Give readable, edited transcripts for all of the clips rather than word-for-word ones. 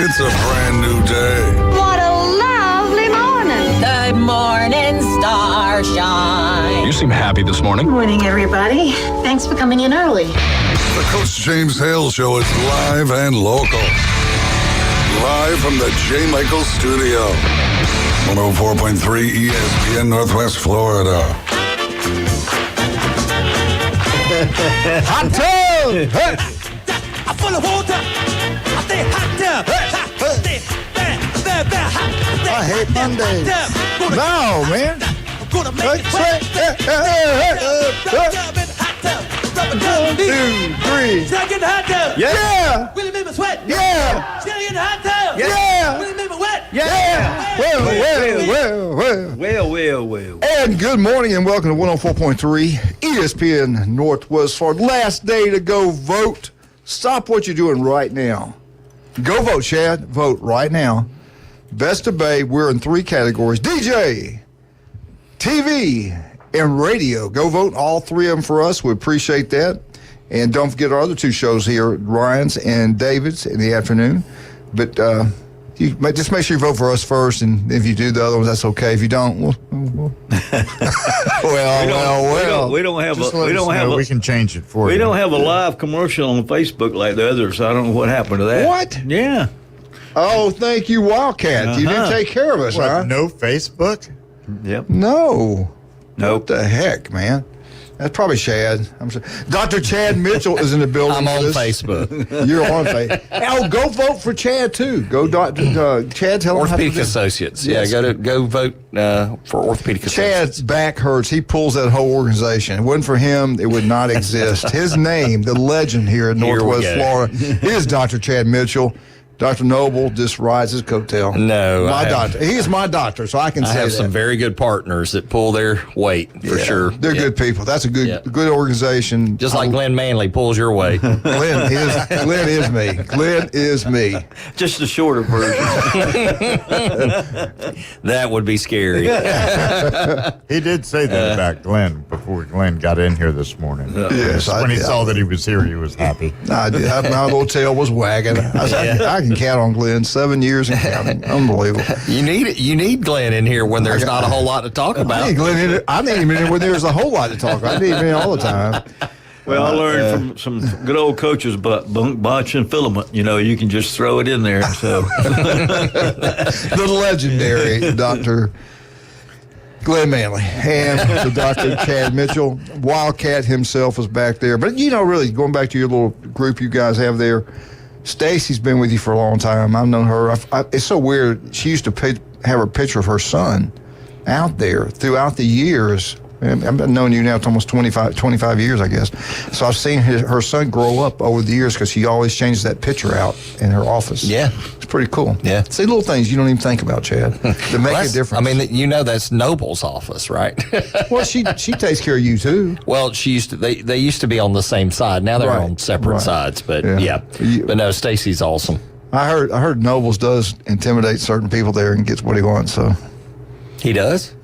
It's a brand new day. What a lovely morning. Good morning, starshine. You seem happy this morning. Morning, everybody. Thanks for coming in early. The Coach James Hale Show is live and local. Live from the J. Michael Studio. 104.3 ESPN Northwest Florida. Hot tub! I'm full of water. I stay hot tub. I hate Mondays. No, man. I'm gonna make it One, two, three. Stuck in the hot tub. Yeah! Really make me sweat. Yeah! Stuck in the hot tub. Yeah! Really make me wet. Yeah! Well. And good morning and welcome to 104.3 ESPN Northwest Florida. Last day to go vote. Stop what you're doing right now. Go vote, Chad. Vote right now. Best debate. We're in 3 categories. DJ, TV, and radio. Go vote all 3 of them for us. We appreciate that. And don't forget our other 2 shows here, Ryan's and David's in the afternoon. But you just make sure you vote for us first, and if you do the other ones, that's okay. If you don't, well. We don't have. We can change it for you. We don't have a live commercial on Facebook like the others. So I don't know what happened to that. What? Yeah. Oh, thank you, Wildcat. You didn't take care of us, huh? No Facebook? Yep. No. Nope. What the heck, man? That's probably Chad. I'm sure. Dr. Chad Mitchell is in the building. I'm on with us. Facebook. You're on Facebook. Oh, go vote for Chad too. Go, Dr. Chad. Tell him how to Orthopedic do it. Associates. Yes. Yeah, go vote for Orthopedic Associates. Chad's back hurts. He pulls that whole organization. If it wasn't for him, it would not exist. His name, the legend here in Here we Northwest go. Florida, is Dr. Chad Mitchell. Dr. Noble just rides his coattail. No, my doctor. He is my doctor, so I can I say have that. some very good partners that pull their weight for Yeah, sure. They're good people. That's a good organization. Just like Glenn Manley pulls your weight. Glenn is me. Glenn is me. Just the shorter version. That would be scary. He did say that about Glenn before Glenn got in here this morning. Yes, When he saw that he was here, he was happy. I did. My little tail was wagging. I can count on Glenn. 7 years and counting. Unbelievable. You need Glenn in here when there's not a whole lot to talk about. I need Glenn in here. I need him in here when there's a whole lot to talk about. I need him in all the time. Well, I learned from some good old coaches about bunk, botch, and filament. You know, you can just throw it in there. So The legendary Dr. Glenn Manley and the Dr. Chad Mitchell. Wildcat himself was back there. But, really, going back to your little group you guys have there, Stacy's been with you for a long time. I've known her. It's so weird. She used to have a picture of her son out there throughout the years. And I've been knowing you now. It's almost 25 years, I guess. So I've seen her son grow up over the years because she always changes that picture out in her office. Yeah. It's pretty cool. Yeah. See, little things you don't even think about, Chad, that make a difference. I mean, that's Noble's office, right? Well, she takes care of you, too. Well, they used to be on the same side. Now they're Right. on separate sides. But Yeah. But no, Stacy's awesome. I heard Nobles does intimidate certain people there and gets what he wants, so. He does.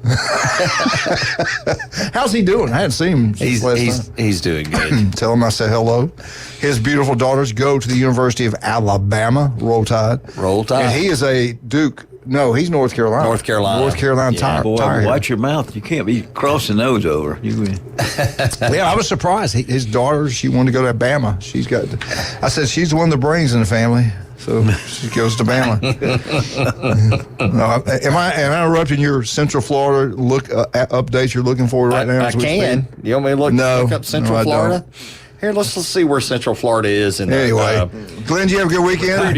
How's he doing? I hadn't seen him since last time. He's doing good. Tell him I said hello. His beautiful daughters go to the University of Alabama. Roll Tide. Roll Tide. And he is a Duke. No, he's North Carolina. North Carolina. North Carolina Yeah, tire. boy, tire. watch your mouth. You can't be crossing those over. Yeah, I was surprised. His daughter, she wanted to go to Alabama. I said, she's the one that brings in the family. So she goes to Bama. Am I interrupting your Central Florida updates you're looking for right now? I can. You want me to look up Central Florida? Here, let's see where Central Florida is. Anyway, Glenn, did you have a good weekend? I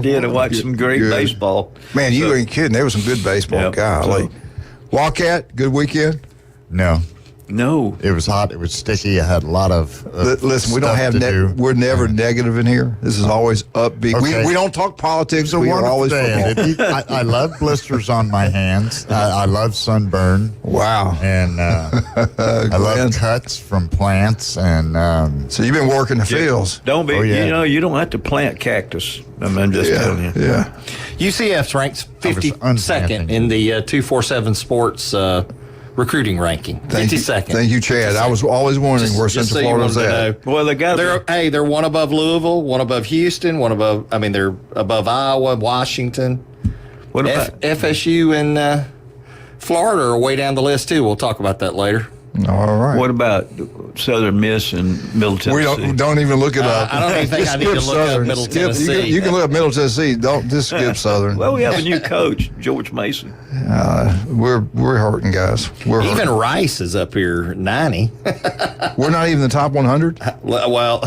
did. I watched some great baseball. Man, you ain't kidding. There was some good baseball. Yep. Golly. Wildcat, good weekend? No. No. It was hot. It was sticky. I had a lot of Listen, we don't have we're never negative in here. This is always upbeat. Okay. We don't talk politics. So we are always football. I love blisters on my hands. I love sunburn. Wow. And I love cuts from plants. And so you've been working the fields. Don't be. You don't have to plant cactus. I'm just telling you. Yeah. UCF's ranked 52nd in the 247 Sports recruiting ranking. 52nd. Thank you, Chad. I was always wondering where Central Florida's at. Well, they got they're one above Louisville, one above Houston, one above. I mean, they're above Iowa, Washington. What about FSU and Florida are way down the list too. We'll talk about that later. All right. What about Southern Miss and Middle Tennessee? We don't even look it up. I don't even think I need to look up Middle Tennessee. You can look up Middle Tennessee. Don't just skip Southern. Well, we have a new coach, George Mason. We're hurting, guys. Even Rice is up here 90. We're not even the top 100. Well,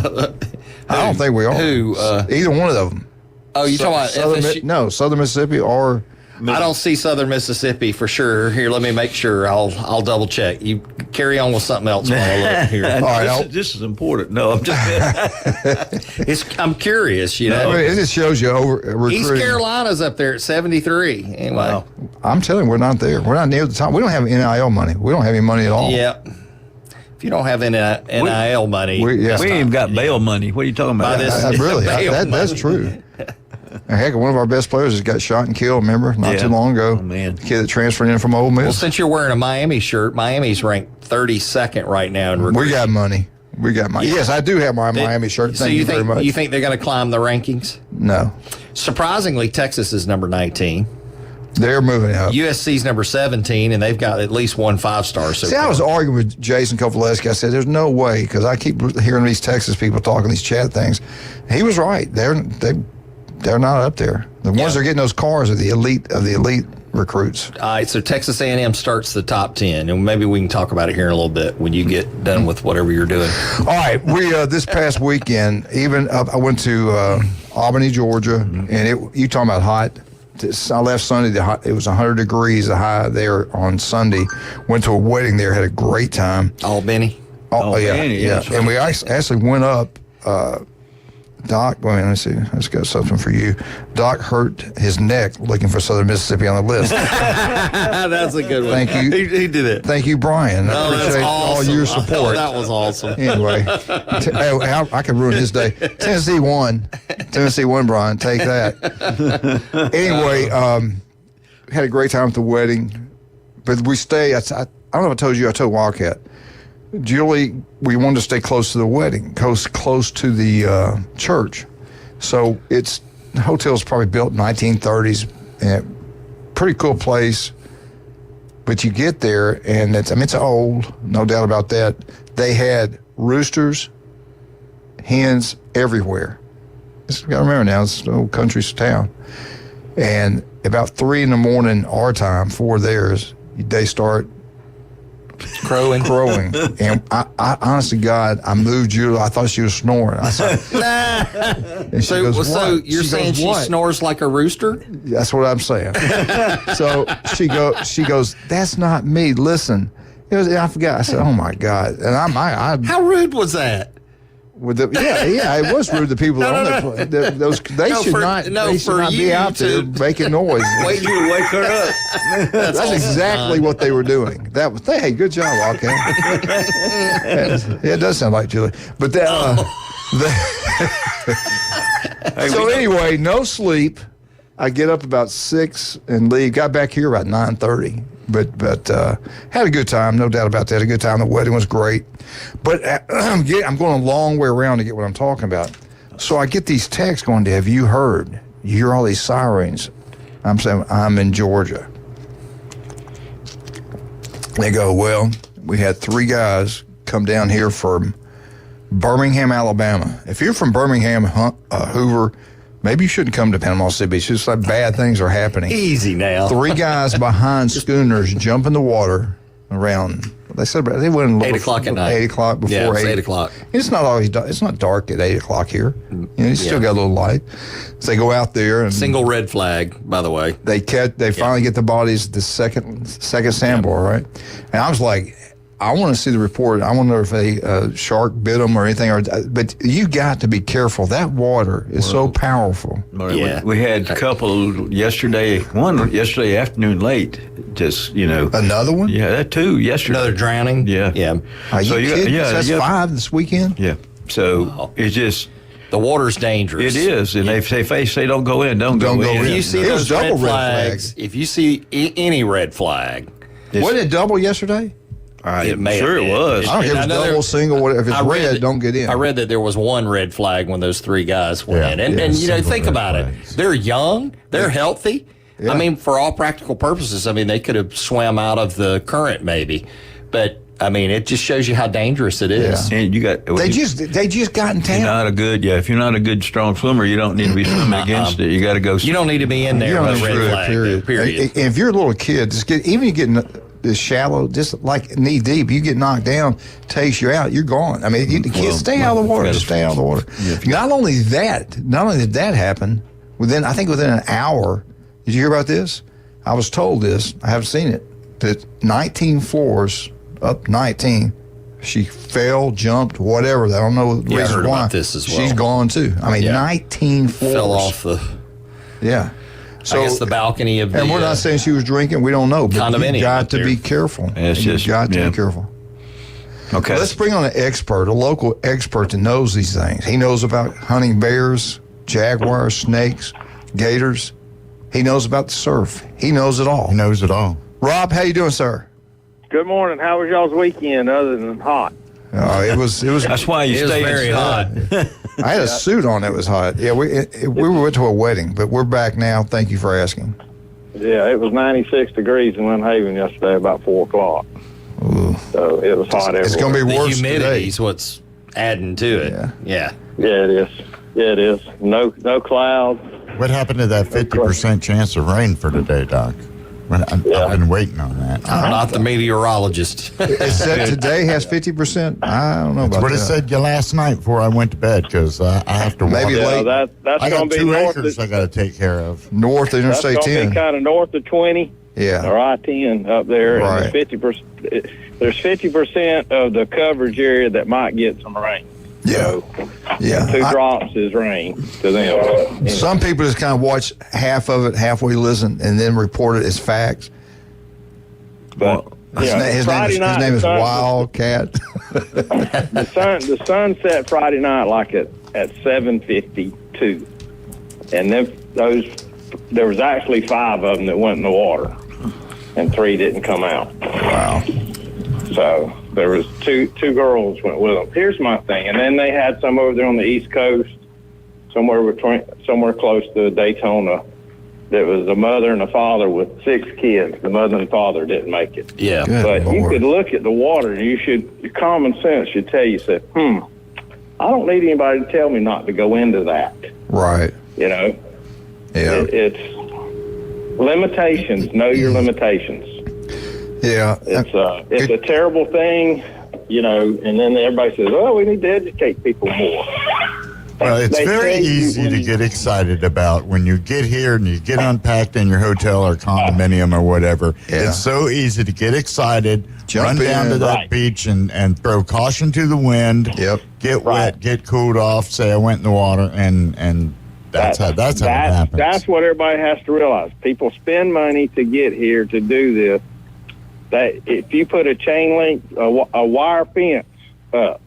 I don't think we are. Who? Either one of them. Oh, you talking about FSU? No, Southern Mississippi or. I don't see Southern Mississippi for sure. Here, let me make sure. I'll double check. You carry on with something else while I look here. All right, this is important. No, I'm just. I'm curious. You know, it just shows you over recruiting. East Carolina's up there at 73. Anyway, Wow. I'm telling you, we're not there. We're not near the top. We don't have NIL money. We don't have any money at all. Yeah. If you don't have NIL money, we ain't even got bail money. What are you talking about? That's true. Heck, one of our best players has got shot and killed, remember? Not too long ago. Oh, man. The kid that transferred in from Ole Miss. Well, since you're wearing a Miami shirt, Miami's ranked 32nd right now in recruiting. We got money. Yes, I do have my Miami shirt. Thank you very much. You think they're going to climb the rankings? No. Surprisingly, Texas is number 19. They're moving up. USC's number 17, and they've got at least one 5-star. I was arguing with Jason Kovaleski. I said, there's no way, because I keep hearing these Texas people talking these chat things. He was right. They're not up there. The ones that are getting those cars are the elite of the elite recruits. All right, so Texas A&M starts the top 10, and maybe we can talk about it here in a little bit when you get done with whatever you're doing. All right, we this past weekend, I went to Albany, Georgia, and you talking about hot. I left Sunday. It was 100 degrees, the high there on Sunday. Went to a wedding there, had a great time. Albany? Yeah. Right. And we actually went up. Doc, wait a minute, let's see. Let's got something for you. Doc hurt his neck looking for Southern Mississippi on the list. That's a good one. Thank you. He did it. Thank you, Brian. I appreciate all your support. That was awesome. Anyway, I could ruin his day. Tennessee won. Brian. Take that. Anyway, had a great time at the wedding. But we stayed, I don't know if I told you, I told Wildcat. Julie, we wanted to stay close to the wedding, close to the church. So the hotel's probably built in 1930s, and pretty cool place. But you get there, and it's old, no doubt about that. They had roosters, hens everywhere. You got to remember now, it's an old country town. And about 3 a.m, our time, 4 theirs, they start crowing. And I honestly, God, I moved Julie. I thought she was snoring. I said, so you're saying she snores like a rooster? That's what I'm saying. So she goes, that's not me. Listen. I forgot. I said, oh my God. And I how rude was that? It was rude to people on there. They should not be out there making noise. Wait till you wake her up. That's exactly what they were doing. Hey, good job, Wildcat. It does sound like Julie. But so anyway, no sleep. I get up about 6 and leave. Got back here about 9:30. But had a good time, no doubt about that. A good time. The wedding was great. But I'm going a long way around to get what I'm talking about. So I get these texts going, have you heard? You hear all these sirens. I'm saying, I'm in Georgia. They go, well, we had 3 guys come down here from Birmingham, Alabama. If you're from Birmingham, Hoover, maybe you shouldn't come to Panama City. It's just like bad things are happening. Easy now. 3 guys behind schooners jump in the water around. They said they went 8 o'clock at night. 8 o'clock before 8. Yeah, it's 8 o'clock. It's not always. It's not dark at 8 o'clock here. You still got a little light. So they go out there and single red flag, by the way. They finally get the bodies. The second sandbar, right? And I was like, I want to see the report. I want to know if a shark bit them or anything. But you got to be careful. That water is so powerful. Yeah. We had a couple yesterday. One yesterday afternoon late. Just Another one. Yeah, that too. Yesterday. Another drowning. Yeah. Yeah. Are you kidding? That's 5 this weekend. Yeah. So it's just. The water's dangerous. It is, and if they say don't go in, don't go in. If you see those red flags, if you see any red flag, Wasn't it double yesterday? It may Sure have it been. was. I don't care if I it's know double, single, whatever. If it's I read red, that- don't get in. I read that there was one red flag when those three guys went Yeah, in. And, yeah, and you know, single think red about flags. it. They're young. They're healthy. Yeah. I mean, for all practical purposes, I mean, they could have swam out of the current maybe. But, I mean, it just shows you how dangerous it is. And you got They just got in If you're town. not a good, if you're not a good strong swimmer, you don't need to be swimming against it. You got to go. You don't need to be in there You with don't a need red to do it, flag. Period. And if you're a little kid, just even you getting this shallow, just like knee deep, you get knocked down, takes you out, you're gone. I mean, the kids stay out of the water, just stay out of the water. Not only did that happen, within an hour. Did you hear about this? I was told this. I haven't seen it. That 19 floors up 19. She fell, jumped, whatever. I don't know the Yeah, I reason heard why. about this as well. She's gone too. I mean, Yeah. 19 floors. Fell off the, Yeah. I guess, the balcony of the. And we're not saying she was drinking. We don't know. But condominium you got up to there. be careful. It's You just- got to yeah. be careful. Okay. Let's bring on an expert, a local expert that knows these things. He knows about hunting bears, jaguars, snakes, gators. He knows about the surf. He knows it all. He knows it all. Rob, how you doing, sir? Good morning. How was y'all's weekend other than hot? It was. That's why you It was stay very inside. hot. I had a suit on that was hot. Yeah, we went to a wedding, but we're back now. Thank you for asking. Yeah, it was 96 degrees in Lynn Haven yesterday about 4 o'clock. So it was hot everywhere. It's going to be The worse humidity today. is what's adding to it. Yeah. Yeah, it is. Yeah, it is. No clouds. What happened to that 50% chance of rain for today, Doc? I've been waiting on that. I'm not the meteorologist. It said today has 50%. I don't know That's about what it that. said last night before I went to bed because I have to Maybe walk. late. Yeah, that's I going got to be 2 north. acres I got to take care of. North of That's Interstate going to 10. be kind of north of 20 Yeah. or I-10 up there. Right. And there's 50%. There's 50% of the coverage area that might get some rain. Yeah. So, Yeah. 2 drops is rain to them. Some people just kind of watch half of it, halfway listen, and then report it as facts. But His, yeah, his Friday name is night, Wildcat. the sun set Friday night like at 7:52, and then there was actually 5 of them that went in the water, and 3 didn't come out. Wow. So there was two girls went with them. Here's my thing, and then they had some over there on the East Coast, somewhere close to Daytona. There was a mother and a father with 6 kids. The mother and father didn't make it. Yeah. Good But you Lord. could look at the water, and your common sense should tell you, say, I don't need anybody to tell me not to go into that. Right. You know, Yeah. it's limitations. Know your limitations. Yeah. It's a terrible thing, you know. And then everybody says, "Oh, we need to educate people more." Well, it's They very say you- easy to get excited about when you get here and you get unpacked in your hotel or condominium or whatever. Yeah. It's so easy to get excited, Jump run down in. to that Right. beach and throw caution to the wind. Yep. Get Right. wet, get cooled off, say I went in the water, and that's how it happens. That's what everybody has to realize. People spend money to get here to do this. That if you put a chain link, a wire fence up,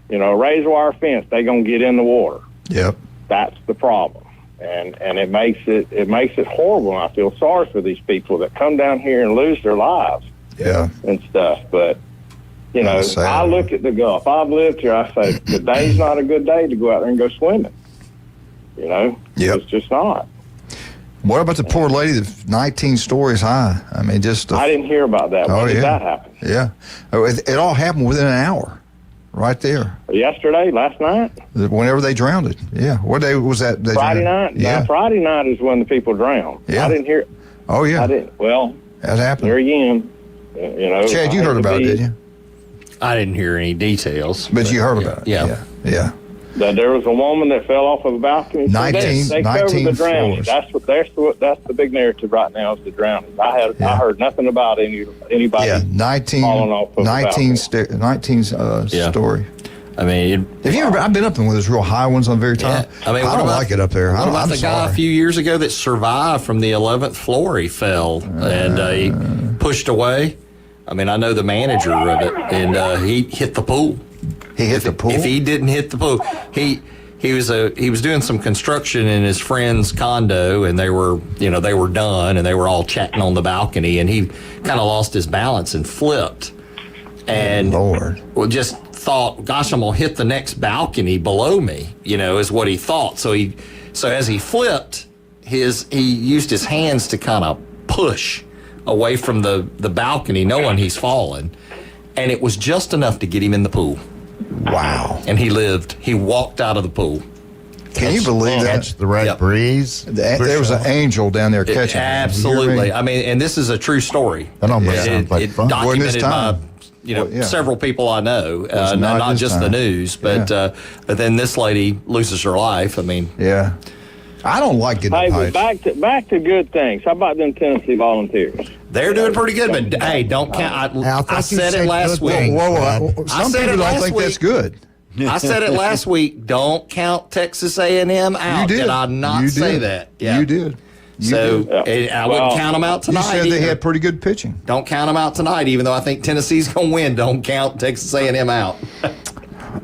you know, a razor wire fence, they're gonna get in the water. Yep. That's the problem, and it makes it horrible. And I feel sorry for these people that come down here and lose their lives Yeah. and stuff. But you know, That's sad. I look at the Gulf. I've lived here. I say today's not a good day to go out there and go swimming. You know, Yep. it's just not. What about the poor lady that's 19 stories high? I mean, just. I didn't hear about that. Oh, When did yeah. that happen? Yeah. It all happened within an hour, right there. Yesterday, last night, Whenever they drowned it. Yeah. What day was that? They Friday drowned? night. Yeah. Now, Friday night is when the people drown. Yeah. I didn't hear. Oh, yeah. I didn't. Well, That happened. there again. You know, Chad, you I heard hate to about it, be- didn't you? I didn't hear any details. But you heard about it. Yeah. Yeah. That there was a woman that fell off of a balcony. 19 They covered 19 the drowning. floors. That's the big narrative right now is the drowning. I Yeah. heard nothing about anybody. Yeah. 19, falling off of a 19, balcony. 19 Yeah. story. I mean, Have you ever? I've been up in one of those real high ones on the very top. I mean, what don't about- like it up there. What about I'm the guy a sorry. few years ago that survived from the 11th floor? He fell and he pushed away. I mean, I know the manager of it, and he hit the pool. He hit the pool. If he didn't hit the pool, he was doing some construction in his friend's condo, and they were done, and they were all chatting on the balcony, and he kind of lost his balance and flipped, and just thought, gosh, I'm gonna hit the next balcony below me, is what he thought. So as he flipped, he used his hands to kind of push away from the balcony, knowing he's fallen, and it was just enough to get him in the pool. Wow. And he lived. He walked out of the pool. Can you believe that? Catch the right breeze. There was an angel down there catching him. Absolutely. I mean, and this is a true story. That almost sounds like fun. Documented by several people I know, not just the news, but then this lady loses her life. I mean, I don't like getting but back to good things. How about them Tennessee Volunteers? They're doing pretty good, but hey, don't count. I said it last week. Some people don't think that's good. I said it last week. Don't count Texas A&M out. You did. Did I not say that? Yeah. You did. I wouldn't count them out tonight. You said they had pretty good pitching. Don't count them out tonight, even though I think Tennessee's going to win. Don't count Texas A&M out.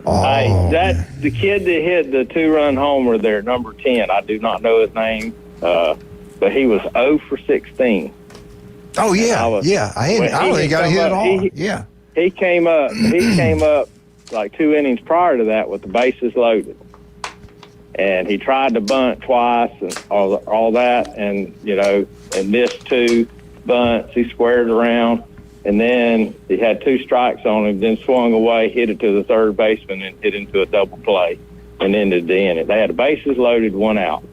Hey, the kid that hit the 2-run homer there, number 10. I do not know his name, but he was 0 for 16. Oh yeah, I don't think he got hit at all. He came up like 2 innings prior to that with the bases loaded, and he tried to bunt twice and all that, and and missed 2 bunts. He squared around, and then he had 2 strikes on him. Then swung away, hit it to the third baseman, and hit into a double play, and ended the inning. They had the bases loaded, 1 out.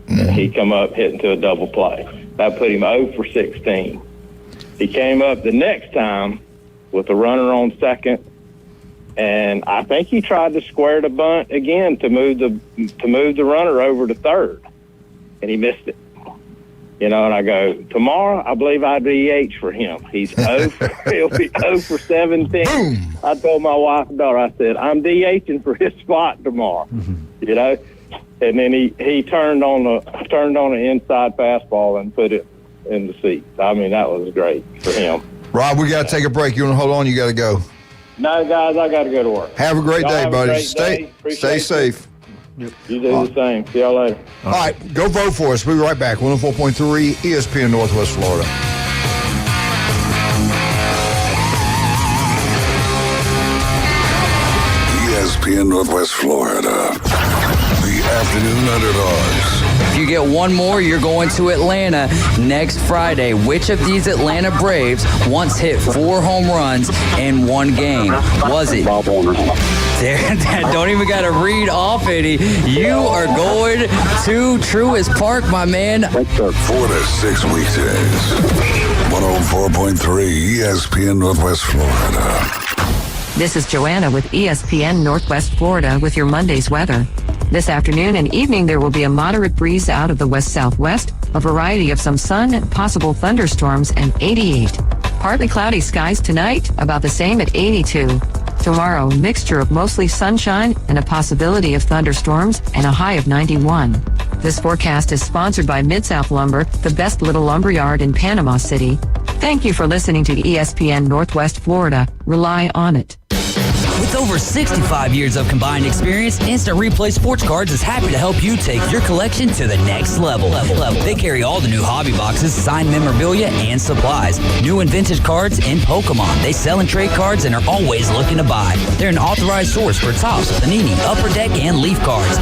And he come up hitting to a double play. That put him 0 for 16. He came up the next time with a runner on second, and I think he tried to square the bunt again to move the runner over to third, and he missed it. And I go, tomorrow I believe I DH for him. He'll be 0 for 17. Boom. I told my wife and daughter, I said, I'm DHing for his spot tomorrow. And then he turned on an inside fastball and put it in the seat. I mean, that was great for him. Rob, we got to take a break. You want to hold on? You got to go. No, guys, I got to go to work. Have a great day, buddy. Stay safe. You do the same. See y'all later. All right, go vote for us. We'll be right back. 104.3 ESPN Northwest Florida. ESPN Northwest Florida. The afternoon underdogs. If you get one more, you're going to Atlanta next Friday. Which of these Atlanta Braves once hit 4 home runs in 1 game? Was it? Bob Warner. Don't even got to read off any. You are going to Truist Park, my man. 4 to 6 weekdays. 104.3 ESPN Northwest Florida. This is Joanna with ESPN Northwest Florida with your Monday's weather. This afternoon and evening, there will be a moderate breeze out of the west-southwest, a variety of some sun, possible thunderstorms, and 88. Partly cloudy skies tonight, about the same at 82. Tomorrow, mixture of mostly sunshine and a possibility of thunderstorms and a high of 91. This forecast is sponsored by Mid-South Lumber, the best little lumberyard in Panama City. Thank you for listening to ESPN Northwest Florida. Rely on it. With over 65 years of combined experience, Instant Replay Sports Cards is happy to help you take your collection to the next level. They carry all the new hobby boxes, signed memorabilia, and supplies. New and vintage cards and Pokemon. They sell and trade cards and are always looking to buy. They're an authorized source for Topps, Panini, Upper Deck, and Leaf cards.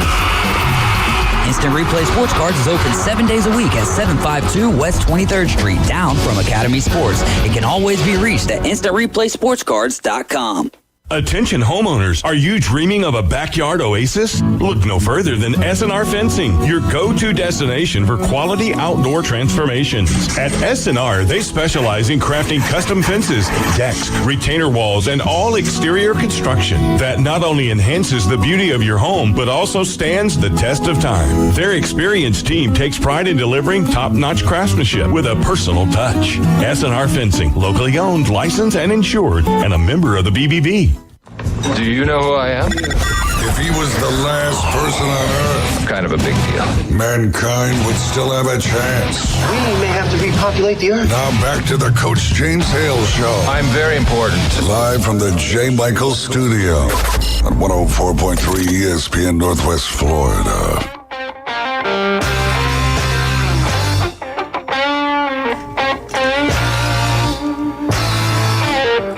Instant Replay Sports Cards is open 7 days a week at 752 West 23rd Street, down from Academy Sports. It can always be reached at InstantReplaySportsCards.com. Attention homeowners, are you dreaming of a backyard oasis? Look no further than S&R Fencing, your go-to destination for quality outdoor transformations. At S&R, they specialize in crafting custom fences, decks, retainer walls, and all exterior construction that not only enhances the beauty of your home, but also stands the test of time. Their experienced team takes pride in delivering top-notch craftsmanship with a personal touch. S&R Fencing, locally owned, licensed, and insured, and a member of the BBB. Do you know who I am? If he was the last person on Earth, kind of a big deal. mankind would still have a chance. We may have to be populate the earth. Now back to the Coach James Hale Show. I'm very important. Live from the J. Michael Studio on 104.3 ESPN Northwest Florida.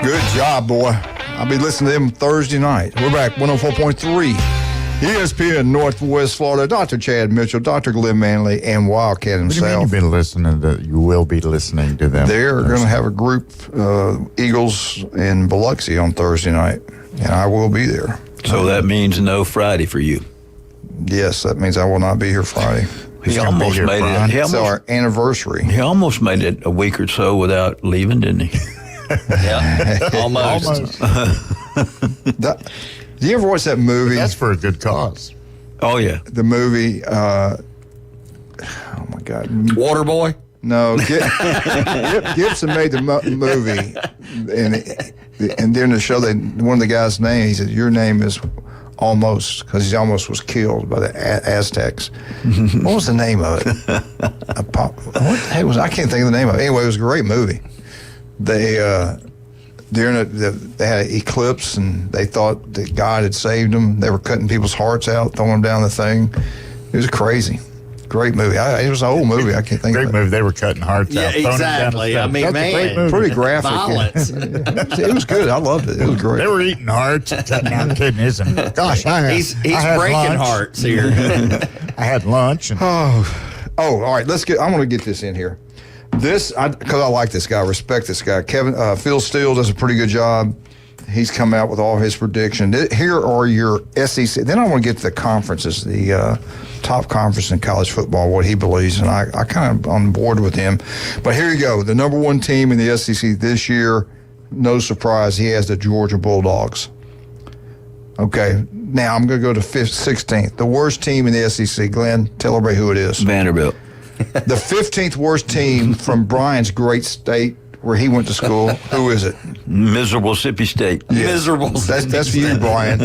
Good job, boy. I'll be listening to them Thursday night. We're back, 104.3 ESPN Northwest Florida. Dr. Chad Mitchell, Dr. Glenn Manley, and Wildcat What do you mean himself. you've been listening to? You will be listening to them. They're going to have a group, Eagles in Biloxi on Thursday night, and I will be there. So that means no Friday for you. Yes, that means I will not be here Friday. He almost made it. It's our anniversary. He almost made it a week or so without leaving, didn't he? Yeah, almost. Do you ever watch that movie? That's for a good cause. Oh, yeah. The movie, oh my God. Waterboy? No, Gibson made the movie, and during the show, one of the guys' name, he said, "Your name is Almost," because he almost was killed by the Aztecs. What was the name of it? What the heck was? I can't think of the name of it. Anyway, it was a great movie. They they had an eclipse, and they thought that God had saved them. They were cutting people's hearts out, throwing them down the thing. It was crazy. Great movie. It was an old movie. I can't think of it. Great movie. They were cutting hearts out. Yeah, exactly. I mean, man. Pretty graphic. Violence. It was good. I loved it. It was great. They were eating hearts and cutting out kidneys. And gosh, He's breaking hearts here. I had lunch. And all right. I want to get this in here. Because I like this guy, respect this guy. Phil Steele does a pretty good job. He's come out with all his predictions. Here are your SEC. Then I want to get to the conferences, the top conference in college football, what he believes, and I kind of on board with him. But here you go. The number one team in the SEC this year, no surprise, he has the Georgia Bulldogs. Okay, now I'm going to go to 16th. The worst team in the SEC. Glenn, tell everybody who it is. Vanderbilt. The 15th worst team from Brian's great state where he went to school. Who is it? Miserable Mississippi State. Yes. Miserable. That's for you, Brian.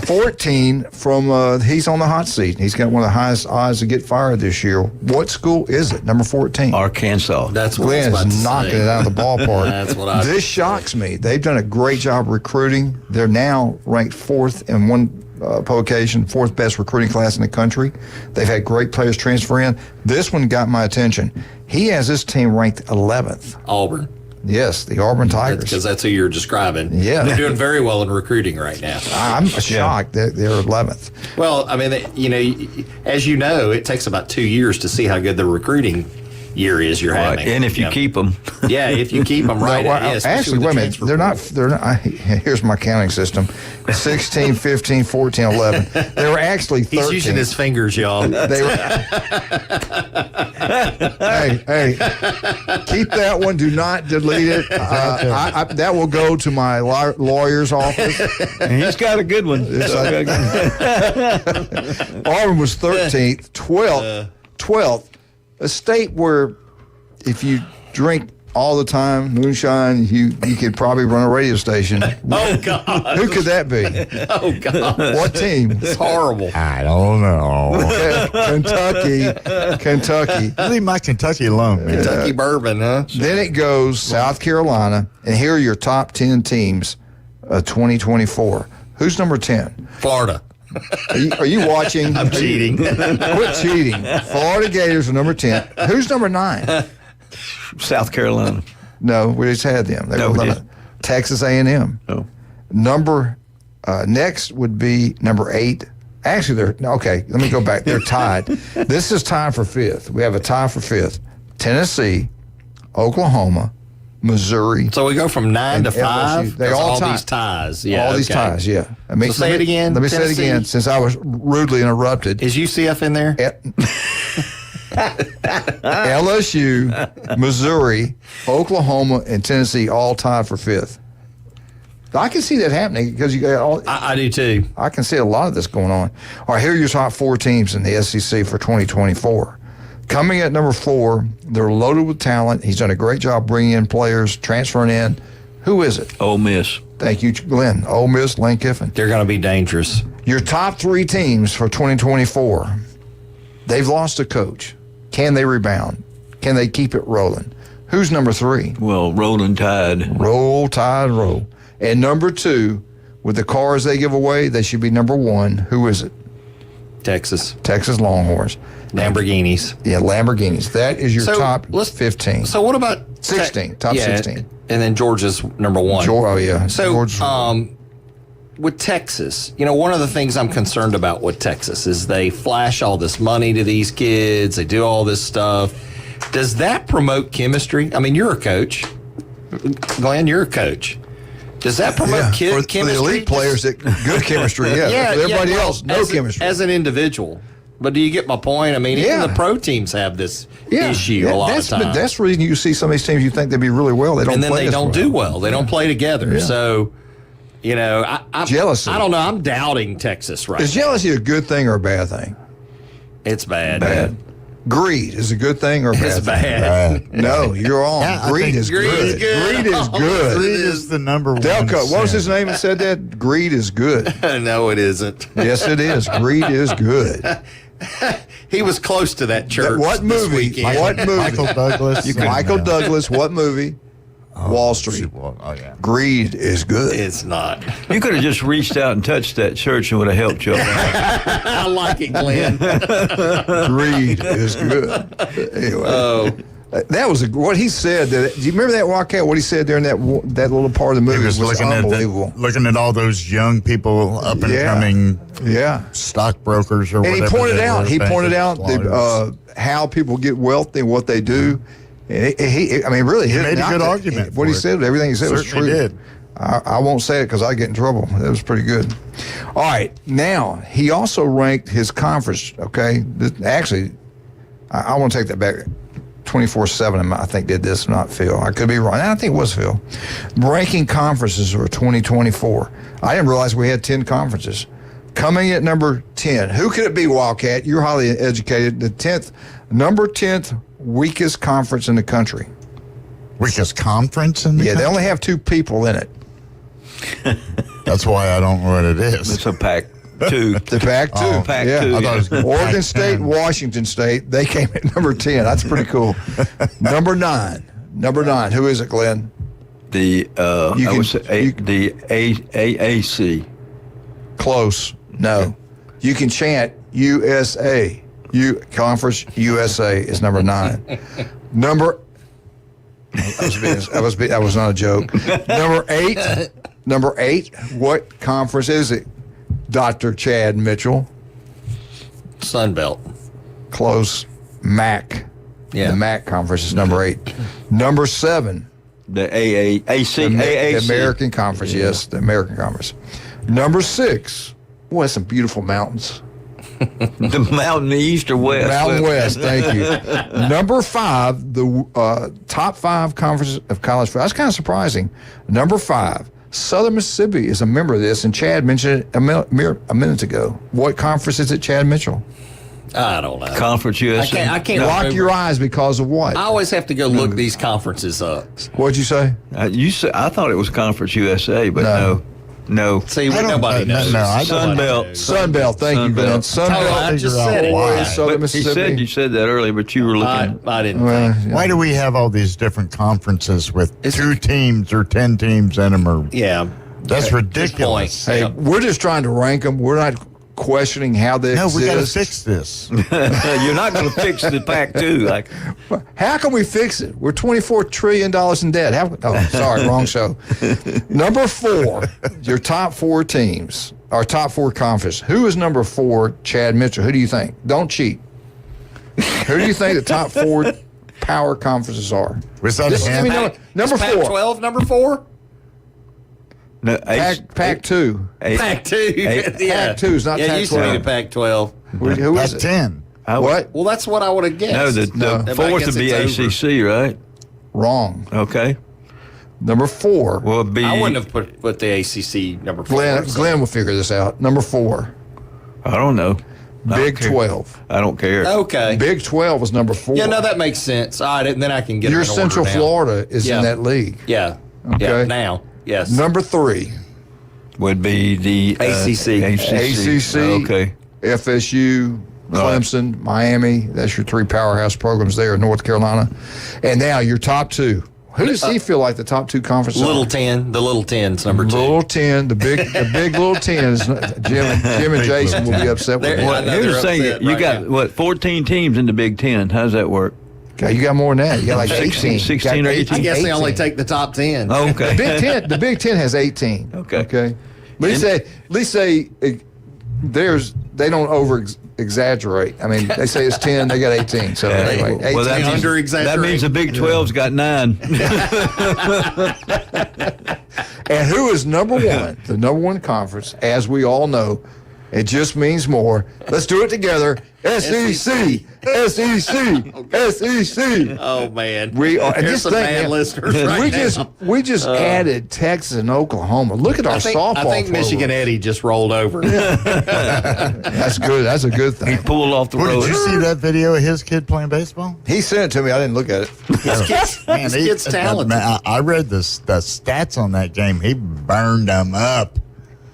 14 from, he's on the hot seat. He's got one of the highest odds to get fired this year. What school is it? Number 14. Arkansas. That's what I was about Glenn's to knocking say. it out of the ballpark. That's what I. This shocks me. They've done a great job recruiting. They're now ranked fourth in one publication, fourth best recruiting class in the country. They've had great players transfer in. This one got my attention. He has this team ranked 11th. Auburn. Yes, the Auburn Tigers. Because that's who you're describing. Yeah. They're doing very well in recruiting right now. I'm shocked that they're 11th. Well, I mean, as you know, it takes about 2 years to see how good the recruiting year is you're having. And if you keep them. Yeah, if you keep them right. No, well, yeah, actually, especially with wait a the minute. transfer They're not. Here's my counting system: 16, 15, 14, 11. They were actually 13. He's using his fingers, y'all. They were. hey, keep that one. Do not delete it. That will go to my lawyer's office. And he's got a good one. Auburn was 13th, 12th. A state where if you drink all the time, moonshine, you could probably run a radio station. Oh, God. Who could that be? Oh, God. What team? It's horrible. I don't know. Kentucky. Leave my Kentucky alone, man. Kentucky bourbon, huh? Then it goes South Carolina, and here are your top 10 teams of 2024. Who's number 10? Florida. Are you watching? I'm cheating. Quit cheating. Florida Gators are number 10. Who's number 9? South Carolina. No, we just had them. They were did. Texas A&M. Oh. Next would be number 8. Actually, okay, let me go back. They're tied. This is tied for 5th. We have a tie for 5th. Tennessee, Oklahoma, Missouri. So we go from 9 to 5. They all all tied. these ties. Yeah, all these ties, yeah. I mean, So say it again, Let me say it Tennessee. again, since I was rudely interrupted. Is UCF in there? LSU, Missouri, Oklahoma, and Tennessee all tied for 5th. I can see that happening because you got all. I do too. I can see a lot of this going on. All right, here are your top 4 teams in the SEC for 2024. Coming at number 4, they're loaded with talent. He's done a great job bringing in players, transferring in. Who is it? Ole Miss. Thank you, Glenn. Ole Miss, Lane Kiffin. They're going to be dangerous. Your top 3 teams for 2024. They've lost a coach. Can they rebound? Can they keep it rolling? Who's number 3? Well, rolling tide. Roll, Tide, roll. And number 2, with the cars they give away, they should be number 1. Who is it? Texas Longhorns. Lamborghinis. Yeah, Lamborghinis. That is your top 15. So what about 16? Top 16. And then Georgia's number 1. Oh yeah. So Georgia. with Texas, one of the things I'm concerned about with Texas is they flash all this money to these kids. They do all this stuff. Does that promote chemistry? I mean, you're a coach. Glenn, you're a coach. Does that promote chemistry? For the elite players, good chemistry, yeah. For everybody else, no chemistry. As an individual. But do you get my point? I mean, even the pro teams have this issue a lot of times. But that's the reason you see some of these teams you think they'd be really well. They don't and then play they don't do well. They don't play together. Yeah. So, I'm jealousy. I don't know. I'm doubting Texas right now. Is jealousy a good thing or a bad thing? It's bad. Bad. Greed is a good thing or a bad It's thing? bad. No, you're wrong. Yeah, Greed is good. Greed is good. Greed is good. Greed is the number 1. Delco, what was sin. his name that said that? Greed is good. No, it isn't. Yes, it is. Greed is good. He was close to that church. What this movie? weekend. What movie? Michael Douglas. Michael Douglas, what movie? Wall Street. Oh, yeah. Greed is good. It's not. You could have just reached out and touched that church and would have helped you. I like it, Glenn. Greed is good. Anyway. That was what he said. Do you remember that Wildcat? What he said there in that little part of the movie He was looking unbelievable. looking at all those young people, up and coming, yeah, stockbrokers or and whatever. he pointed they out. were, He pointed out lawyers. how people get wealthy and what they do. And he I mean, really, He hit made it a out good there. argument What he for it. said, everything he said was Certainly true. did. I won't say it because I get in trouble. That was pretty good. All right, now he also ranked his conference. Okay, actually, I want to take that back. 24/7, I think, did this, not Phil. I could be wrong. I think it was Phil. Ranking conferences for 2024. I didn't realize we had 10 conferences. Coming at number 10. Who could it be, Wildcat? You're highly educated. The number 10th weakest conference in the country. Weakest conference in the Yeah, they country? only have 2 people in it. That's why I don't know what it is. It's a Pac-2. The Pac-2. Pac-2. I thought it was Oregon Pac-10. State and Washington State, they came at number 10. That's pretty cool. Number 9. Who is it, Glenn? The AAC. Close. No. You can chant USA. Conference USA is number 9. That was not a joke. Number 8. What conference is it? Dr. Chad Mitchell. Sun Belt. Close. MAC. Yeah. The MAC conference is number 8. Number 7. The AAC. The American Conference, yes, the American Conference. Number 6. Boy, that's some beautiful mountains. The mountain east or west? Mountain West, thank you. Number 5, the top 5 conferences of college football. That's kind of surprising. Number 5, Southern Mississippi is a member of this, and Chad mentioned it a minute ago. What conference is it, Chad Mitchell? I don't know. Conference USA. I can't Lock remember. your eyes because of what? I always have to go look these conferences up. What'd you say? I thought it was Conference USA, but No. no. See, nobody knows. Sun Belt. Sun Belt, thank you, Glenn. Sun Belt. I just said it. why. Southern But he Mississippi. said you said that earlier, but you were looking. I didn't Well, think. yeah. Why do we have all these different conferences with Is 2 teams or 10 teams in them? Or Yeah. that's Good ridiculous. point. Hey, Yeah. we're just trying to rank them. We're not questioning how they No, we got to exist. fix this. You're not going to fix the Pac-2. Like, How can we fix it? We're $24 trillion in debt. Sorry, wrong show. Number 4, your top 4 teams, our top 4 conference. Who is number 4, Chad Mitchell? Who do you think? Don't cheat. Who do you think the top 4 power conferences are? Was that Just a give me hand? number Is 4. Pac-12 number 4? no, Pac-2. Pac-2. Yeah. Pac-2 is not Yeah, it used to be the Pac-12. Pac-12. Who is it? Pac-10. What? Well, that's what I would have guessed. No, the No. fourth would be It's over. ACC, right? Wrong. Okay. Number 4. Well, it'd be. I wouldn't have put the ACC number 4. Glenn will figure this out. Number 4. I don't know. I Big don't care. 12. I don't care. Okay. Big 12 was number 4. Yeah, no, that makes sense. All right, and then I can get Your them in order Central now. Florida is Yeah. in that league. Yeah. Okay. Yeah, now. Yes. Number 3, Would be the ACC. ACC. ACC. Okay. FSU, Clemson, Miami. That's your 3 powerhouse programs there in North Carolina. And now your top 2. Who does he feel like the top 2 conferences Little are? 10. The Little 10's number 2. Little 10, the big Little 10s. Jim and Jason will be upset with Well, that. here's the thing. You got, 14 teams in the Big Ten. How does that work? Okay, you got more than that. You got like 18. 16 or 18. I guess they only 18. take the top 10. Oh, okay. The Big Ten has 18. Okay. But at least say they don't over exaggerate. I mean, they say it's 10, they got 18. So anyway, 18. Well, that means the Big 12's got 9. And who is number 1? The number 1 conference, as we all know, it just means more. Let's do it together. SEC, SEC, SEC. Oh man, we are. And Here's just some bad listeners right now. We just added Texas and Oklahoma. Look at our softball. I think Michigan program. Eddie just rolled over. That's good. That's a good thing. He pulled off the road. Did you see that video of his kid playing baseball? He sent it to me. I didn't look at it. His kid's talented. Man, I read the stats on that game. He burned them up.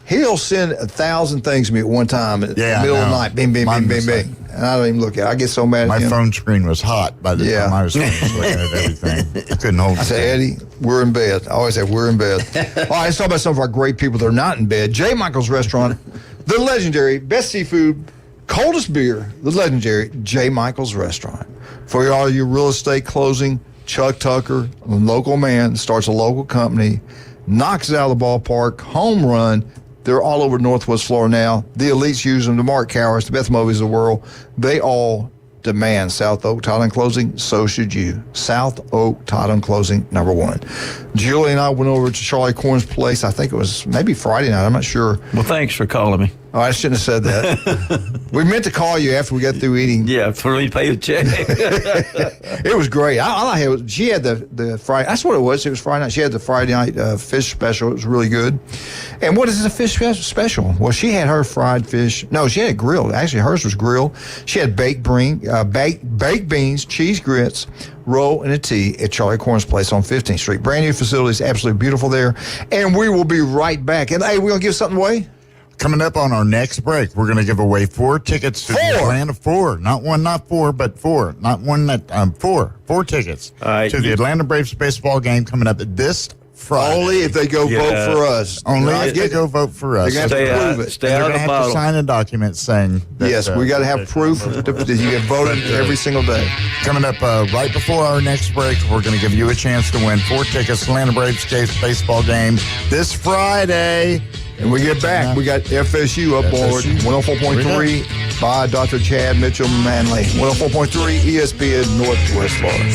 He'll send 1,000 things to me at one time at the middle of the night. Bing, bing, bing, bing, bing. And I don't even look at it. I get so mad My at him. phone screen was hot by the time I was finished looking at everything. I couldn't hold it. I say, Eddie, we're in bed. I always say, we're in bed. All right, let's talk about some of our great people that are not in bed. J. Michael's Restaurant, the legendary, best seafood, coldest beer, the legendary J. Michael's Restaurant. For all your real estate closing, Chuck Tucker, a local man, starts a local company, knocks it out of the ballpark, home run. They're all over Northwest Florida now. The elites use them. The Mark Cowers, the Beth Movies of the world. They all demand South Oak Title and Closing. So should you. South Oak Title and Closing, number 1. Julie and I went over to Charlie Corn's place. I think it was maybe Friday night. I'm not sure. Well, thanks for calling me. Oh, I shouldn't have said that. We meant to call you after we got through eating. Yeah, for me to pay the check. It was great. I like it. She had the Friday. That's what it was. It was Friday night. She had the Friday night fish special. It was really good. And what is the fish special? Well, she had her fried fish. No, she had it grilled. Actually, hers was grilled. She had baked beans, cheese grits, roll, and a tea at Charlie Corn's place on 15th Street. Brand new facilities, absolutely beautiful there. And we will be right back. And hey, we're gonna give something away. Coming up on our next break, we're going to give away 4 tickets to the Atlanta 4. Not 1, not 4, but 4. Not 1, not 4. 4 tickets to the Atlanta Braves baseball game coming up this Friday. Only if they go vote for us. Only if they go vote for us. They're going to have to prove it. Stay out of the have bottle. to sign a document saying that, yes, we got to have proof that you get voted every single day. Coming up right before our next break, we're going to give you a chance to win 4 tickets to Atlanta Braves baseball game this Friday. And we get back, we got FSU up board, 104.3 by Dr. Chad Mitchell Manley, 104.3 ESPN Northwest Florida.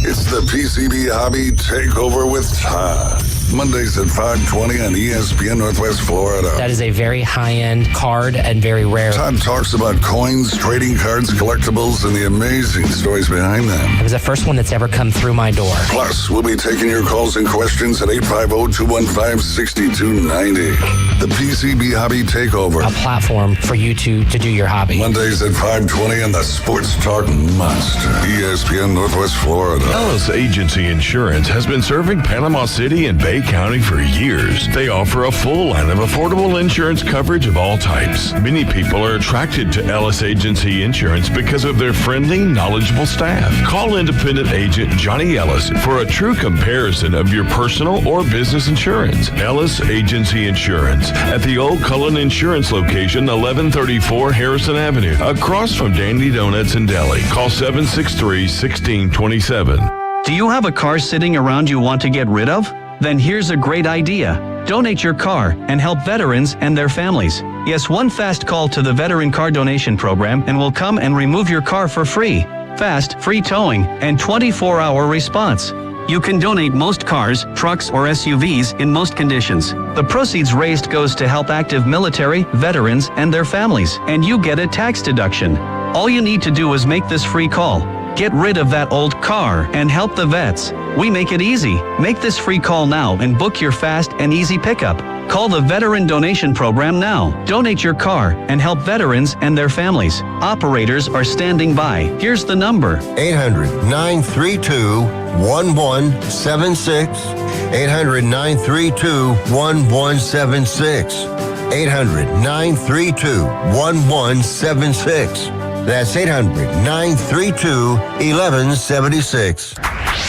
It's the PCB Hobby Takeover with Todd. Mondays at 5:20 on ESPN Northwest Florida. That is a very high-end card and very rare. Todd talks about coins, trading cards, collectibles, and the amazing stories behind them. It was the first one that's ever come through my door. Plus, we'll be taking your calls and questions at 850-215-6290. The PCB Hobby Takeover. A platform for you to do your hobby. Mondays at 5:20 on the Sports Talk Monster. ESPN Northwest Florida. Ellis Agency Insurance has been serving Panama City and Bay County for years. They offer a full line of affordable insurance coverage of all types. Many people are attracted to Ellis Agency Insurance because of their friendly, knowledgeable staff. Call independent agent Johnny Ellis for a true comparison of your personal or business insurance. Ellis Agency Insurance at the Old Cullen Insurance location, 1134 Harrison Avenue, across from Dandy Donuts in Delhi. Call 763-1627. Do you have a car sitting around you want to get rid of? Then here's a great idea. Donate your car and help veterans and their families. Yes, one fast call to the Veteran Car Donation Program and we'll come and remove your car for free. Fast, free towing, and 24-hour response. You can donate most cars, trucks, or SUVs in most conditions. The proceeds raised goes to help active military, veterans, and their families, and you get a tax deduction. All you need to do is make this free call. Get rid of that old car and help the vets. We make it easy. Make this free call now and book your fast and easy pickup. Call the Veteran Donation Program now. Donate your car and help veterans and their families. Operators are standing by. Here's the number. 800-932-1176. 800-932-1176. 800-932-1176. That's 800-932-1176.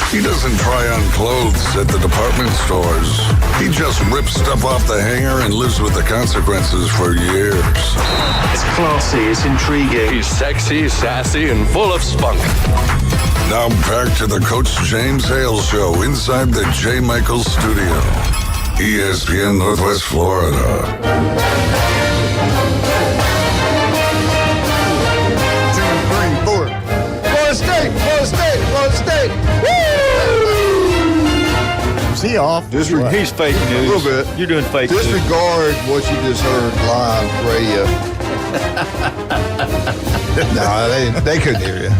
He doesn't try on clothes at the department stores. He just rips stuff off the hanger and lives with the consequences for years. It's classy, it's intriguing. He's sexy, sassy, and full of spunk. Now back to the Coach James Hale Show inside the J. Michaels Studio. ESPN Northwest Florida. 2, 3, 4. Florida State, Florida State, Florida State. Woo! Is he off? He's fake news. A little bit. You're doing fake news. Disregard what you just heard live radio. No, they couldn't hear you.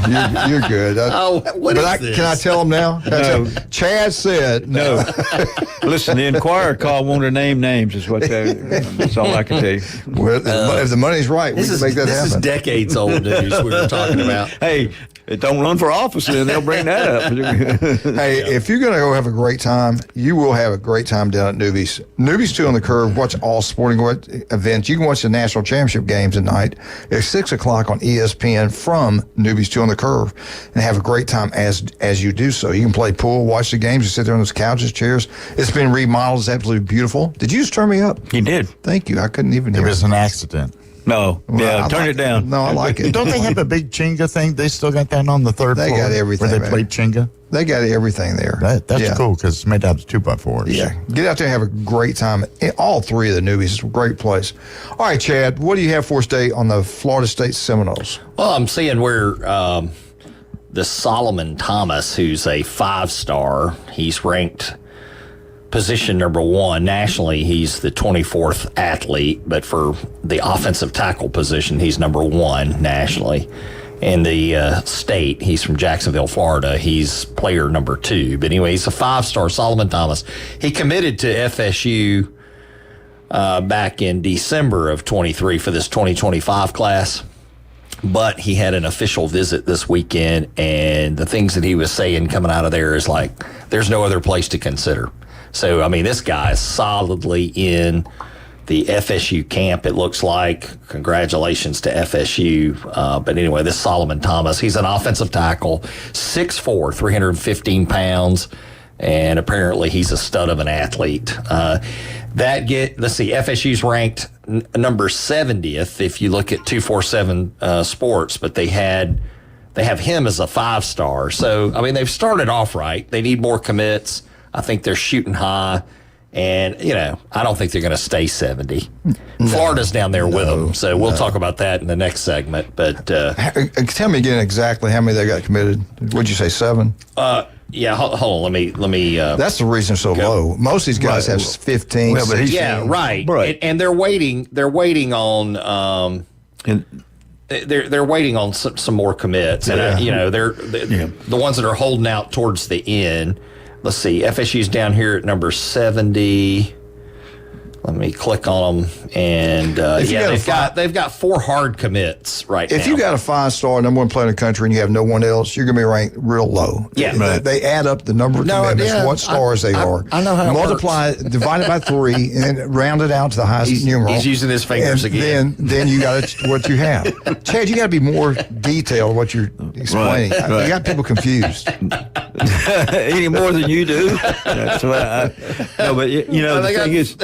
You're good. Can I tell them now? No. Chad said no. Listen, the Inquirer call wanted to name names. Is what that's all I can tell you. Well, if the money's right, we can make that happen. This is decades old news we were talking about. Hey, don't run for office, then they'll bring that up. Hey, if you're going to go have a great time, you will have a great time down at Newby's. Newby's 2 on the Curve. Watch all sporting events. You can watch the national championship games tonight at 6 o'clock on ESPN from Newby's 2 on the Curve, and have a great time as you do so. You can play pool, watch the games, you sit there on those couches, chairs. It's been remodeled. It's absolutely beautiful. Did you just turn me up? You did. Thank you. I couldn't even hear. It was an accident. No. Well, turn it down. No, I like it. Don't they have a big Chinga thing? They still got that on the third floor? They got everything, Where they man. play Chinga? They got everything there. That's cool because it's made out of 2x4s. Yeah. Get out there and have a great time. All 3 of the Newbies. It's a great place. All right, Chad, what do you have for us today on the Florida State Seminoles? Well, I'm seeing where the Solomon Thomas, who's a 5-star, he's ranked position number 1 nationally. He's the 24th athlete, but for the offensive tackle position, he's number 1 nationally. In the state, he's from Jacksonville, Florida. He's player number 2. But anyway, he's a 5-star, Solomon Thomas. He committed to FSU back in December of 23 for this 2025 class. But he had an official visit this weekend, and the things that he was saying coming out of there is like, there's no other place to consider. So, I mean, this guy is solidly in the FSU camp, it looks like. Congratulations to FSU. But anyway, this Solomon Thomas, he's an offensive tackle, 6'4", 315 pounds, and apparently he's a stud of an athlete. Let's see, FSU's ranked number 70th if you look at 247 Sports, but they have him as a 5-star. So, I mean, they've started off right. They need more commits. I think they're shooting high. And, I don't think they're going to stay 70. No, Florida's down there with them. So we'll talk about that in the next segment. But tell me again exactly how many they got committed. Would you say 7? Yeah, hold on. Let me. That's the reason so low. Most of these guys have 15. Well, but right. And they're waiting. They're waiting on. They're waiting on some more commits, and they're the ones that are holding out towards the end. Let's see, FSU's down here at number 70. Let me click on them, and they've got 4 hard commits right now. If you got a 5-star number 1 player in the country and you have no one else, you're going to be ranked real low. Yeah, they add up the number of commitments, what stars they are. I know how it multiply, divide it by 3, and then round it out to the highest numeral. He's using his fingers again. Then you got what you have. Chad, you got to be more detailed what you're explaining. You got people confused. Any more than you do. That's what no, but the thing is,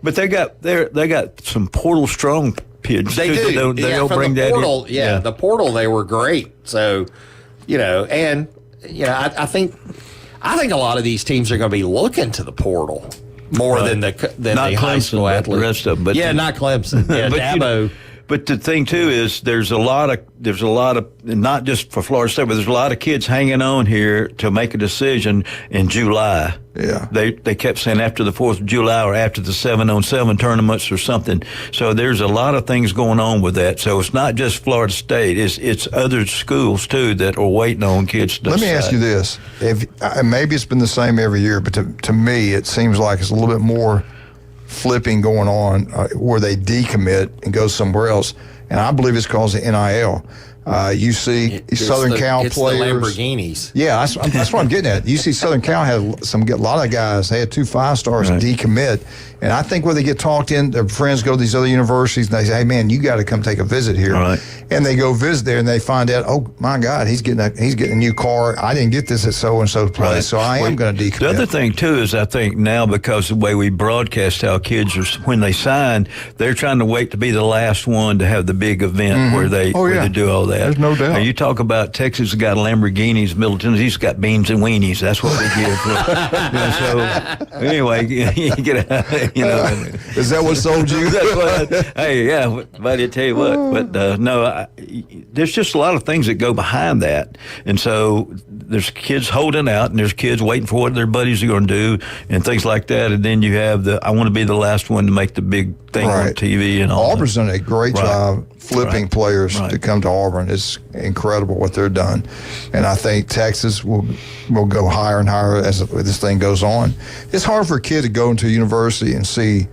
but they got some portal strong kids. They do. They'll bring the that portal, in. The portal, they were great. So, I think a lot of these teams are going to be looking to the more than the high school athletes. The rest of them, but not Clemson. Yeah, Dabo. But the thing too is there's a lot of not just for Florida State, but there's a lot of kids hanging on here to make a decision in July. Yeah. They kept saying after the 4th of July or after the 7-on-7 tournaments or something. So there's a lot of things going on with that. So it's not just Florida State. It's other schools too that are waiting on kids to Let me ask you this. Maybe it's been the same every year, but to me it seems like it's a little bit more flipping going on where they decommit and go somewhere else. and I believe it's because of NIL. You see Southern Cal players. The Lamborghinis. Yeah, that's what I'm getting at. You see Southern Cal had a lot of guys. They had 2 5-stars decommit. And I think when they get talked in, their friends go to these other universities and they say, hey, man, you got to come take a visit here. Right. And they go visit there and they find out, oh, my God, he's getting a new car. I didn't get this at so-and-so place, so I am going to decommit. The other thing, too, is I think now because of the way we broadcast how kids are, when they sign, they're trying to wait to be the last one to have the big event where they do all that. There's no doubt. Now, you talk about Texas has got Lamborghinis, Middle Tennessee's got beans and weenies. That's what we give. So, anyway, you get a, Is that what sold you? Hey, yeah, but I tell you what. But no, there's just a lot of things that go behind that. And so there's kids holding out, and there's kids waiting for what their buddies are going to do, and things like that. And then you have I want to be the last one to make the big thing on TV and all. Auburn's done a great job flipping players to come to Auburn. It's incredible what they're done. And I think Texas will go higher and higher as this thing goes on. It's hard for a kid to go into a university and see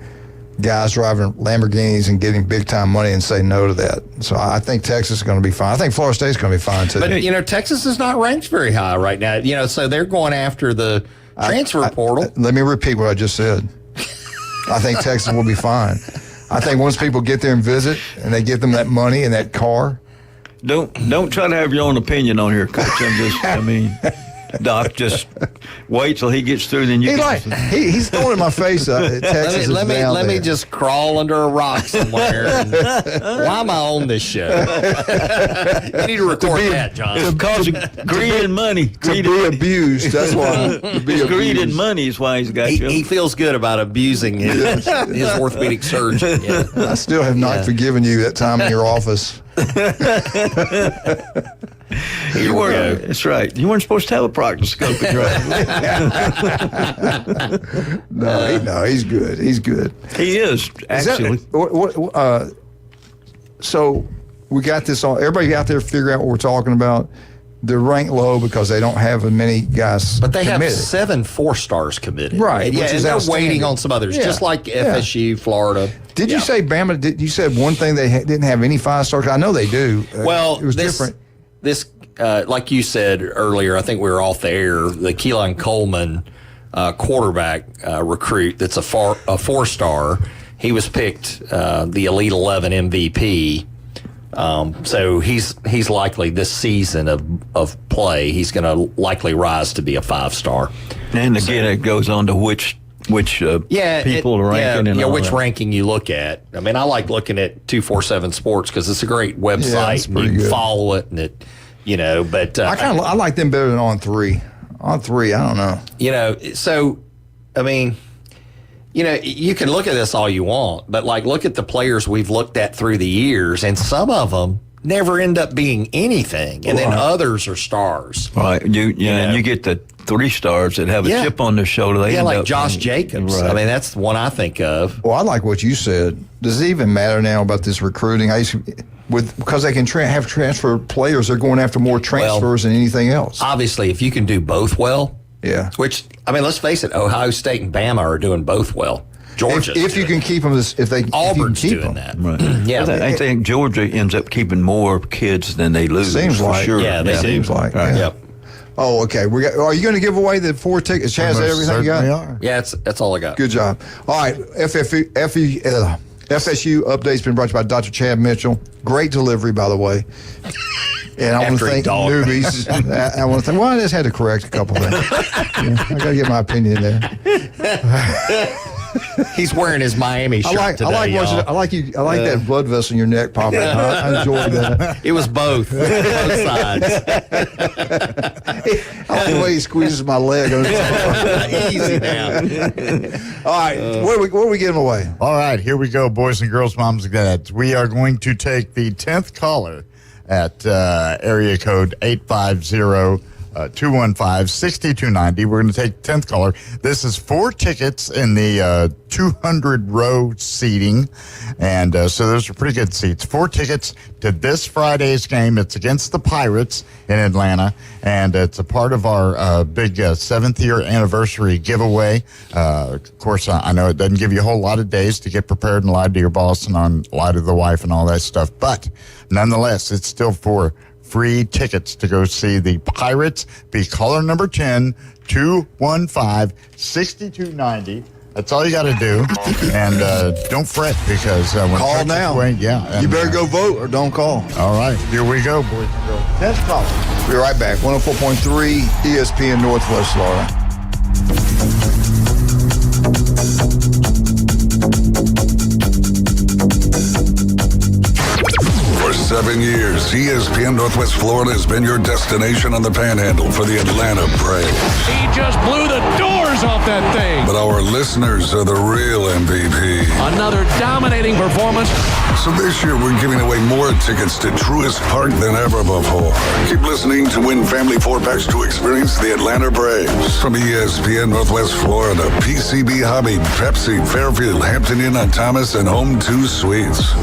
guys driving Lamborghinis and getting big-time money and say no to that. So I think Texas is going to be fine. I think Florida State's going to be fine, too. But, Texas is not ranked very high right now. So they're going after the transfer portal. Let me repeat what I just said. I think Texas will be fine. I think once people get there and visit and they get them that money and that car. Don't try to have your own opinion on here, Coach. Doc, just wait till he gets through, then you he's throwing in my face. Texas let me just crawl under a rock somewhere. Why am I on this show? You need to record that, John. Because of greed and money. To be abused. That's why. Greed and money is why he's got you. He feels good about abusing his orthopedic surgeon. Yeah. I still have not forgiven you that time in your office. That's right. You weren't supposed to have a proctoscope. No, he's good. He's good. He is, actually. So we got this all. Everybody out there figure out what we're talking about. They're ranked low because they don't have as many guys. But they committed. have 7 4-stars committed. Right. Yeah, and they're waiting on some others, just like FSU, Florida. Did you say Bama? You said one thing they didn't have any 5-stars? I know they do. Well, it was different. This, like you said earlier, I think we were off the air, the Keelan Coleman quarterback recruit that's a 4-star. He was picked the Elite 11 MVP. So he's likely this season of play, he's going to likely rise to be a 5-star. And again, it goes on to which people are ranking. Which ranking you look at. I mean, I like looking at 247 Sports because it's a great website. And you can follow it, and it, But I like them better than On 3. On 3, I don't know. So I mean. You can look at this all you want, but look at the players we've looked at through the years, and some of them never end up being anything, and then others are stars. Right. And you get the 3 stars that have a chip on their shoulder. They end like up Josh Jacobs. Right. I mean, that's the one I think of. Well, I like what you said. Does it even matter now about this recruiting? Because they can have transfer players, they're going after more transfers than anything else. Obviously, if you can do both well. Yeah. Which, I mean, let's face it, Ohio State and Bama are doing both well. Georgia. If you can keep them, Auburn's keep doing them. that. Right. Yeah. I think Georgia ends up keeping more kids than they lose. Seems for like. Sure. Yeah, they seems like. Right. Yep. Oh, okay. Are you going to give away the 4 tickets? Chaz, is that everything you got? Are. Yeah, that's all I got. Good job. All right. FSU update's been brought to you by Dr. Chad Mitchell. Great delivery, by the way. And I want to thank newbies. I want to thank. Well, I just had to correct a couple things. I got to get my opinion there. He's wearing his Miami shirt today. I like that blood vessel in your neck popping. I enjoyed that. It was both sides. I like the way he squeezes my leg. Easy now. All right, what are we giving away? All right, here we go, boys and girls, moms and dads. We are going to take the 10th caller at area code 850. 215-6290. We're going to take 10th caller. This is 4 tickets in the 200-row seating, and so those are pretty good seats. 4 tickets to this Friday's game. It's against the Pirates in Atlanta, and it's a part of our big 7th-year anniversary giveaway. Of course, I know it doesn't give you a whole lot of days to get prepared and lie to your boss and lie to the wife and all that stuff, but nonetheless, it's still for free tickets to go see the Pirates. Be caller number 10, 215-6290. That's all you got to do. And don't fret, because when call now. Away, yeah. You better go vote or don't call. All right. Here we go, boys and girls. 10th caller. We'll be right back. 104.3 ESPN Northwest Florida. For 7 years, ESPN Northwest Florida has been your destination on the Panhandle for the Atlanta Braves. He just blew the doors off that thing. But our listeners are the real MVP. Another dominating performance. So this year, we're giving away more tickets to Truist Park than ever before. Keep listening to win family 4-packs to experience the Atlanta Braves. From ESPN Northwest Florida, PCB Hobby, Pepsi, Fairfield, Hampton Inn on Thomas, and Home 2 Suites.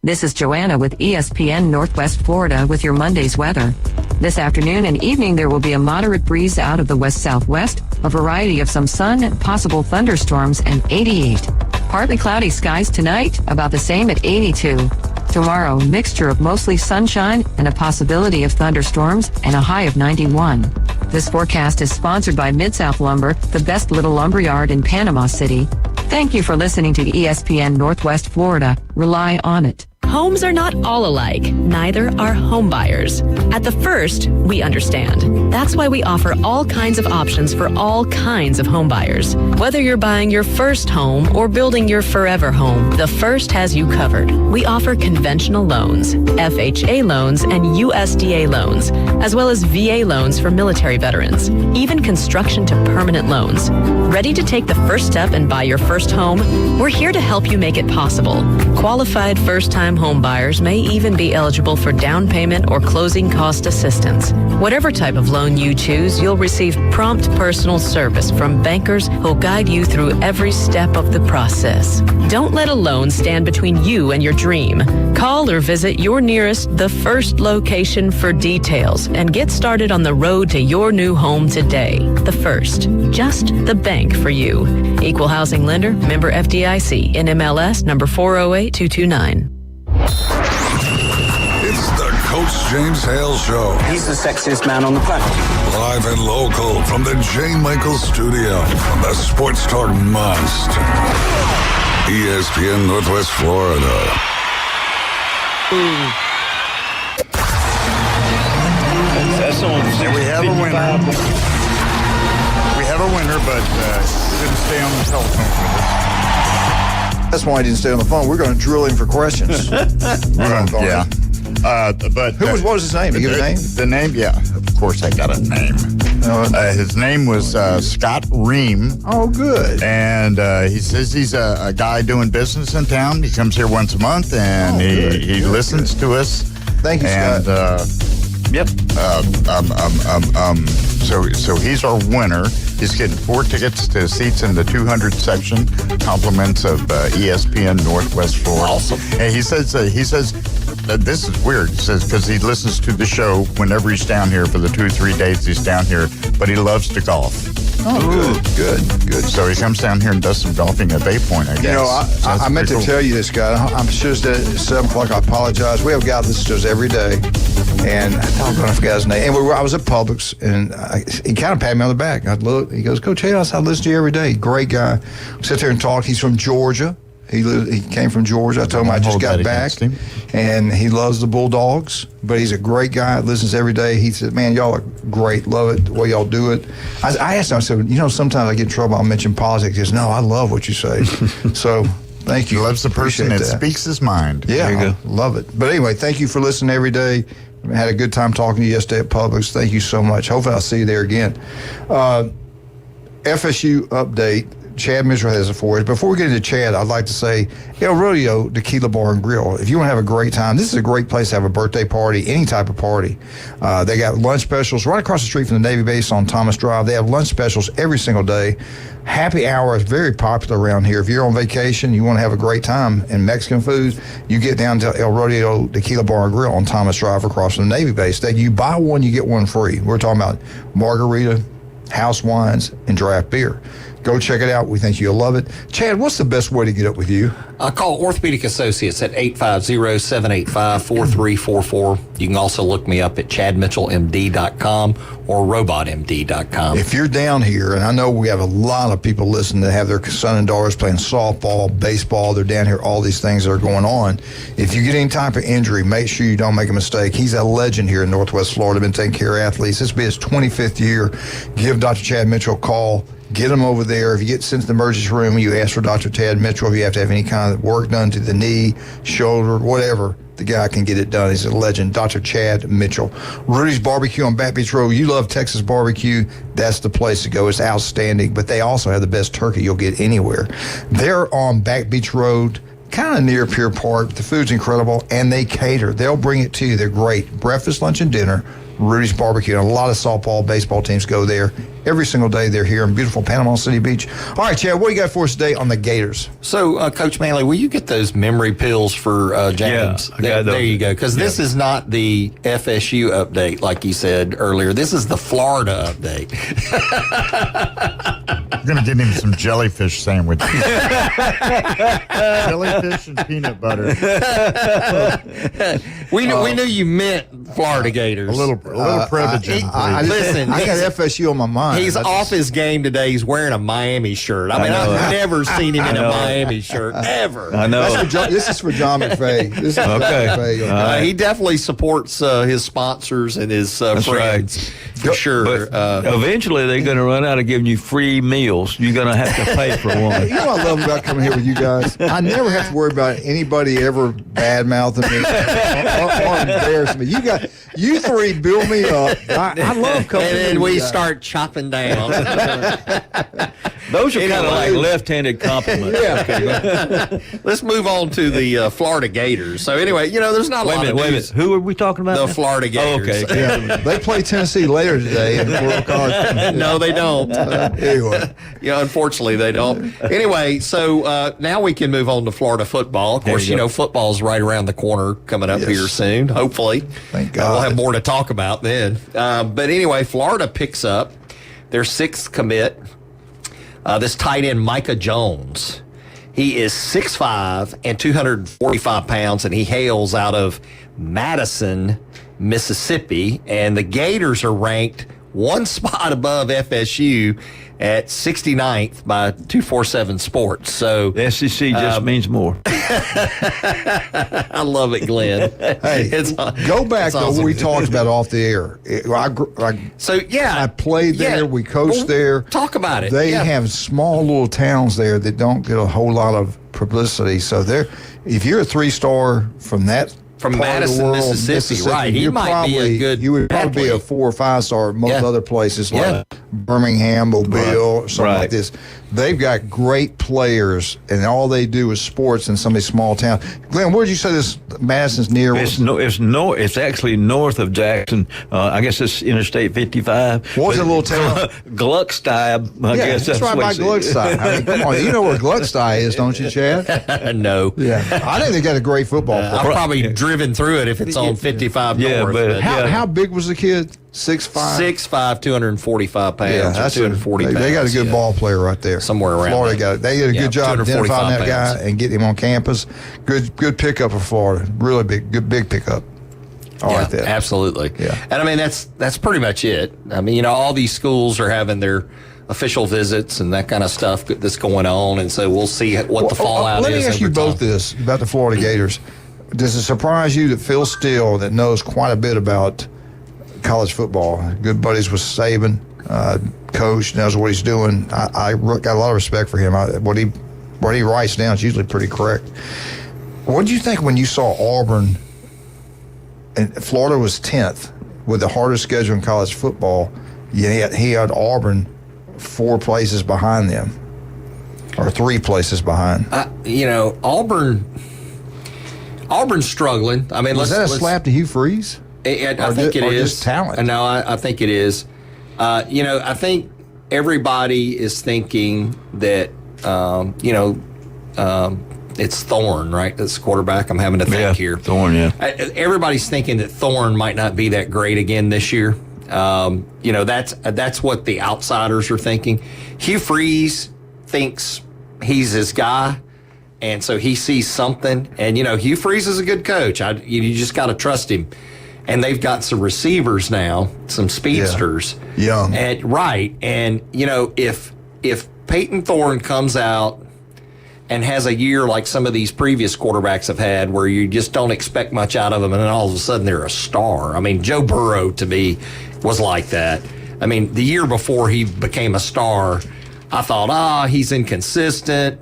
This is Joanna with ESPN Northwest Florida with your Monday's weather. This afternoon and evening there will be a moderate breeze out of the west-southwest, a variety of some sun, possible thunderstorms, and 88. Partly cloudy skies tonight, about the same at 82. Tomorrow, mixture of mostly sunshine and a possibility of thunderstorms and a high of 91. This forecast is sponsored by Mid-South Lumber, the best little lumberyard in Panama City. Thank you for listening to ESPN Northwest Florida. Rely on it. Homes are not all alike. Neither are home buyers. At The First, we understand. That's why we offer all kinds of options for all kinds of home buyers. Whether you're buying your first home or building your forever home, The First has you covered. We offer conventional loans, FHA loans, and USDA loans, as well as VA loans for military veterans, even construction to permanent loans. Ready to take the first step and buy your first home? We're here to help you make it possible. Qualified first-time home buyers may even be eligible for down payment or closing cost assistance. Whatever type of loan you choose, you'll receive prompt personal service from bankers who'll guide you through every step of the process. Don't let a loan stand between you and your dream. Call or visit your nearest The First location for details and get started on the road to your new home today. The First, just the bank for you. Equal housing lender, member FDIC, NMLS number 408229. It's the Coach James Hale Show. He's the sexiest man on the planet. Live and local from the J. Michaels Studio on the Sports Talk Must. ESPN Northwest Florida. That's on. We have a winner. We have a winner, but didn't stay on the telephone with us. That's why I didn't stay on the phone. We're going to drill him for questions. Yeah. But what was his name? You give a name? The name, yeah. Of course, I got a name. His name was Scott Ream. Oh, good. And he says he's a guy doing business in town. He comes here once a month, and he listens to us. Thank you, Scott. Yep. So he's our winner. He's getting 4 tickets to seats in the 200 section. Compliments of ESPN Northwest Florida. Awesome. And he says this is weird. He says because he listens to the show whenever he's down here for the 2 or 3 days he's down here, but he loves to golf. Oh, good. So he comes down here and does some golfing at Bay Point, I guess. You know, I meant to tell you this, guy. I'm sure it's at 7 o'clock. I apologize. We have a guy that listens to us every day, and I forgot his name. And I was at Publix, and he kind of patted me on the back. I looked. He goes, Coach Hale, I listen to you every day. Great guy. We sit there and talk. He's from Georgia. He came from Georgia. I told him I just got back, and he loves the Bulldogs. But he's a great guy. Listens every day. He said, "Man, y'all are great. Love it the way y'all do it." I asked him. I said, "You know, sometimes I get in trouble. I'll mention politics." He says, "No, I love what you say." So thank you. He loves the person that speaks his mind. Yeah, I love it. But anyway, thank you for listening every day. I had a good time talking to you yesterday at Publix. Thank you so much. Hopefully, I'll see you there again. FSU update. Chad Mitchell has it for us. Before we get into Chad, I'd like to say El Rodeo Tequila Bar and Grill. If you want to have a great time, this is a great place to have a birthday party, any type of party. They got lunch specials right across the street from the Navy base on Thomas Drive. They have lunch specials every single day. Happy hour is very popular around here. If you're on vacation, you want to have a great time in Mexican food, you get down to El Rodeo Tequila Bar and Grill on Thomas Drive across from the Navy base. That you buy one, you get one free. We're talking about margarita, house wines, and draft beer. Go check it out. We think you'll love it. Chad, what's the best way to get up with you? Call Orthopedic Associates at 850-785-4344. You can also look me up at chadmitchellmd.com or robotmd.com. If you're down here, and I know we have a lot of people listening that have their son and daughters playing softball, baseball, they're down here, all these things that are going on. If you get any type of injury, make sure you don't make a mistake. He's a legend here in Northwest Florida, been taking care of athletes. This will be his 25th year. Give Dr. Chad Mitchell a call. Get them over there. If you get sent to the emergency room, you ask for Dr. Tad Mitchell. If you have to have any kind of work done to the knee, shoulder, whatever, the guy can get it done. He's a legend, Dr. Chad Mitchell. Rudy's Barbecue on Back Beach Road. You love Texas barbecue. That's the place to go. It's outstanding, but they also have the best turkey you'll get anywhere. They're on Back Beach Road, kind of near Pier Park. The food's incredible, and they cater. They'll bring it to you. They're great. Breakfast, lunch, and dinner. Rudy's Barbecue. And a lot of softball, baseball teams go there every single day. They're here in beautiful Panama City Beach. All right, Chad, what do you got for us today on the Gators? So, Coach Manley, will you get those memory pills for James? Yeah, there you go. Because this is not the FSU update, like you said earlier. This is the Florida update. I'm going to get him some jellyfish sandwiches. Jellyfish and peanut butter. We knew you meant Florida Gators. A little privilege. Listen, I got FSU on my mind. He's off his game today. He's wearing a Miami shirt. I mean, I've never seen him in a Miami shirt, ever. I know. This is for John McVay. This is for John McVay. Right. He definitely supports his sponsors and his friends, right. for sure. But eventually, they're going to run out of giving you free meals. You're going to have to pay for one. You know what I love about coming here with you guys? I never have to worry about anybody ever bad-mouthing me or embarrassing me. You three build me up. I love coming here. And then with we you guys. start chopping down. Those are kind of like left-handed compliments. Yeah. Let's move on to the Florida Gators. So anyway, there's not a lot of Wait a news. minute. Who are we talking about? The Florida Gators. Oh, okay. Yeah, they play Tennessee later today in World College. No, they don't. Anyway. Unfortunately, they don't. Anyway, so now we can move on to Florida football. Of course, football's right around the corner coming up here soon, hopefully. Thank God. We'll have more to talk about then. But anyway, Florida picks up their sixth commit. This tight end, Micah Jones. He is 6'5" and 245 pounds, and he hails out of Madison, Mississippi. And the Gators are ranked one spot above FSU at 69th by 247 Sports. So the SEC just means more. I love it, Glenn. Hey, go back to what we talked about off the air. I played there. We coached there. Talk about it. They have small little towns there that don't get a whole lot of publicity. So if you're a 3-star from Madison, Mississippi, right? He might be a good. You would probably be a 4 or 5-star. Most other places like Birmingham, Mobile, or something like this. They've got great players, and all they do is sports in some of these small towns. Glenn, where did you say this Madison's near? It's actually north of Jackson. I guess it's Interstate 55. What's the little town? Gluckstein. I guess that's right by Gluckstein. I mean, come on, you know where Gluckstein is, don't you, Chad? No. Yeah, I think they got a great football player. I've probably driven through it if it's on 55 north. But how big was the kid? 6'5"? 6'5", 245 pounds. Yeah, that's 240 pounds. They got a good ball player right there. Somewhere around Florida they did a good job identifying that guy and getting him on campus. Good pickup for Florida. Really big pickup. Right there. Absolutely. Yeah. And I mean that's pretty much it. I mean, all these schools are having their official visits and that kind of stuff that's going on, and so we'll see what the fallout is. Let me ask you both this about the Florida Gators. Does it surprise you that Phil Steele, that knows quite a bit about college football, good buddies with Saban, coach, knows what he's doing? I got a lot of respect for him. What he writes down is usually pretty correct. What did you think when you saw Auburn, and Florida was 10th with the hardest schedule in college football, yet he had Auburn 4 places behind them? Or 3 places behind. Auburn's struggling. I mean, was that a slap to Hugh Freeze? I think it is. Just talent? No, I think it is. I think everybody is thinking that, it's Thorne, right? That's the quarterback. I'm having to think here. Thorne, yeah. Everybody's thinking that Thorne might not be that great again this year. That's what the outsiders are thinking. Hugh Freeze thinks he's his guy, and so he sees something. And, Hugh Freeze is a good coach. You just got to trust him. And they've got some receivers now, some speedsters. Yeah. Young. And, if Peyton Thorne comes out and has a year like some of these previous quarterbacks have had where you just don't expect much out of them and then all of a sudden they're a star. I mean, Joe Burrow to me was like that. I mean, the year before he became a star, I thought, he's inconsistent.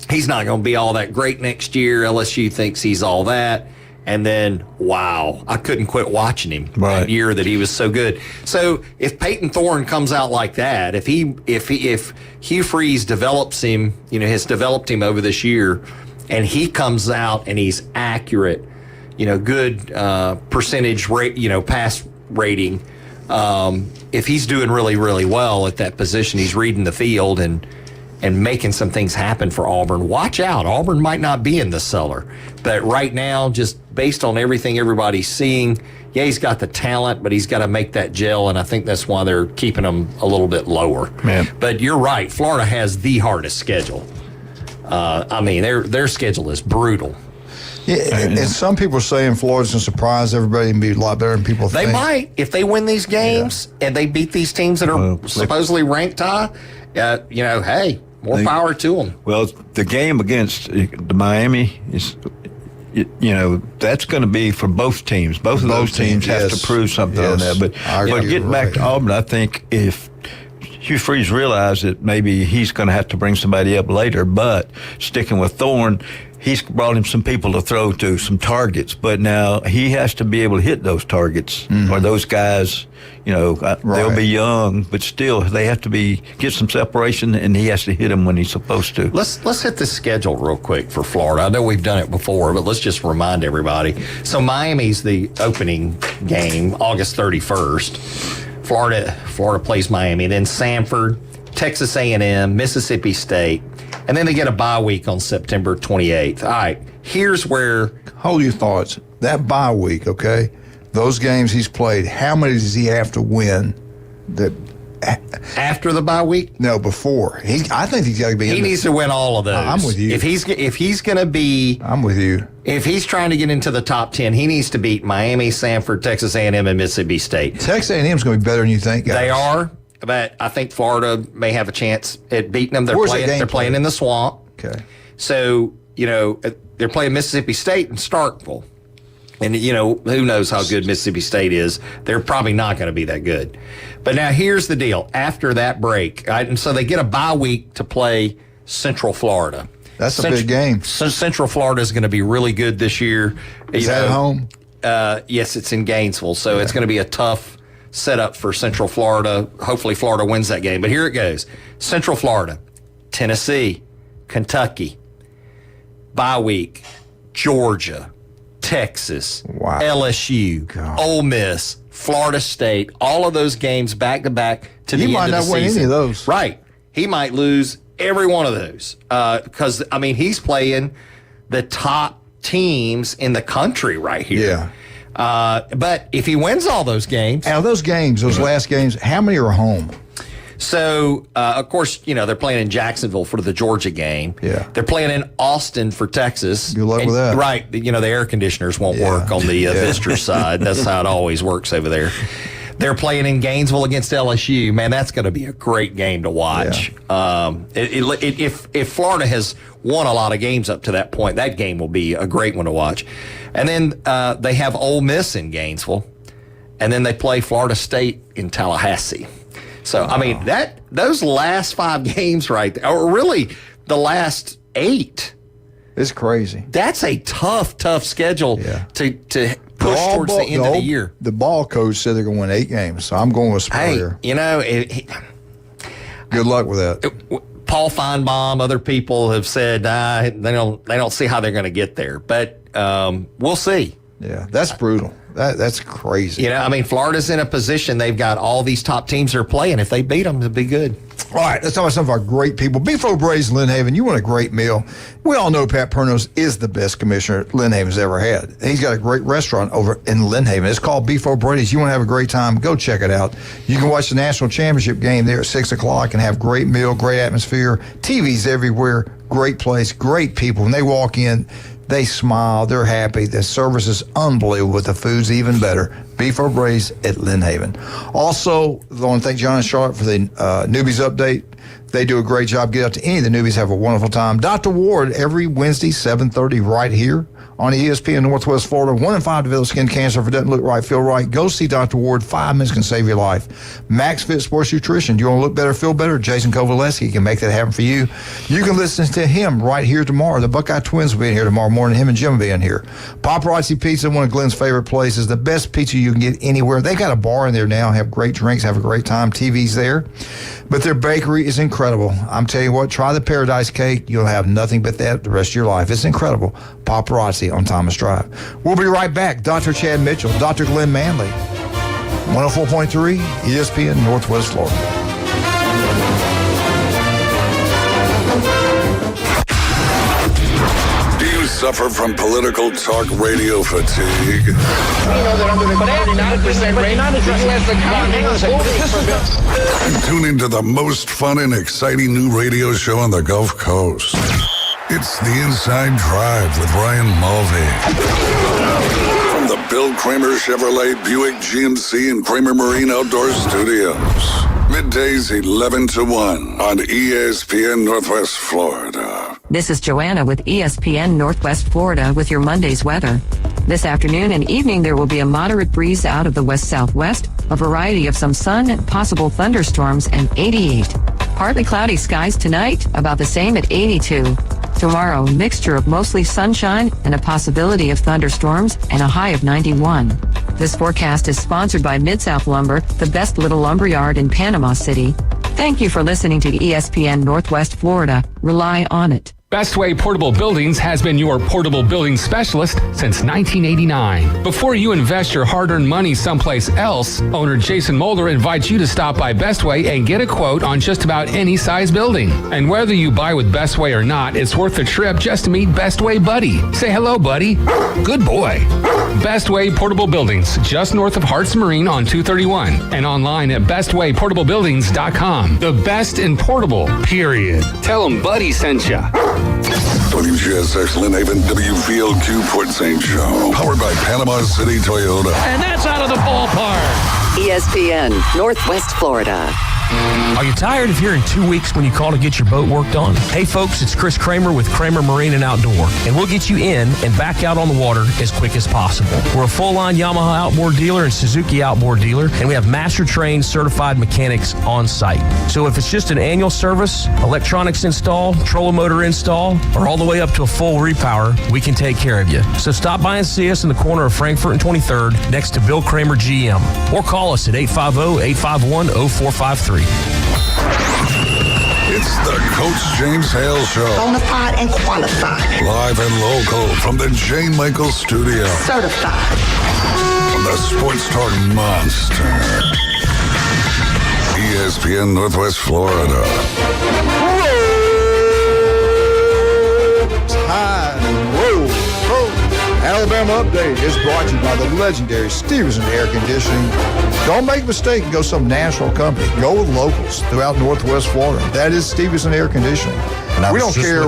He's not going to be all that great next year. LSU thinks he's all that. And then, wow, I couldn't quit watching him that year that he was so good. So if Peyton Thorne comes out like that, if Hugh Freeze develops him, has developed him over this year, and he comes out and he's accurate, good percentage rate, pass rating. If he's doing really, really well at that position, he's reading the field and making some things happen for Auburn. Watch out. Auburn might not be in the cellar. But right now, just based on everything everybody's seeing, he's got the talent, but he's got to make that gel, and I think that's why they're keeping him a little bit lower. Man. But you're right. Florida has the hardest schedule. Their schedule is brutal. Yeah, and some people are saying Florida's going to surprise everybody and be a lot better than people think. They might. If they win these games and they beat these teams that are supposedly ranked high, hey, more power to them. Well, the game against the Miami is, that's going to be for both teams. Both of those teams have to prove something on that. But getting back to Auburn, I think if Hugh Freeze realized that maybe he's going to have to bring somebody up later, but sticking with Thorne, he's brought him some people to throw to, some targets. But now he has to be able to hit those targets, or those guys, they'll be young, but still they have to get some separation, and he has to hit them when he's supposed to. Let's hit the schedule real quick for Florida. I know we've done it before, but let's just remind everybody. So Miami's the opening game, August 31st. Florida plays Miami, then Samford, Texas A&M, Mississippi State, and then they get a bye week on September 28th. All right, here's where... Hold your thoughts. That bye week, okay? Those games he's played, how many does he have to win? After the bye week? No, before. I think he's got to be. He needs to win all of those. I'm with you. If he's going to be, I'm with you. If he's trying to get into the top 10, he needs to beat Miami, Samford, Texas A&M, and Mississippi State. Texas A&M is going to be better than you think, guys. They are, but I think Florida may have a chance at beating them. They're playing in the Swamp. Okay. So they're playing Mississippi State in Starkville. And, who knows how good Mississippi State is. They're probably not going to be that good. But now here's the deal. After that break, and so they get a bye week to play Central Florida. That's a big game. Central Florida is going to be really good this year. Is that at home? Yes, it's in Gainesville. So it's going to be a tough setup for Central Florida. Hopefully Florida wins that game. But here it goes. Central Florida, Tennessee, Kentucky, bye week, Georgia, Texas, LSU, Ole Miss, Florida State, all of those games back to back to the end of the season. He might not win any of those. Right. He might lose every one of those because, he's playing the top teams in the country right here. Yeah. But if he wins all those games. Now, those last games, how many are home? So, of course, they're playing in Jacksonville for the Georgia game. Yeah. They're playing in Austin for Texas. Good luck with that. Right. The air conditioners won't work on the visitor side. That's how it always works over there. They're playing in Gainesville against LSU. Man, that's going to be a great game to watch. Yeah. If Florida has won a lot of games up to that point, that game will be a great one to watch. And then they have Ole Miss in Gainesville. And then they play Florida State in Tallahassee. So, those last 5 games right there, or really the last 8. It's crazy. That's a tough schedule to push towards the end of the year. The ball coach said they're going to win 8 games, so I'm going with Spurrier. Hey, good luck with that. Paul Feinbaum, other people have said they don't see how they're going to get there, but we'll see. Yeah, that's brutal. That's crazy. You know, I mean, Florida's in a position, they've got all these top teams they're playing. If they beat them, it'll be good. All right, let's talk about some of our great people. Beef O'Brady's in Lynn Haven. You want a great meal. We all know Pat Pernos is the best commissioner Lynn Haven's ever had. He's got a great restaurant over in Lynn Haven. It's called Beef O'Brady's. You want to have a great time, go check it out. You can watch the national championship game there at 6 o'clock and have great meal, great atmosphere, TVs everywhere, great place, great people. When they walk in, they smile, they're happy. The service is unbelievable. The food's even better. Beef O'Brady's at Lynn Haven. Also, I want to thank John and Charlotte for the newbies update. They do a great job. Get out to any of the newbies. Have a wonderful time. Dr. Ward, every Wednesday, 7:30 right here on ESPN Northwest Florida. 1 in 5 develop skin cancer. If it doesn't look right, feel right, go see Dr. Ward. 5 minutes can save your life. Max Fit Sports Nutrition. Do you want to look better, feel better? Jason Kovaleski can make that happen for you. You can listen to him right here tomorrow. The Buckeye Twins will be in here tomorrow morning. Him and Jim will be in here. Paparazzi Pizza, one of Glenn's favorite places. The best pizza you can get anywhere. They got a bar in there now. Have great drinks. Have a great time. TV's there. But their bakery is incredible. I'm telling you what, try the Paradise Cake. You'll have nothing but that the rest of your life. It's incredible. Paparazzi on Thomas Drive. We'll be right back. Dr. Chad Mitchell, Dr. Glenn Manley, 104.3 ESPN Northwest Florida. Suffer from political talk radio fatigue? We know that under the 49% rate, Tune into the most fun and exciting new radio show on the Gulf Coast. It's The Inside Drive with Ryan Mulvey. From the Bill Kramer Chevrolet Buick GMC and Kramer Marine Outdoor Studios. Middays 11 to 1 on ESPN Northwest Florida. This is Joanna with ESPN Northwest Florida with your Monday's weather. This afternoon and evening there will be a moderate breeze out of the west-southwest, a variety of some sun, possible thunderstorms, and 88. Partly cloudy skies tonight, about the same at 82. Tomorrow, mixture of mostly sunshine and a possibility of thunderstorms and a high of 91. This forecast is sponsored by Mid-South Lumber, the best little lumberyard in Panama City. Thank you for listening to ESPN Northwest Florida. Rely on it. Bestway Portable Buildings has been your portable building specialist since 1989. Before you invest your hard-earned money someplace else, owner Jason Mulder invites you to stop by Bestway and get a quote on just about any size building. And whether you buy with Bestway or not, it's worth the trip just to meet Bestway Buddy. Say hello, buddy. Good boy. Bestway Portable Buildings, just north of Harts Marine on 231, and online at bestwayportablebuildings.com. The best in portable, period. Tell them Buddy sent ya. WGSX Lynn Haven WVLQ Port St. Joe. Powered by Panama City Toyota. And that's out of the ballpark. ESPN Northwest Florida. Are you tired of hearing 2 weeks when you call to get your boat worked on? Hey folks, it's Chris Kramer with Kramer Marine and Outdoor, and we'll get you in and back out on the water as quick as possible. We're a full-line Yamaha outboard dealer and Suzuki outboard dealer, and we have master-trained certified mechanics on site. So if it's just an annual service, electronics install, trolling motor install, or all the way up to a full repower, we can take care of you. So stop by and see us in the corner of Frankfurt and 23rd next to Bill Kramer GM, or call us at 850-851-0453. It's the Coach James Hale Show. Bonafide and qualified. Live and local from the J. Michael Studio. Certified. From the Sports Talk Monster. ESPN Northwest Florida. High and low. Alabama Update is brought to you by the legendary Stevenson Air Conditioning. Don't make a mistake and go some national company. Go with locals throughout Northwest Florida. That is Stevenson Air Conditioning. We don't care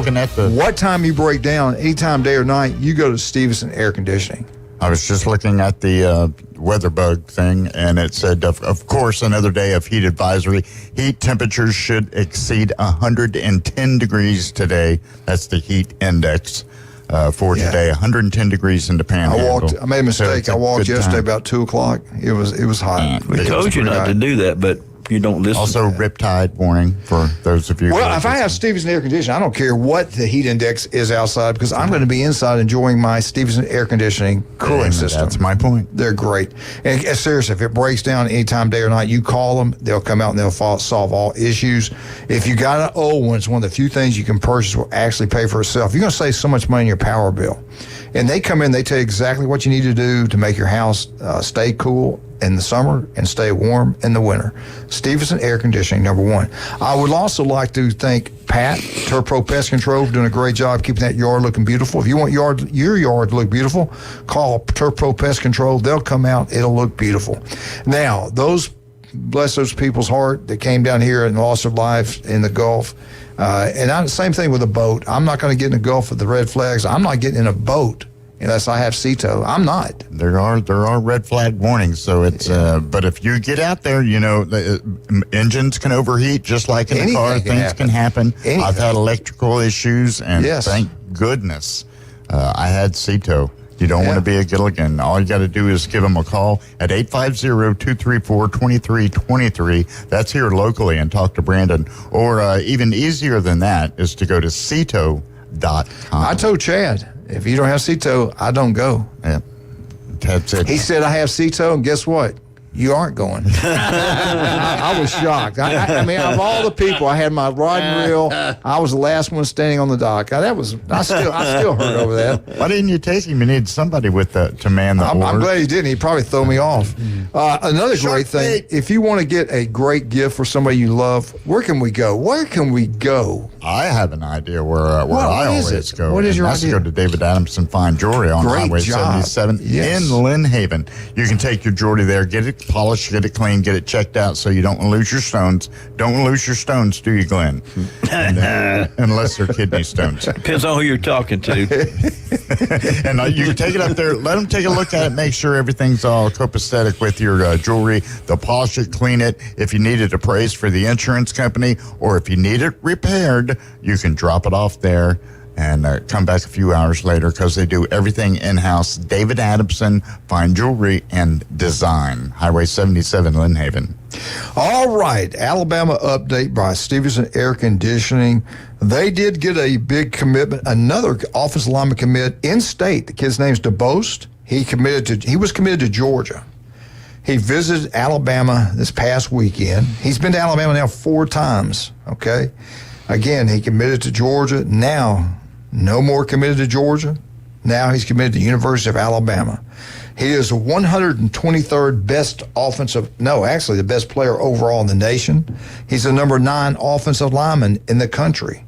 what time you break down, anytime, day or night, you go to Stevenson Air Conditioning. I was just looking at the weather bug thing, and it said, of course, another day of heat advisory. Heat temperatures should exceed 110 degrees today. That's the heat index. For today, 110 degrees in the Panhandle. I made a mistake. I walked yesterday about 2 o'clock. It was hot. We told you not to do that, but You don't listen. Also, riptide warning for those of you. Well, if I have Stevenson air conditioning, I don't care what the heat index is outside because I'm going to be inside enjoying my Stevenson air conditioning cooling system. That's my point. They're great. And seriously, if it breaks down anytime, day or night, you call them. They'll come out and they'll solve all issues. If you got an old one, it's one of the few things you can purchase will actually pay for itself. You're going to save so much money in your power bill. And they come in, they tell you exactly what you need to do to make your house stay cool in the summer and stay warm in the winter. Stevenson Air Conditioning, number one. I would also like to thank Pat, Turpro Pest Control, for doing a great job keeping that yard looking beautiful. If you want your yard to look beautiful, call Turpro Pest Control. They'll come out. It'll look beautiful. Now, bless those people's heart that came down here and lost their lives in the Gulf. And same thing with a boat. I'm not going to get in the Gulf with the red flags. I'm not getting in a boat unless I have CETO. I'm not. There are red flag warnings. So it's but if you get out there, engines can overheat just like in the car. Things can happen. I've had electrical issues, and thank goodness I had CETO. You don't want to be a Gilligan. All you got to do is give them a call at 850-234-2323. That's here locally, and talk to Brandon. Or even easier than that is to go to CETO.com. I told Chad, if you don't have CETO, I don't go. Yeah, that's it. He said, I have CETO, and guess what? You aren't going. I was shocked. I mean, of all the people, I had my rod and reel. I was the last one standing on the dock. I still hurt over that. Why didn't you take him? You need somebody to man the board. I'm glad he didn't. He'd probably throw me off. Another great thing, if you want to get a great gift for somebody you love, where can we go? Where can we go? I have an idea where I always go. What is your idea? idea? Go to David Adamson Fine Jewelry on Highway 77 in Lynn Haven. You can take your jewelry there, get it polished, get it clean, get it checked out so you don't lose your stones. Don't lose your stones, do you, Glenn? Unless they're kidney stones. Depends on who you're talking to. And you can take it up there, let them take a look at it, make sure everything's all copacetic with your jewelry. They'll polish it, clean it. If you need it appraised for the insurance company, or if you need it repaired, you can drop it off there and come back a few hours later because they do everything in-house. David Adamson, Fine Jewelry and Design, Highway 77, Lynn Haven. All right, Alabama update by Stevenson Air Conditioning. They did get a big commitment, another offensive lineman commit in-state. The kid's name's DeBost. He was committed to Georgia. He visited Alabama this past weekend. He's been to Alabama now 4 times, okay? Again, he committed to Georgia. Now, no more committed to Georgia. Now he's committed to the University of Alabama. He is the 123rd the best player overall in the nation. He's the number 9 offensive lineman in the country.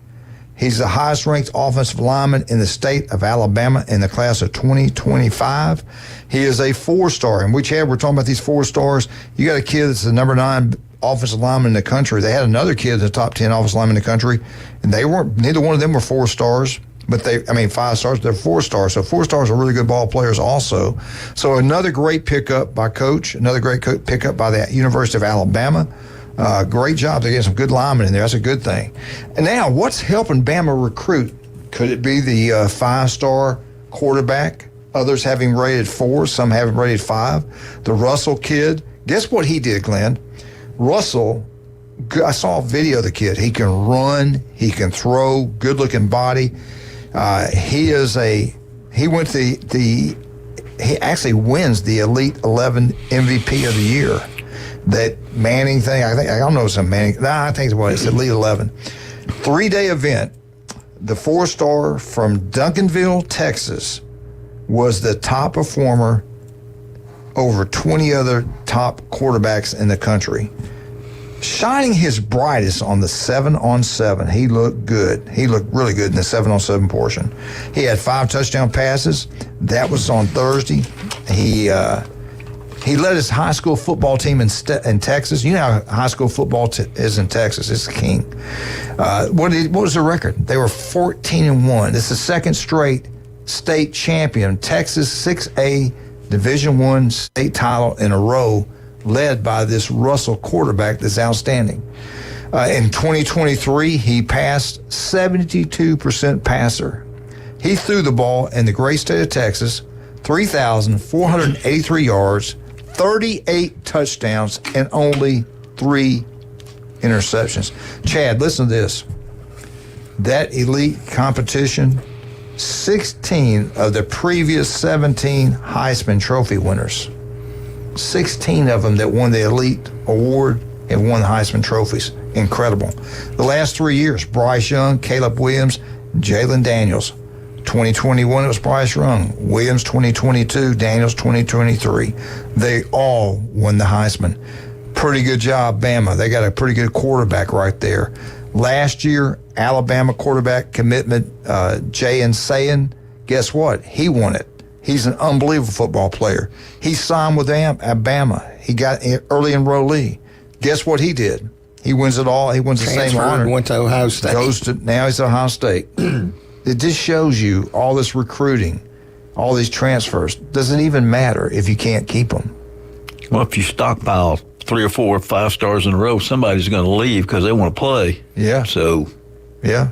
He's the highest ranked offensive lineman in the state of Alabama in the class of 2025. He is a 4-star. And we're talking about these 4 stars. You got a kid that's the number 9 offensive lineman in the country. They had another kid in the top 10 offensive lineman in the country, and neither one of them were 4 stars, but 5 stars, they're 4 stars. So 4 stars are really good ball players also. So another great pickup by Coach, another great pickup by the University of Alabama. Great job. They're getting some good linemen in there. That's a good thing. And now, what's helping Bama recruit? Could it be the 5-star quarterback? Others have him rated 4, some have him rated 5. The Russell kid. Guess what he did, Glenn? Russell, I saw a video of the kid. He can run, he can throw, good-looking body. He actually wins the Elite 11 MVP of the year. That Manning thing, I don't know if it's a Manning. I think it's Elite 11. 3-day event. The 4-star from Duncanville, Texas, was the top performer over 20 other top quarterbacks in the country. Shining his brightest on the 7-on-7. He looked good. He looked really good in the 7-on-7 portion. He had 5 touchdown passes. That was on Thursday. He led his high school football team in Texas. You know how high school football is in Texas. It's the king. What was the record? They were 14-1. This is the second straight state champion. Texas 6A Division I state title in a row, led by this Russell quarterback that's outstanding. In 2023, he passed 72% passer. He threw the ball in the great state of Texas, 3,483 yards, 38 touchdowns, and only 3 interceptions. Chad, listen to this. That elite competition, 16 of the previous 17 Heisman Trophy winners, 16 of them that won the elite award have won the Heisman trophies. Incredible. The last 3 years, Bryce Young, Caleb Williams, Jalen Daniels. 2021, it was Bryce Young. Williams 2022, Daniels 2023. They all won the Heisman. Pretty good job, Bama. They got a pretty good quarterback right there. Last year, Alabama quarterback commitment, Jay Sayin, guess what? He won it. He's an unbelievable football player. He signed with Alabama. He got early enrollee. Guess what he did? He wins it all. He wins the same honor. Went to Ohio State. Now he's at Ohio State. It just shows you all this recruiting, all these transfers. Doesn't even matter if you can't keep them. Well, if you stockpile 3 or 4 or 5 stars in a row, somebody's going to leave because they want to play. Yeah. So, yeah.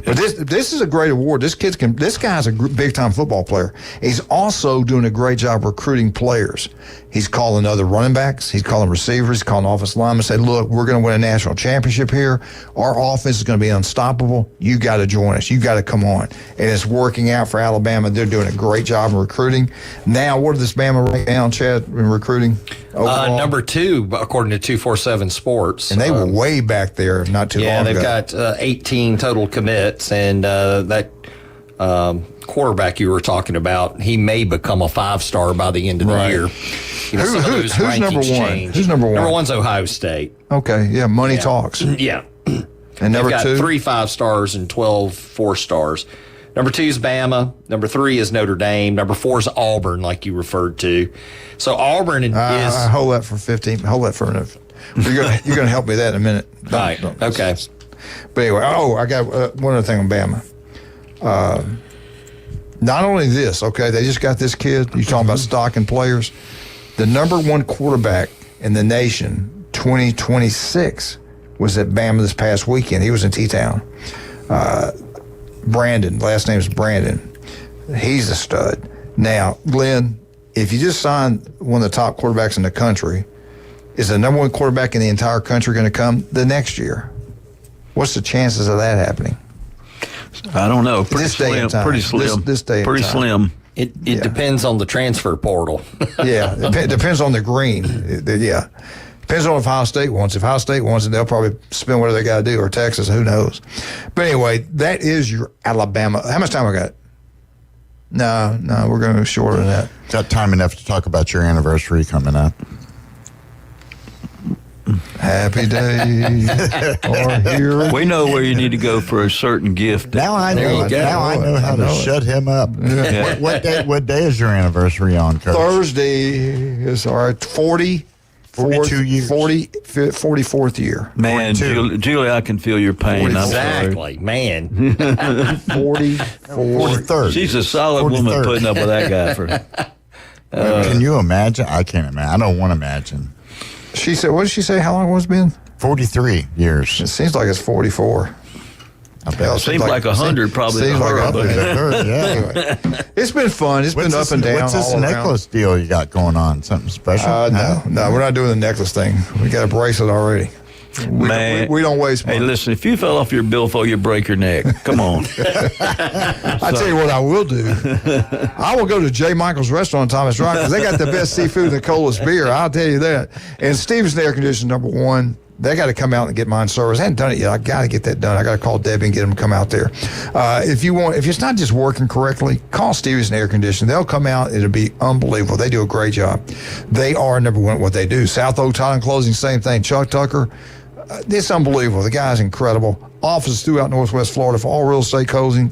But this is a great award. This guy's a big time football player. He's also doing a great job recruiting players. He's calling other running backs. He's calling receivers. He's calling offensive linemen. Say, look, we're going to win a national championship here. Our offense is going to be unstoppable. You got to join us. You got to come on. And it's working out for Alabama. They're doing a great job in recruiting. Now, what does Bama rank down, Chad, in recruiting? Number 2, according to 247 Sports. And they were way back there not too long ago. Yeah, they've got 18 total commits, and that quarterback you were talking about, he may become a 5-star by the end of the year. You know, who's number 1? Change. Who's number 1? Number 1's Ohio State. Okay, yeah, money talks. Yeah. And number They've got 2? 3 5-stars and 12 4-stars. Number 2 is Bama. Number 3 is Notre Dame. Number 4 is Auburn, like you referred to. So Auburn is. Hold that for 15. Hold that for a minute. You're gonna help me with that in a minute. Right. Okay. But anyway, I got one other thing on Bama. Not only this, okay, they just got this kid. You're talking about stocking players. The number 1 quarterback in the nation, 2026, was at Bama this past weekend. He was in T-Town. Brandon, last name is Brandon. He's a stud. Now, Glenn, if you just signed one of the top quarterbacks in the country, is the number 1 quarterback in the entire country going to come the next year? What's the chances of that happening? I don't know. Pretty slim. Pretty slim. This day pretty slim. It depends on the transfer portal. Yeah, it depends on the green. Yeah. Depends on if Ohio State wants. If Ohio State wants it, they'll probably spend whatever they got to do, or Texas, who knows. But anyway, that is your Alabama. How much time I got? No, we're going to go shorter than that. Got time enough to talk about your anniversary coming up. Happy days are here. We know where you need to go for a certain gift. Now I know. Now I know how to shut him up. Yeah. What day is your anniversary on, Coach? Thursday is our 42 years. 44th year. Man, Julie, I can feel your pain. Exactly, man. 43rd. She's a solid 43rd. woman putting up with that guy for. Can you imagine? I can't imagine. I don't want to imagine. She said, what did she say? How long has it been? 43 years. It seems like it's 44. It seems like 100 probably. Seems like 100. Yeah. Anyway, it's been fun. It's been up and down. What's this necklace deal you got going on? Something special? No, we're not doing the necklace thing. We got a bracelet already. We don't waste money. Hey, listen, if you fell off your billfold, you break your neck. Come on. I tell you what I will do. I will go to J. Michael's restaurant on Thomas Rock because they got the best seafood and the coldest beer. I'll tell you that. And Stevenson Air Conditioning, number 1. They got to come out and get mine serviced. I hadn't done it yet. I got to get that done. I got to call Debbie and get them to come out there. If it's not just working correctly, call Stevenson Air Conditioning. They'll come out. It'll be unbelievable. They do a great job. They are number 1 at what they do. South Oak Title and Closing, same thing. Chuck Tucker. It's unbelievable. The guy's incredible. Offices throughout Northwest Florida for all real estate closing,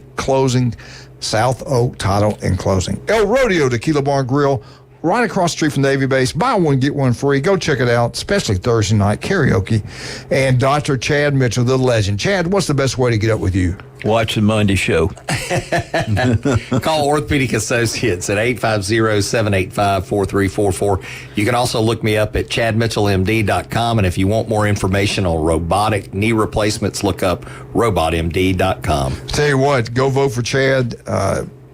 South Oak Title and Closing. El Rodeo Tequila Bar and Grill, right across the street from Navy Base. Buy one, get one free. Go check it out, especially Thursday night karaoke. And Dr. Chad Mitchell, the legend. Chad, what's the best way to get up with you? Watch the Monday show. Call Orthopedic Associates at 850-785-4344. You can also look me up at chadmitchellmd.com. And if you want more information on robotic knee replacements, look up robotmd.com. Tell you what, go vote for Chad.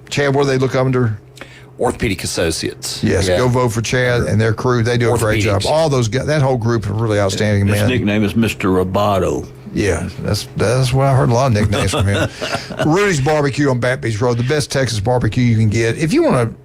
Chad, what do they look under? Orthopedic Associates. Yes, Yeah. go vote for Chad and their crew. They do a great job. All those guys, that whole group are really outstanding His men. nickname is Mr. Roboto. Yeah, that's what I heard a lot of nicknames from him. Rudy's Barbecue on Back Beach Road, the best Texas barbecue you can get. If you want to,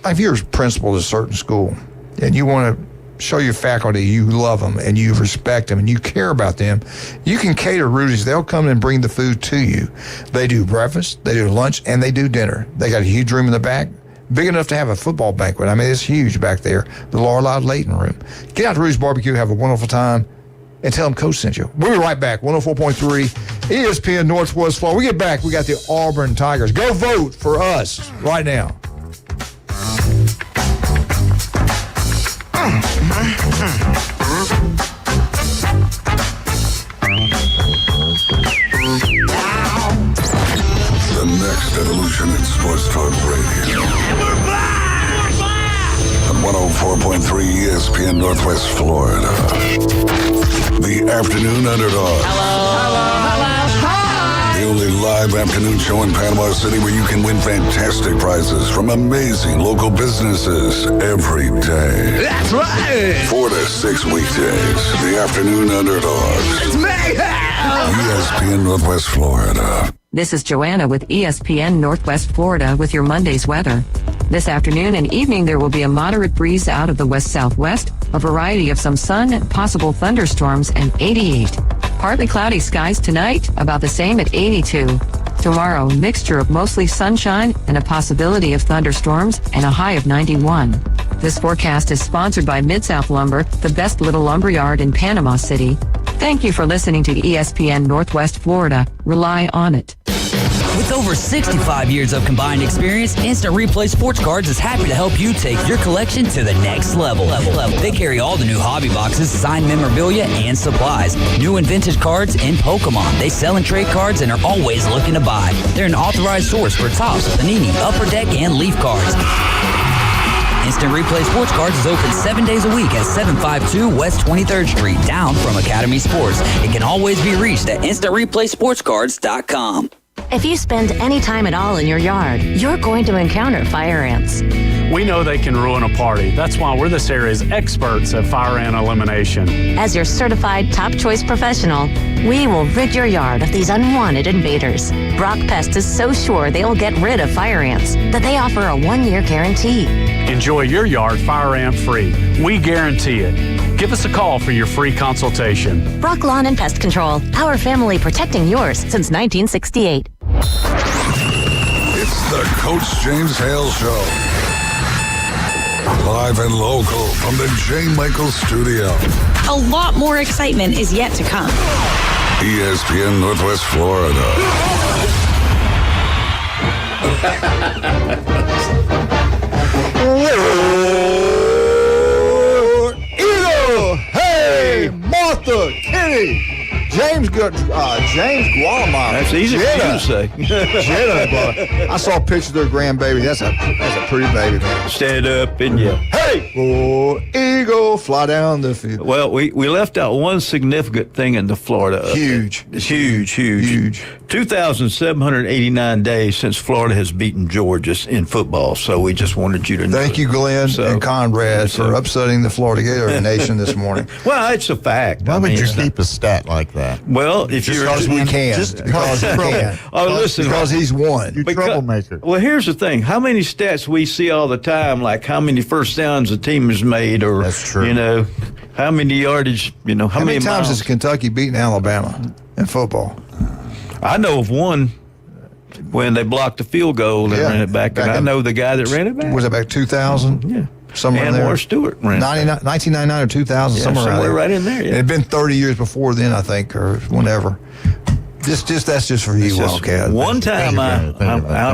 if you're a principal at a certain school and you want to show your faculty you love them and you respect them and you care about them, you can cater Rudy's. They'll come and bring the food to you. They do breakfast, they do lunch, and they do dinner. They got a huge room in the back, big enough to have a football banquet. I mean, it's huge back there, the Lorelei Layton room. Get out to Rudy's Barbecue, have a wonderful time, and tell them Coach sent you. We'll be right back. 104.3 ESPN Northwest Florida. We get back, we got the Auburn Tigers. Go vote for us right now. The next evolution in sports talk radio. On 104.3 ESPN Northwest Florida. The Afternoon Underdog. The only live afternoon show in Panama City where you can win fantastic prizes from amazing local businesses every day. That's right. 4 to 6 weekdays. The Afternoon Underdogs. It's mayhem. ESPN Northwest Florida. This is Joanna with ESPN Northwest Florida with your Monday's weather. This afternoon and evening there will be a moderate breeze out of the west-southwest, a variety of some sun, possible thunderstorms, and 88. Partly cloudy skies tonight, about the same at 82. Tomorrow, mixture of mostly sunshine and a possibility of thunderstorms and a high of 91. This forecast is sponsored by Mid-South Lumber, the best little lumber yard in Panama City. Thank you for listening to ESPN Northwest Florida. Rely on it. With over 65 years of combined experience, Instant Replay Sports Cards is happy to help you take your collection to the next level. They carry all the new hobby boxes, signed memorabilia, and supplies. New and vintage cards and Pokemon. They sell and trade cards and are always looking to buy. They're an authorized source for Topps, Panini, Upper Deck, and Leaf cards. Instant Replay Sports Cards is open 7 days a week at 752 West 23rd Street, down from Academy Sports. It can always be reached at InstantReplaySportsCards.com. If you spend any time at all in your yard, you're going to encounter fire ants. We know they can ruin a party. That's why we're this area's experts at fire ant elimination. As your certified top choice professional, we will rid your yard of these unwanted invaders. Brock Pest is so sure they will get rid of fire ants that they offer a 1-year guarantee. Enjoy your yard fire ant free. We guarantee it. Give us a call for your free consultation. Brock Lawn and Pest Control, our family protecting yours since 1968. It's the Coach James Hale Show. Live and local from the J. Michael Studio. A lot more excitement is yet to come. ESPN Northwest Florida. Hey, Martha, Kenny, James Guatemala. That's easy for you to say. Jenna, boy. I saw a picture of their grandbaby. That's a pretty baby, man. Stand up and yell. Hey, oh, eagle, fly down the field. Well, we left out one significant thing in the Florida. Huge. It's huge. 2,789 days since Florida has beaten Georgia in football. So we just wanted you to know. Thank you, Glenn and Conrad, for upsetting the Florida Gator Nation this morning. Well, it's a fact. Why would you keep a stat like that? Well, if you're because we can. Because we can. Oh, listen. Because he's won. You troublemaker. Well, here's the thing. How many stats we see all the time, like how many first downs a team has made, or that's true. How many yardage, how many times miles? has Kentucky beaten Alabama in football? I know of one when they blocked the field goal and ran it back. And I know the guy that ran it back. Was it back 2000? Yeah. Somewhere in there. Morris Stewart ran 1999 or 2000, somewhere right in there. Yeah. It had been 30 years before then, I think, or whenever. That's just for you, Wildcat. One time I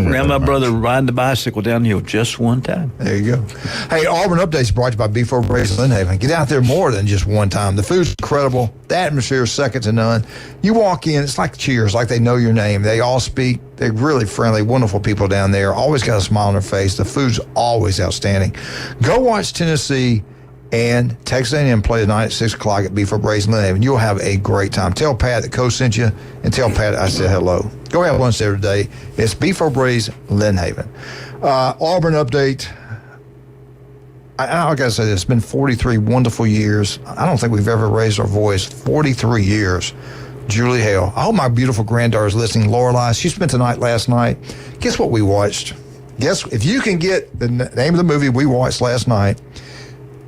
ran my brother riding the bicycle down the hill just one time. There you go. Hey, Auburn Updates brought to you by Beef Braised Lynn Haven. Get out there more than just one time. The food's incredible. The atmosphere is second to none. You walk in, it's like Cheers, like they know your name. They all speak. They're really friendly, wonderful people down there. Always got a smile on their face. The food's always outstanding. Go watch Tennessee and Texas A&M play tonight at 6 o'clock at Beef Braised Lynn Haven. You'll have a great time. Tell Pat that Coach sent you, and tell Pat I said hello. Go have lunch there today. It's Beef Braised Lynn Haven. Auburn update. I got to say this. It's been 43 wonderful years. I don't think we've ever raised our voice. 43 years. Julie Hale. I hope my beautiful granddaughter is listening. Lorelei, she spent the night last night. Guess what we watched? Guess if you can get the name of the movie we watched last night,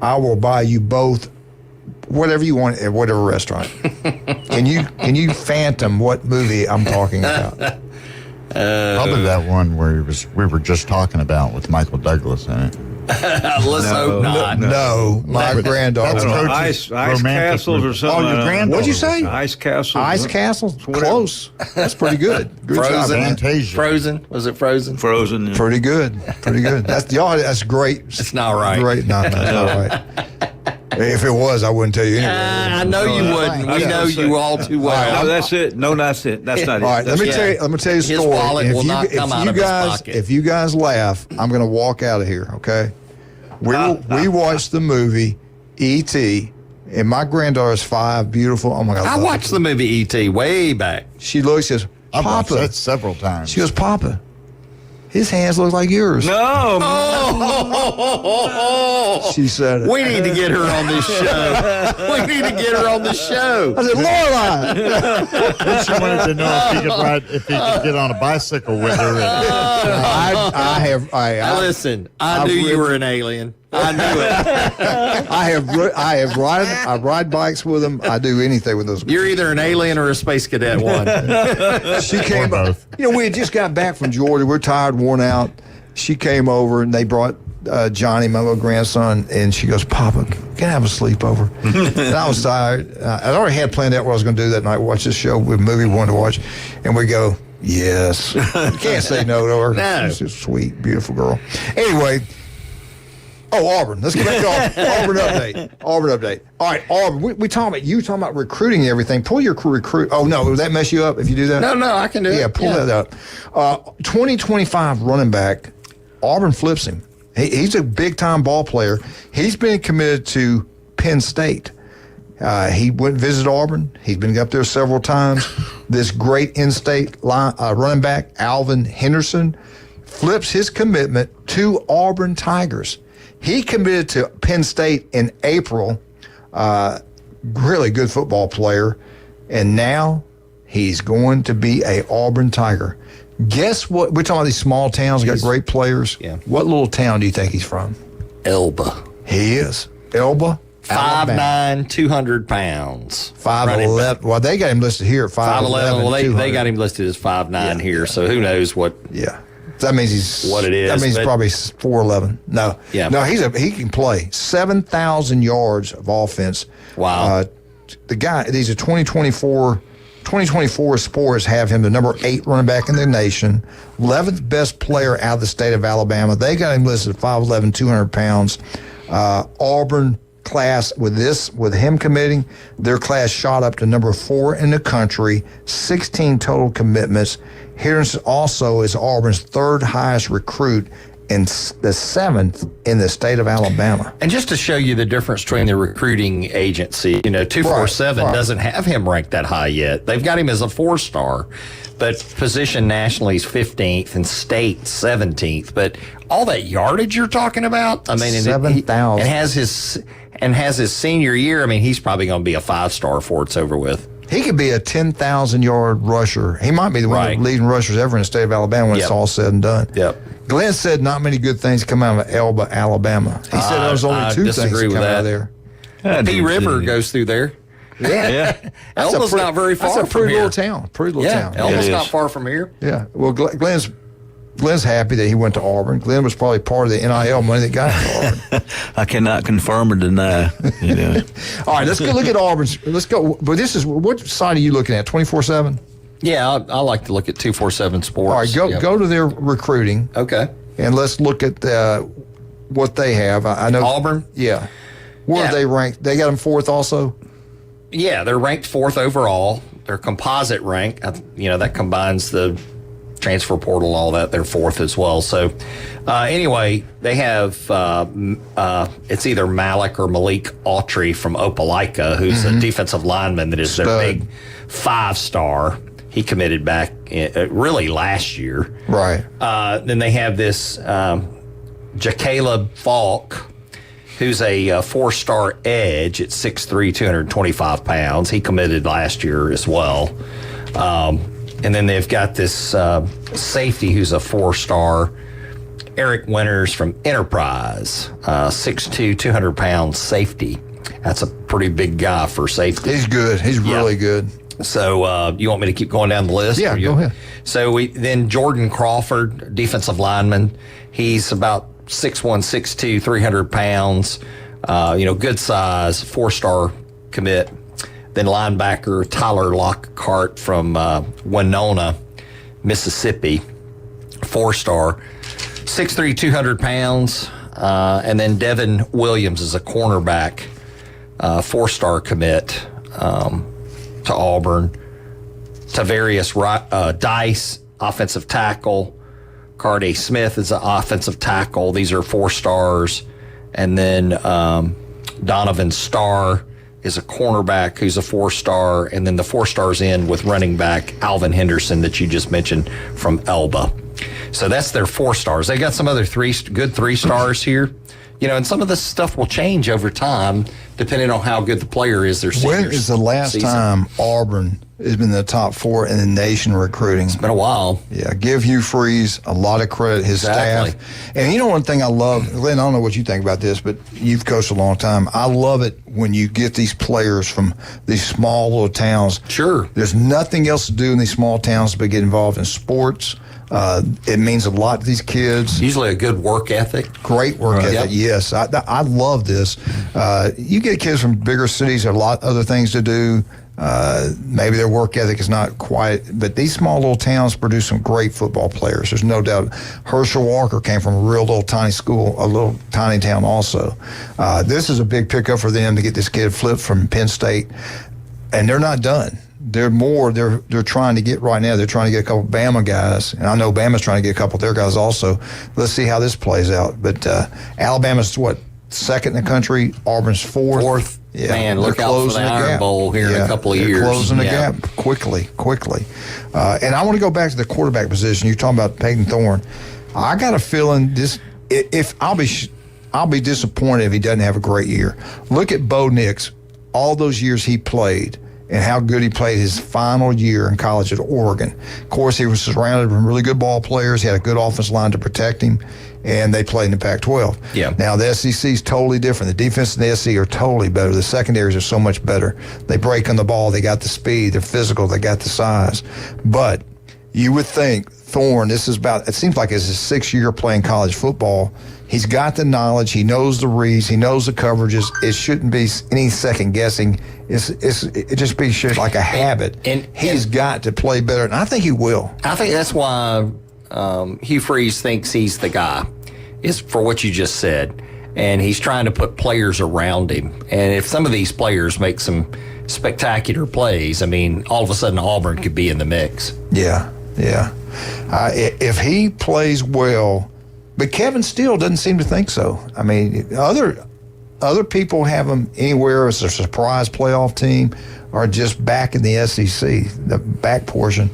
I will buy you both whatever you want at whatever restaurant. Can you phantom what movie I'm talking about? Probably that one where we were just talking about with Michael Douglas in it. Let's hope not. No, my granddaughter. Ice castles or something. Oh, your granddaughter. What'd you say? Ice castles. Ice castles? Close. That's pretty good. Good Frozen. job. Frozen. Was it Frozen? Frozen. Yeah. Pretty good. That's great. It's not right. Great. No, it's not right. If it was, I wouldn't tell you anyway. I know you wouldn't. We know you all too well. No, that's it. No, that's it. That's not it. All right, let me tell you a story. His wallet will not come out of his pocket. If you guys laugh, I'm going to walk out of here, okay? We watched the movie E.T., and my granddaughter's 5, beautiful. Oh, my God. I watched the movie E.T. way back. She looks, says, I've watched Papa. that several times. She goes, Papa, his hands look like yours. No. She said it. We need to get her on this show. We need to get her on the show. I said, Lorelei. She wanted to know if he could get on a bicycle with her. Listen, I knew you were an alien. I knew it. I ride bikes with him. I do anything with those. You're either an alien or a space cadet one. She came both. We had just got back from Georgia. We're tired, worn out. She came over and they brought Johnny, my little grandson, and she goes, Papa, can I have a sleepover? And I was tired. I already had planned out what I was going to do that night, watch this show, with a movie we wanted to watch. And we go, yes. Can't say no to her. No. She's a sweet, beautiful girl. Anyway. Auburn. Let's get back to Auburn update. Auburn update. All right, Auburn. We talking about recruiting and everything. Pull your recruit. Oh no, would that mess you up if you do that? No, I can do it. Yeah, pull that up. 2025 running back. Auburn flips him. He's a big time ball player. He's been committed to Penn State. He went and visited Auburn. He's been up there several times. This great in-state running back, Alvin Henderson, flips his commitment to Auburn Tigers. He committed to Penn State in April. Really good football player. And now he's going to be a Auburn Tiger. Guess what? We're talking about these small towns, got great players. Yeah. What little town do you think he's from? Elba. He is. Elba? 5'9", 200 pounds. 5'11". Well, they got him listed here at 5'11". Well, they got him listed as 5'9" here, so who knows what. Yeah. That means he's what it is. That means he's probably 4'11". No. Yeah. No, he can play 7,000 yards of offense. Wow. The guy, these are 2024 Sports have him the number 8 running back in the nation, 11th best player out of the state of Alabama. They got him listed at 5'11", 200 pounds. Auburn class with him committing, their class shot up to number 4 in the country, 16 total commitments. Henderson also is Auburn's 3rd highest recruit and the 7th in the state of Alabama. And just to show you the difference between the recruiting agency, 247 doesn't have him ranked that high yet. They've got him as a 4-star, but position nationally is 15th and state 17th. But all that yardage you're talking about, I mean, 7,000. And has his senior year, I mean, he's probably going to be a 5-star before it's over with. He could be a 10,000-yard rusher. He might be one of the leading rushers ever in the state of Alabama when it's all said and done. Yep. Glenn said not many good things come out of Elba, Alabama. He said there was only 2 things that come out of there. P River goes through there. Yeah. Elba's not very far from here. That's a pretty little town. Elba's not far from here. Yeah. Well, Glenn's happy that he went to Auburn. Glenn was probably part of the NIL money that got him to Auburn. I cannot confirm or deny. All right, let's go look at Auburn's. Let's go. But this is, what side are you looking at? 24/7. Yeah, I like to look at 247 Sports. All right, go to their recruiting. Okay. And let's look at what they have. I know Auburn. Yeah. Where are they ranked? They got them 4th also. Yeah, they're ranked 4th overall. Their composite rank, that combines the transfer portal, all that. They're 4th as well. So, anyway, they have it's either Malik or Malik Autry from Opelika, who's a defensive lineman that is their big 5-star. He committed back really last year. Right. Then they have this Jacaleb Falk, who's a 4-star edge at 6'3", 225 pounds. He committed last year as well. And then they've got this safety who's a 4-star, Eric Winters from Enterprise, 6'2", 200-pound safety. That's a pretty big guy for safety. He's good. He's really good. So you want me to keep going down the list? Yeah, go ahead. So then Jordan Crawford, defensive lineman. He's about 6'1", 6'2", 300 pounds. Good size, 4-star commit. Then linebacker Tyler Lockhart from Winona, Mississippi, 4-star, 6'3", 200 pounds. And then Devin Williams is a cornerback, 4-star commit to Auburn. Tavarius Dice, offensive tackle. Carday Smith is an offensive tackle. These are 4 stars. And then Donovan Starr is a cornerback who's a 4-star. And then the 4 stars end with running back Alvin Henderson that you just mentioned from Elba. So that's their 4 stars. They got some other good 3 stars here. And some of this stuff will change over time depending on how good the player is their senior When is the last time Auburn has been in the top 4 in the nation recruiting? It's been a while. Yeah, give Hugh Freeze a lot of credit, his staff. And one thing I love, Glenn, I don't know what you think about this, but you've coached a long time. I love it when you get these players from these small little towns. Sure. There's nothing else to do in these small towns but get involved in sports. It means a lot to these kids. Usually a good work ethic. Great work ethic, yes. I love this. You get kids from bigger cities, have a lot of other things to do. Maybe their work ethic is not quite, but these small little towns produce some great football players. There's no doubt. Herschel Walker came from a real little tiny school, a little tiny town also. This is a big pickup for them to get this kid flipped from Penn State, and they're not done. They're trying to get right now. They're trying to get a couple Bama guys, and I know Bama's trying to get a couple of their guys also. Let's see how this plays out. But Alabama's second in the country. Auburn's fourth. Yeah, man, look out for the Iron Bowl here in a couple of years. They're closing the gap quickly. And I want to go back to the quarterback position. You're talking about Peyton Thorne. I got a feeling I'll be disappointed if he doesn't have a great year. Look at Bo Nix. All those years he played, and how good he played his final year in college at Oregon. Of course, he was surrounded with really good ball players. He had a good offensive line to protect him, and they played in the Pac-12. Yeah. Now, the SEC is totally different. The defense and the SEC are totally better. The secondaries are so much better. They break on the ball. They got the speed. They're physical. They got the size. But you would think Thorne, it seems like it's his 6th year playing college football. He's got the knowledge. He knows the reads. He knows the coverages. It shouldn't be any second guessing. It just be like a habit. And he's got to play better, and I think he will. I think that's why Hugh Freeze thinks he's the guy, is for what you just said. And he's trying to put players around him. And if some of these players make some spectacular plays, all of a sudden Auburn could be in the mix. Yeah. If he plays well. But Kevin Steele doesn't seem to think so. Other people have them anywhere as a surprise playoff team or just back in the SEC, the back portion.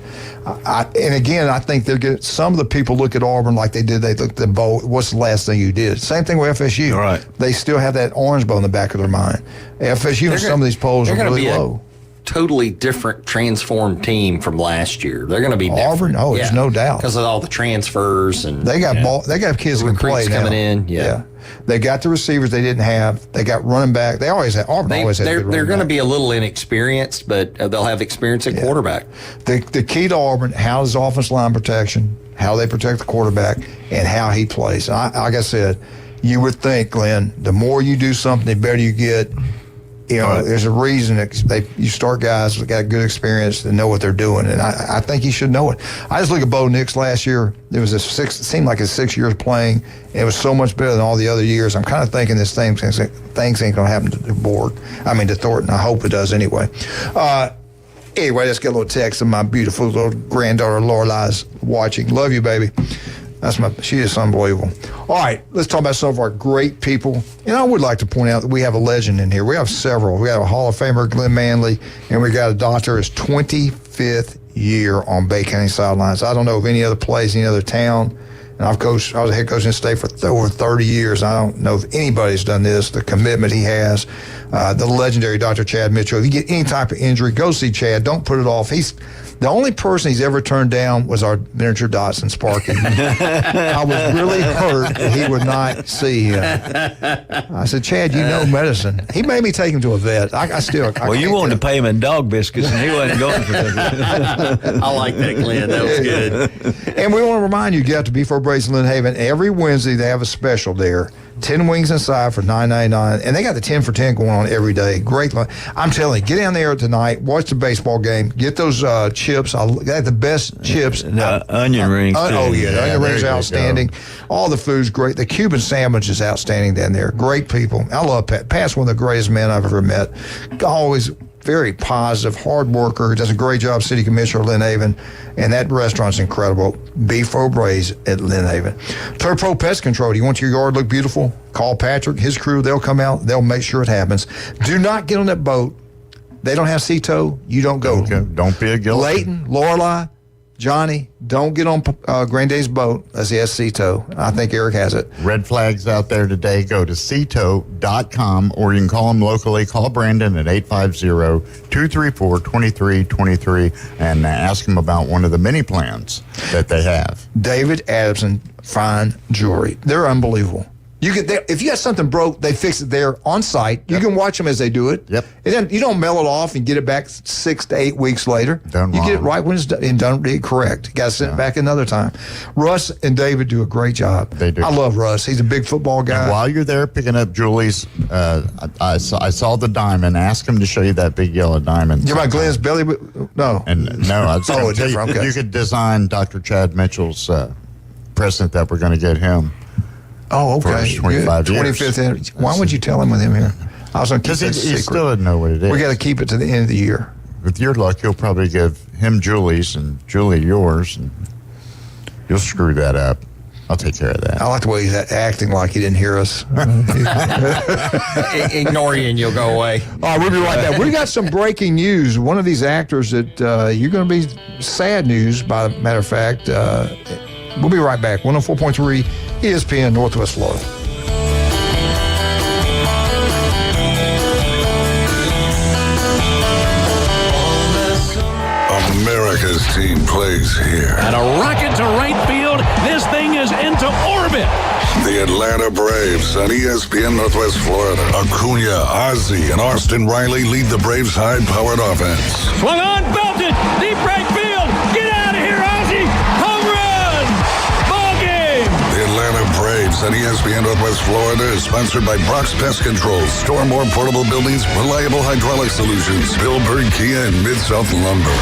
And again, I think some of the people look at Auburn like they did. They looked at the bowl. What's the last thing you did? Same thing with FSU. All right. They still have that orange bow in the back of their mind. FSU in some of these polls are really low. Totally different transformed team from last year. They're going to be different. Auburn. Oh, there's no doubt because of all the transfers and they got kids who can play now. Coming in. Yeah, they got the receivers they didn't have. They got running back. They always have. Auburn always had. They're going to be a little inexperienced, but they'll have experience at quarterback. The key to Auburn: how is offensive line protection, how they protect the quarterback, and how he plays. Like I said, you would think, Glenn, the more you do something, the better you get. There's a reason that you start guys that got good experience that know what they're doing, and I think he should know it. I just look at Bo Nix last year. It seemed like his 6 years playing. And it was so much better than all the other years. I'm kind of thinking things ain't going to happen to to Thornton. I hope it does anyway. Anyway, let's get a little text of my beautiful little granddaughter Lorelai's watching. Love you, baby. She is unbelievable. All right, let's talk about some of our great people. And I would like to point out that we have a legend in here. We have several. We have a Hall of Famer, Glenn Manley, and we got a doctor, his 25th year on Bay County sidelines. I don't know of any other place, any other town. And I was a head coach in the state for over 30 years. I don't know if anybody's done this, the commitment he has. The legendary Dr. Chad Mitchell. If you get any type of injury, go see Chad. Don't put it off. He's the only person he's ever turned down was our miniature Dotson, Sparky. I was really hurt that he would not see him. I said, Chad, you know medicine. He made me take him to a vet. Well, you wanted to pay him in dog biscuits, and he wasn't going for that. I like that, Glenn. That was good. And we want to remind you, get out to Beef-O Braves in Lynn Haven. Every Wednesday, they have a special there. 10 wings inside for $9.99, and they got the 10 for 10 going on every day. Great. I'm telling you, get down there tonight, watch the baseball game, get those chips. They have the best chips. The onion rings. The onion rings are outstanding. All the food's great. The Cuban sandwich is outstanding down there. Great people. I love Pat. Pat's one of the greatest men I've ever met. Always very positive, hard worker, does a great job, city commissioner of Lynn Haven, and that restaurant's incredible. Beef-O Braves at Lynn Haven. Turf Pro Pest Control. Do you want your yard to look beautiful? Call Patrick, his crew. They'll come out. They'll make sure it happens. Do not get on that boat. They don't have sea tow. You don't go. Don't be a guilty. Leighton, Lorelei, Johnny, don't get on Granddad's boat unless he has sea tow. I think Eric has it. Red flags out there today. Go to seatow.com, or you can call him locally. Call Brandon at 850-234-2323 and ask him about one of the mini plans that they have. David Adamson Fine Jewelry. They're unbelievable. If you got something broke, they fix it there on site. You can watch them as they do it. Yep. And then you don't mail it off and get it back 6 to 8 weeks later. Done you wrong. get it right when it's done and done correct. You got to send it back another time. Russ and David do a great job. They do. I love Russ. He's a big football guy. And while you're there picking up Julie's, I saw the diamond. Ask him to show you that big yellow diamond. You're about Glenn's belly? No. I was going to tell you, okay. you could design Dr. Chad Mitchell's present that we're going to get him. Oh, okay. For his 25 years. 25th. Why would you tell him with him here? I was going to keep it Because he secret. still doesn't know what it is. We got to keep it to the end of the year. With your luck, you'll probably give him Julie's and Julie yours, and you'll screw that up. I'll take care of that. I like the way he's acting like he didn't hear us. Ignore you and you'll go away. All right, we'll be right back. We got some breaking news. One of these actors that you're going to be sad news, by the matter of fact. We'll be right back. 104.3 ESPN Northwest Florida. America's team plays here. And a rocket to right field. This thing is into orbit. The Atlanta Braves on ESPN Northwest Florida. Acuna, Ozzie, and Austin Riley lead the Braves' high-powered offense. Swung on, belted, deep right field. Get out of here, Ozzie. Home run. Ball game. The Atlanta Braves on ESPN Northwest Florida is sponsored by Brock's Pest Control. Store more portable buildings, reliable hydraulic solutions. Bill Bird Kia and Mid-South Lumber.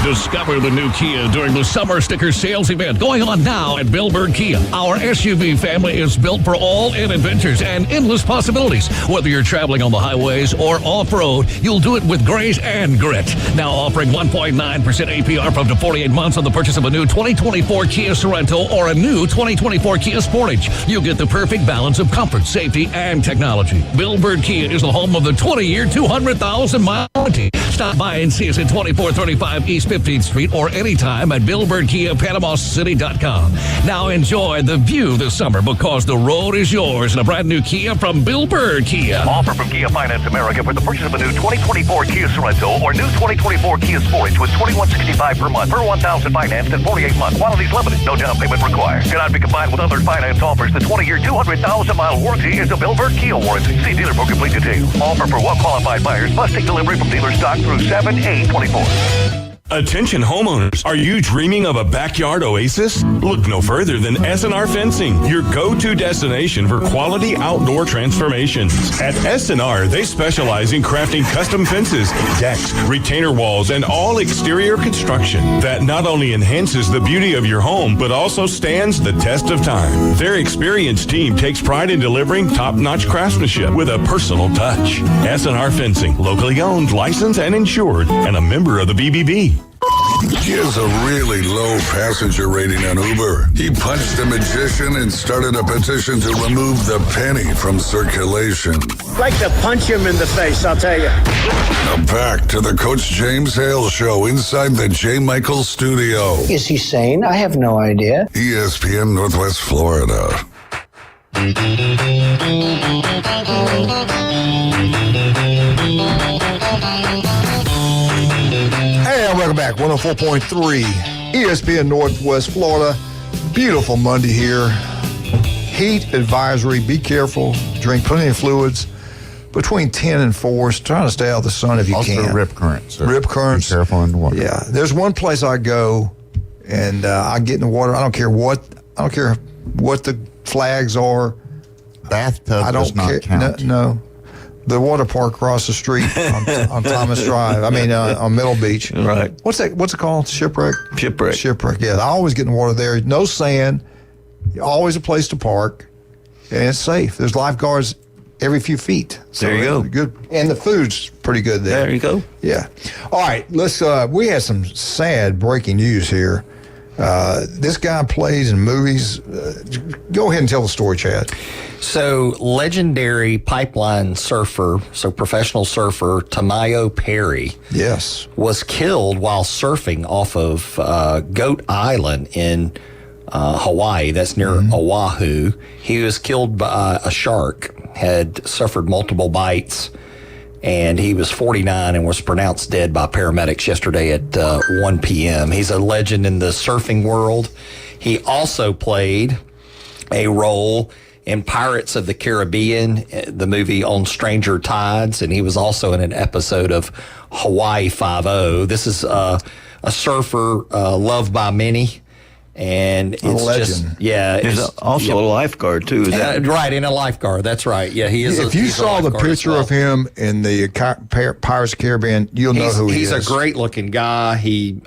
Discover the new Kia during the summer sticker sales event going on now at Bill Bird Kia. Our SUV family is built for all-in adventures and endless possibilities. Whether you're traveling on the highways or off-road, you'll do it with grace and grit. Now offering 1.9% APR for up to 48 months on the purchase of a new 2024 Kia Sorento or a new 2024 Kia Sportage. You'll get the perfect balance of comfort, safety, and technology. Bill Bird Kia is the home of the 20-year, 200,000-mile warranty. Stop by and see us at 2435 East 15th Street or anytime at BillBirdKiaPanamaCity.com. Now enjoy the view this summer because the road is yours in a brand new Kia from Bill Bird Kia. Offer from Kia Finance America for the purchase of a new 2024 Kia Sorento or new 2024 Kia Sportage with $21.65 per month per 1,000 financed in 48 months. Quantities limited. No down payment required. Cannot be combined with other finance offers. The 20-year, 200,000-mile warranty is a Bill Bird Kia warranty. See dealer for complete details. Offer for well-qualified buyers must take delivery from dealer stock through 7/8/24. Attention homeowners, are you dreaming of a backyard oasis? Look no further than S&R Fencing, your go-to destination for quality outdoor transformations. At S&R, they specialize in crafting custom fences, decks, retainer walls, and all exterior construction that not only enhances the beauty of your home, but also stands the test of time. Their experienced team takes pride in delivering top-notch craftsmanship with a personal touch. S&R Fencing, locally owned, licensed, and insured, and a member of the BBB. He has a really low passenger rating on Uber. He punched a magician and started a petition to remove the penny from circulation. I'd like to punch him in the face, I'll tell you. Now back to the Coach James Hale Show inside the J. Michael studio. Is he sane? I have no idea. ESPN Northwest Florida. Hey, and welcome back. 104.3 ESPN Northwest Florida. Beautiful Monday here. Heat advisory. Be careful. Drink plenty of fluids. Between 10 and 4. Try to stay out of the sun if you also can. Also rip currents. Rip currents. Be careful in the water. Yeah. There's one place I go, and I get in the water. I don't care what the flags are. Bathtub I don't does not care. count. No. The water park across the street on Thomas Drive. I mean, on Middle Beach. Right. What's it called? Shipwreck? Shipwreck. Yeah. I always get in the water there. No sand. Always a place to park. And it's safe. There's lifeguards every few feet. So there you go. Good. And the food's pretty good there. There you go. Yeah. All right. Let's. We had some sad breaking news here. This guy plays in movies. Go ahead and tell the story, Chad. So, legendary pipeline surfer, professional surfer, Tamayo Perry, yes, was killed while surfing off of Goat Island in Hawaii. That's near Oahu. He was killed by a shark, had suffered multiple bites, and he was 49 and was pronounced dead by paramedics yesterday at 1 p.m. He's a legend in the surfing world. He also played a role in Pirates of the Caribbean, the movie On Stranger Tides, and he was also in an episode of Hawaii Five-0. This is a surfer loved by many, and it's just He's also a lifeguard too. Is that right? In a lifeguard, that's right. Yeah, he is. If you saw the picture of him in the Pirates of the Caribbean, you'll know who he is. He's a great-looking guy. He,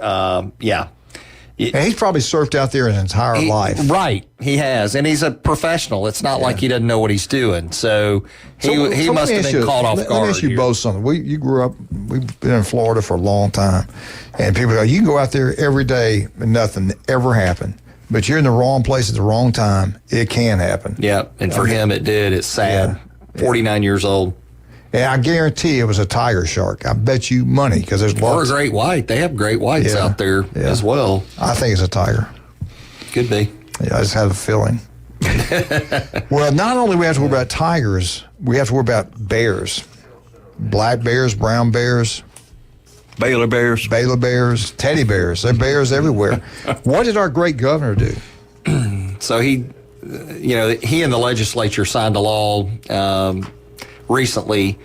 and he's probably surfed out there his entire life. Right, he has, and he's a professional. It's not like he doesn't know what he's doing. So he must have been caught off guard. Let me ask you both something. You grew up. We've been in Florida for a long time, and people go, you can go out there every day and nothing ever happened. But you're in the wrong place at the wrong time. It can happen. Yeah, and for him it did. It's sad. 49 years old. And I guarantee it was a tiger shark. I bet you money because there's lots. Or a great white. They have great whites out there as well. I think it's a tiger. Could be. Yeah, I just have a feeling. Well, not only do we have to worry about tigers, we have to worry about bears. Black bears, brown bears. Baylor bears, teddy bears. They're bears everywhere. What did our great governor do? So he and the legislature signed a law recently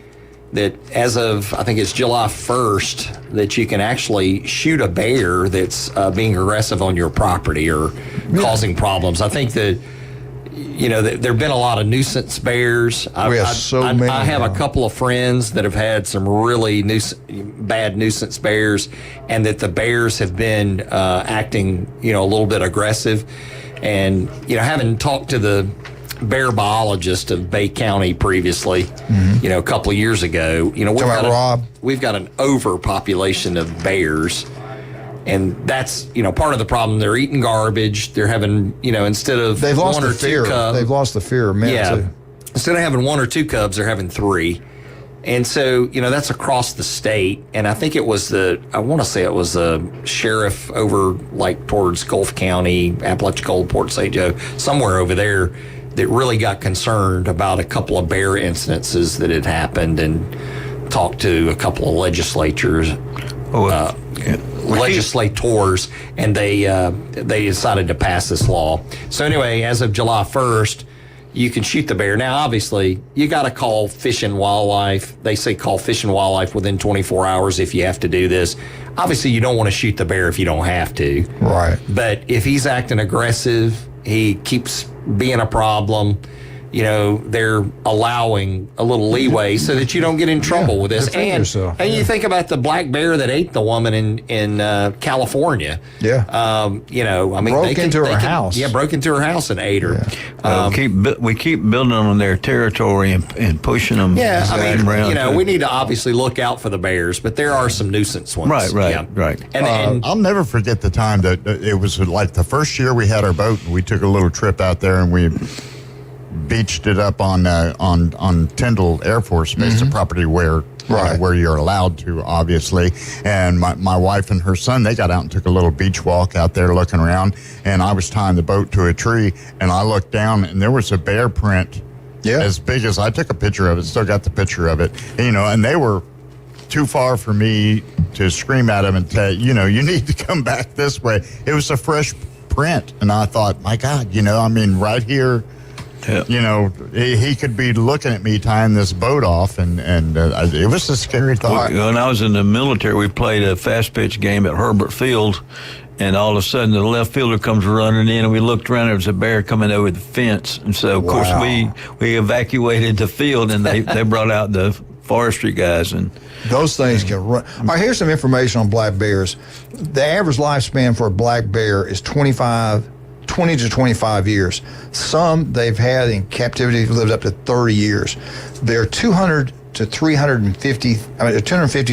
that as of, I think it's July 1st, that you can actually shoot a bear that's being aggressive on your property or causing problems. I think that, there have been a lot of nuisance bears. We have so many. I have a couple of friends that have had some really bad nuisance bears, and that the bears have been acting, a little bit aggressive. And, having talked to the bear biologist of Bay County previously, a couple of years ago, we've got an overpopulation of bears. And that's, part of the problem. They're eating garbage. They're having, instead of they've lost one or the fear. two cubs. They've lost the fear of men, too. Instead of having one or two cubs, they're having 3. And so, that's across the state. And I think it was the sheriff over, towards Gulf County, Apalachicola, Port St. Joe, somewhere over there that really got concerned about a couple of bear incidences that had happened and talked to a couple of legislators. Legislators, and they decided to pass this law. So anyway, as of July 1st, you can shoot the bear. Now, obviously, you got to call Fish and Wildlife. They say call Fish and Wildlife within 24 hours if you have to do this. Obviously, you don't want to shoot the bear if you don't have to. Right. But if he's acting aggressive, he keeps being a problem, they're allowing a little leeway so that you don't get in trouble with this. And you think about the black bear that ate the woman in California. Yeah. Broke into her house. Yeah, broke into her house and ate her. Yeah. We keep building on their territory and pushing them. Yeah, around. we need to obviously look out for the bears, but there are some nuisance ones. Right. And I'll never forget the time that it was like the first year we had our boat, and we took a little trip out there, and we beached it up on Tyndall Air Force Base, the property where where you're allowed to, obviously. And my wife and her son, they got out and took a little beach walk out there looking around, and I was tying the boat to a tree, and I looked down, and there was a bear print as big as, I took a picture of it, still got the picture of it, and they were too far for me to scream at them and tell, you need to come back this way. It was a fresh print, and I thought, my God, right here, he could be looking at me tying this boat off, and it was a scary thought. When I was in the military, we played a fast pitch game at Herbert Field, and all of a sudden the left fielder comes running in, and we looked around, there was a bear coming over the fence, and so of course we evacuated the field, and they brought out the forestry guys. And those things can run. All right, here's some information on black bears. The average lifespan for a black bear is 20 to 25 years. Some they've had in captivity lived up to 30 years. There are 250 to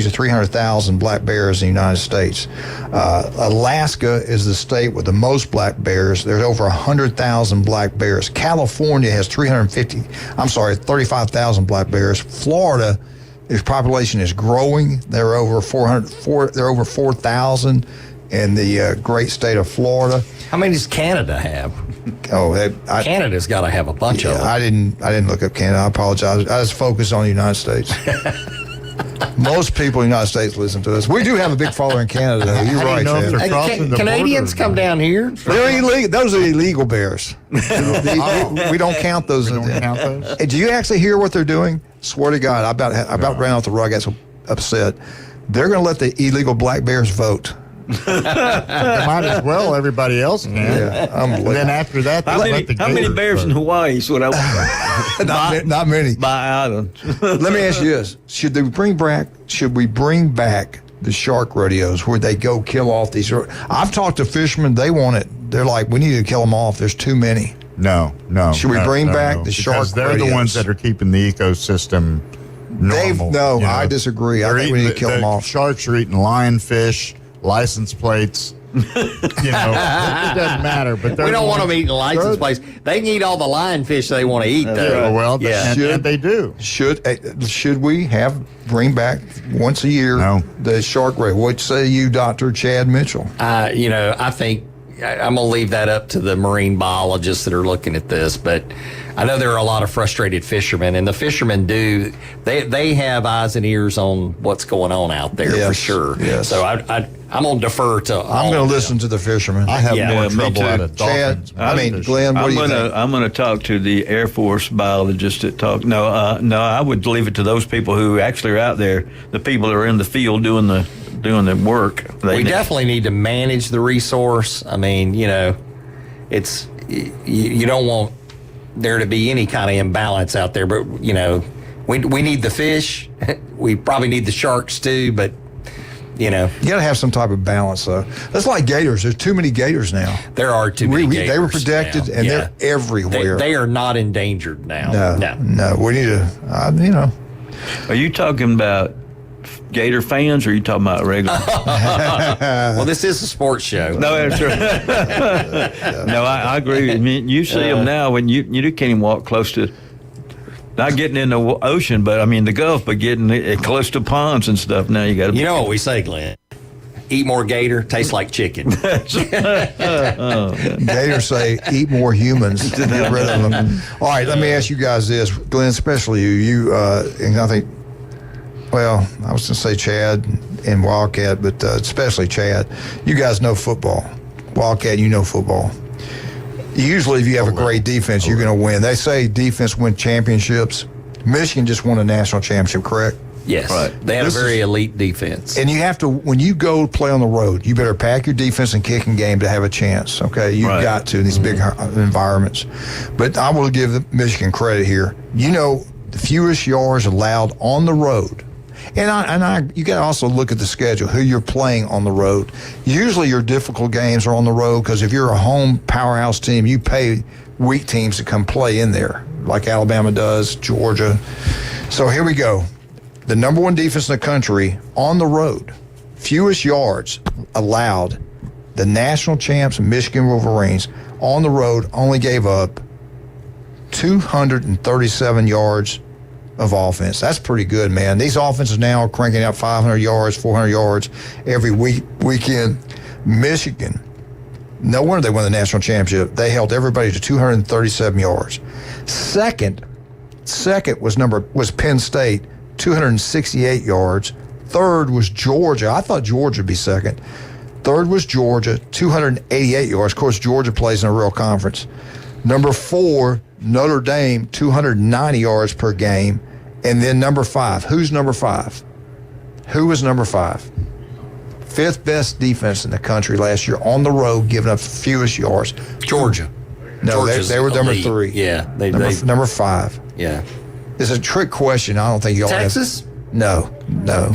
300,000 black bears in the United States. Alaska is the state with the most black bears. There's over 100,000 black bears. California has 35,000 black bears. Florida, its population is growing. There are over 4,000 in the great state of Florida. How many does Canada have? Canada's got to have a bunch of them. I didn't look up Canada. I apologize. I was focused on the United States. Most people in the United States listen to us. We do have a big following in Canada, though. You're right, Chad. Canadians come down here. They're illegal. Those are illegal bears. We don't count those. Do you actually hear what they're doing? Swear to God, I about ran off the rug. I got so upset. They're going to let the illegal black bears vote. They might as well. Everybody else can. And then after that, how many bears in Hawaii? Is what I want. Not many. By island. Let me ask you this: Should we bring back the shark rodeos where they go kill off these? I've talked to fishermen; they want it. They're like, we need to kill them off. There's too many. No. Should we bring back the shark rodeos? They're the ones that are keeping the ecosystem normal. I disagree. I think we need to kill them off. Sharks are eating lionfish. License plates, it doesn't matter. But we don't want them eating license plates. They can eat all the lionfish they want to eat, though. Well, and they do. Should we bring back once a year the shark ray? What say you, Dr. Chad Mitchell? I think I'm going to leave that up to the marine biologists that are looking at this, but I know there are a lot of frustrated fishermen, and the fishermen they have eyes and ears on what's going on out there for sure. Yes. So I'm going to defer to. I'm going to listen to the fishermen. I have more trouble out of dolphins. Chad, Glenn, what do you think? I'm going to talk to the Air Force biologists that talk. No, I would leave it to those people who actually are out there. The people that are in the field doing the work. We definitely need to manage the resource. I mean, it's you don't want there to be any kind of imbalance out there, but we need the fish. We probably need the sharks too, but you got to have some type of balance, though. That's like gators. There's too many gators now. There are too many gators. They were protected, and they're everywhere. They are not endangered now. No. We need to, Are you talking about Gator fans, or are you talking about regular? Well, this is a sports show. No, that's right. No, I agree. I mean, you see them now when you can't even walk close to, not getting in the ocean, but I mean the Gulf, but getting close to ponds and stuff. Now you got to. You know what we say, Glenn? Eat more gator, tastes like chicken. Gators say, eat more humans to get rid of them. All right, let me ask you guys this, Glenn, especially you, and I think. Well, I was going to say Chad and Wildcat, but especially Chad. You guys know football. Wildcat, you know football. Usually, if you have a great defense, you're going to win. They say defense wins championships. Michigan just won a national championship, correct? Yes. Right. They had a very elite defense. And you have to, when you go play on the road, you better pack your defense and kicking game to have a chance, okay? You've got to in these big environments. But I will give Michigan credit here. You know, the fewest yards allowed on the road. And you got to also look at the schedule, who you're playing on the road. Usually your difficult games are on the road because if you're a home powerhouse team, you pay weak teams to come play in there, like Alabama does, Georgia. So here we go. The number one defense in the country on the road, fewest yards allowed. The national champs, Michigan Wolverines, on the road only gave up 237 yards of offense. That's pretty good, man. These offenses now are cranking out 500 yards, 400 yards every weekend. Michigan, no wonder they won the national championship. They held everybody to 237 yards. Second was Penn State, 268 yards. Third was Georgia. I thought Georgia would be second. Third was Georgia, 288 yards. Of course, Georgia plays in a real conference. Number 4, Notre Dame, 290 yards per game. And then number 5. Who's number 5? Who was number 5? Fifth best defense in the country last year on the road, giving up fewest yards. Georgia. No, they were number 3. Yeah. Number 5. Yeah. It's a trick question. I don't think y'all Texas? No.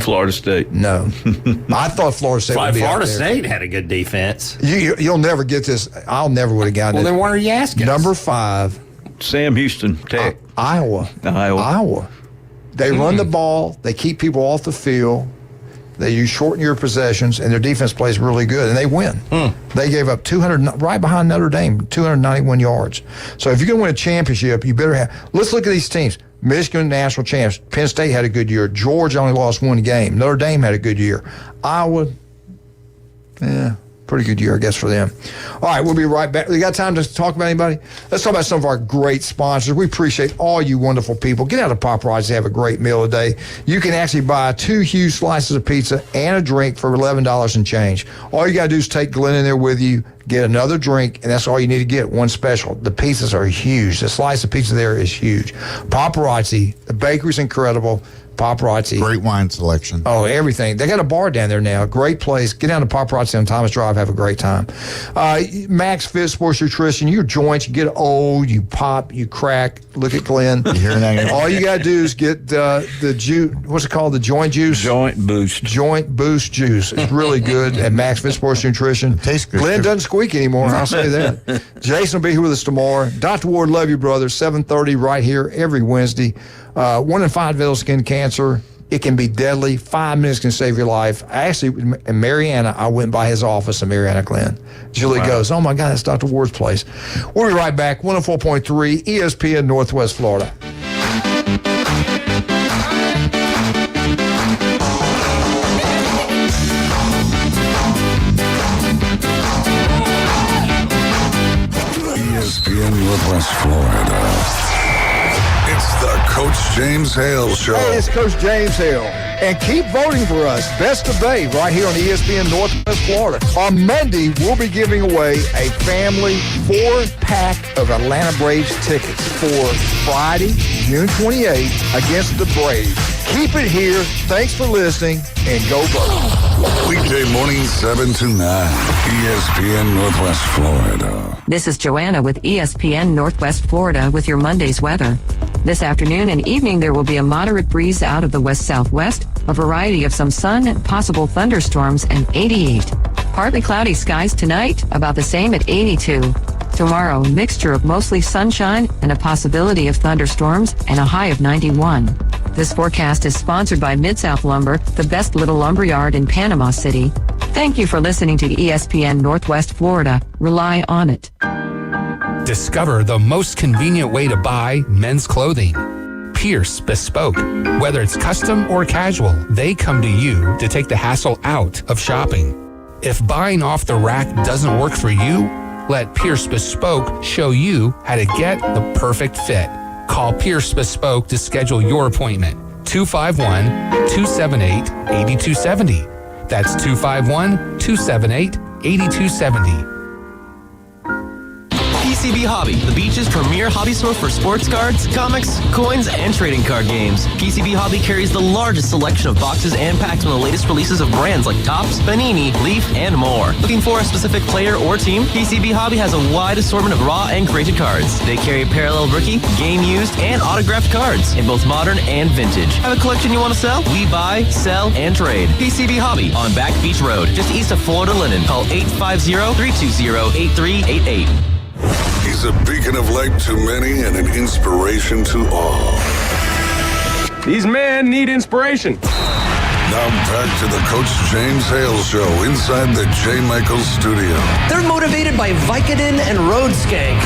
Florida State. No. I thought Florida State would be Florida out there. State had a good defense. You'll never get this. I'll never would have gotten it. Well, then why are you asking? Number 5. Sam Houston, Tech. Iowa. They run the ball. They keep people off the field. You shorten your possessions, and their defense plays really good, and they win. They gave up 200, right behind Notre Dame, 291 yards. So if you're going to win a championship, you better have. Let's look at these teams. Michigan, national champs. Penn State had a good year. Georgia only lost one game. Notre Dame had a good year. Iowa, pretty good year, I guess, for them. All right, we'll be right back. You got time to talk about anybody? Let's talk about some of our great sponsors. We appreciate all you wonderful people. Get out of Paparazzi, have a great meal today. You can actually buy 2 huge slices of pizza and a drink for $11 and change. All you got to do is take Glenn in there with you, get another drink, and that's all you need to get, one special. The pizzas are huge. The slice of pizza there is huge. Paparazzi, the bakery's incredible. Paparazzi. Great wine selection. Oh, everything. They got a bar down there now. Great place. Get down to Paparazzi on Thomas Drive. Have a great time. Max Fit Sports Nutrition. Your joints, you get old, you pop, you crack. Look at Glenn. You hearing that? All you got to do is get the juice. What's it called? The joint juice? Joint Boost. Joint Boost juice. It's really good at Max Fit Sports Nutrition. It tastes good. Glenn doesn't squeak anymore. I'll say that. Jason will be here with us tomorrow. Dr. Ward, love you, brother. 7:30 right here every Wednesday. 1 in 5 develop skin cancer. It can be deadly. 5 minutes can save your life. Actually, in Mariana, I went by his office in Mariana, Glenn. Julie goes, oh, my God, that's Dr. Ward's place. We'll be right back. 104.3 ESPN Northwest Florida. ESPN Northwest Florida. It's the Coach James Hale Show. Hey, it's Coach James Hale. And keep voting for us. Best of Bay right here on ESPN Northwest Florida. On Monday, we'll be giving away a family 4-pack of Atlanta Braves tickets for Friday, June 28th against the Braves. Keep it here. Thanks for listening, and go vote. Weekday morning, 7 to 9. ESPN Northwest Florida. This is Joanna with ESPN Northwest Florida with your Monday's weather. This afternoon and evening, there will be a moderate breeze out of the west-southwest, a variety of some sun, possible thunderstorms, and 88. Partly cloudy skies tonight, about the same at 82. Tomorrow, a mixture of mostly sunshine and a possibility of thunderstorms and a high of 91. This forecast is sponsored by Mid-South Lumber, the best little lumberyard in Panama City. Thank you for listening to ESPN Northwest Florida. Rely on it. Discover the most convenient way to buy men's clothing. Pierce Bespoke. Whether it's custom or casual, they come to you to take the hassle out of shopping. If buying off the rack doesn't work for you, let Pierce Bespoke show you how to get the perfect fit. Call Pierce Bespoke to schedule your appointment. 251-278-8270. That's 251-278-8270. PCB Hobby, the beach's premier hobby store for sports cards, comics, coins, and trading card games. PCB Hobby carries the largest selection of boxes and packs from the latest releases of brands like Topps, Panini, Leaf, and more. Looking for a specific player or team? PCB Hobby has a wide assortment of raw and graded cards. They carry parallel rookie, game used, and autographed cards in both modern and vintage. Have a collection you want to sell? We buy, sell, and trade. PCB Hobby on Back Beach Road, just east of Florida Linen. Call 850-320-8388. He's a beacon of light to many and an inspiration to all. These men need inspiration. Now back to the Coach James Hale Show inside the J. Michaels studio. They're motivated by Vicodin and Road Skank.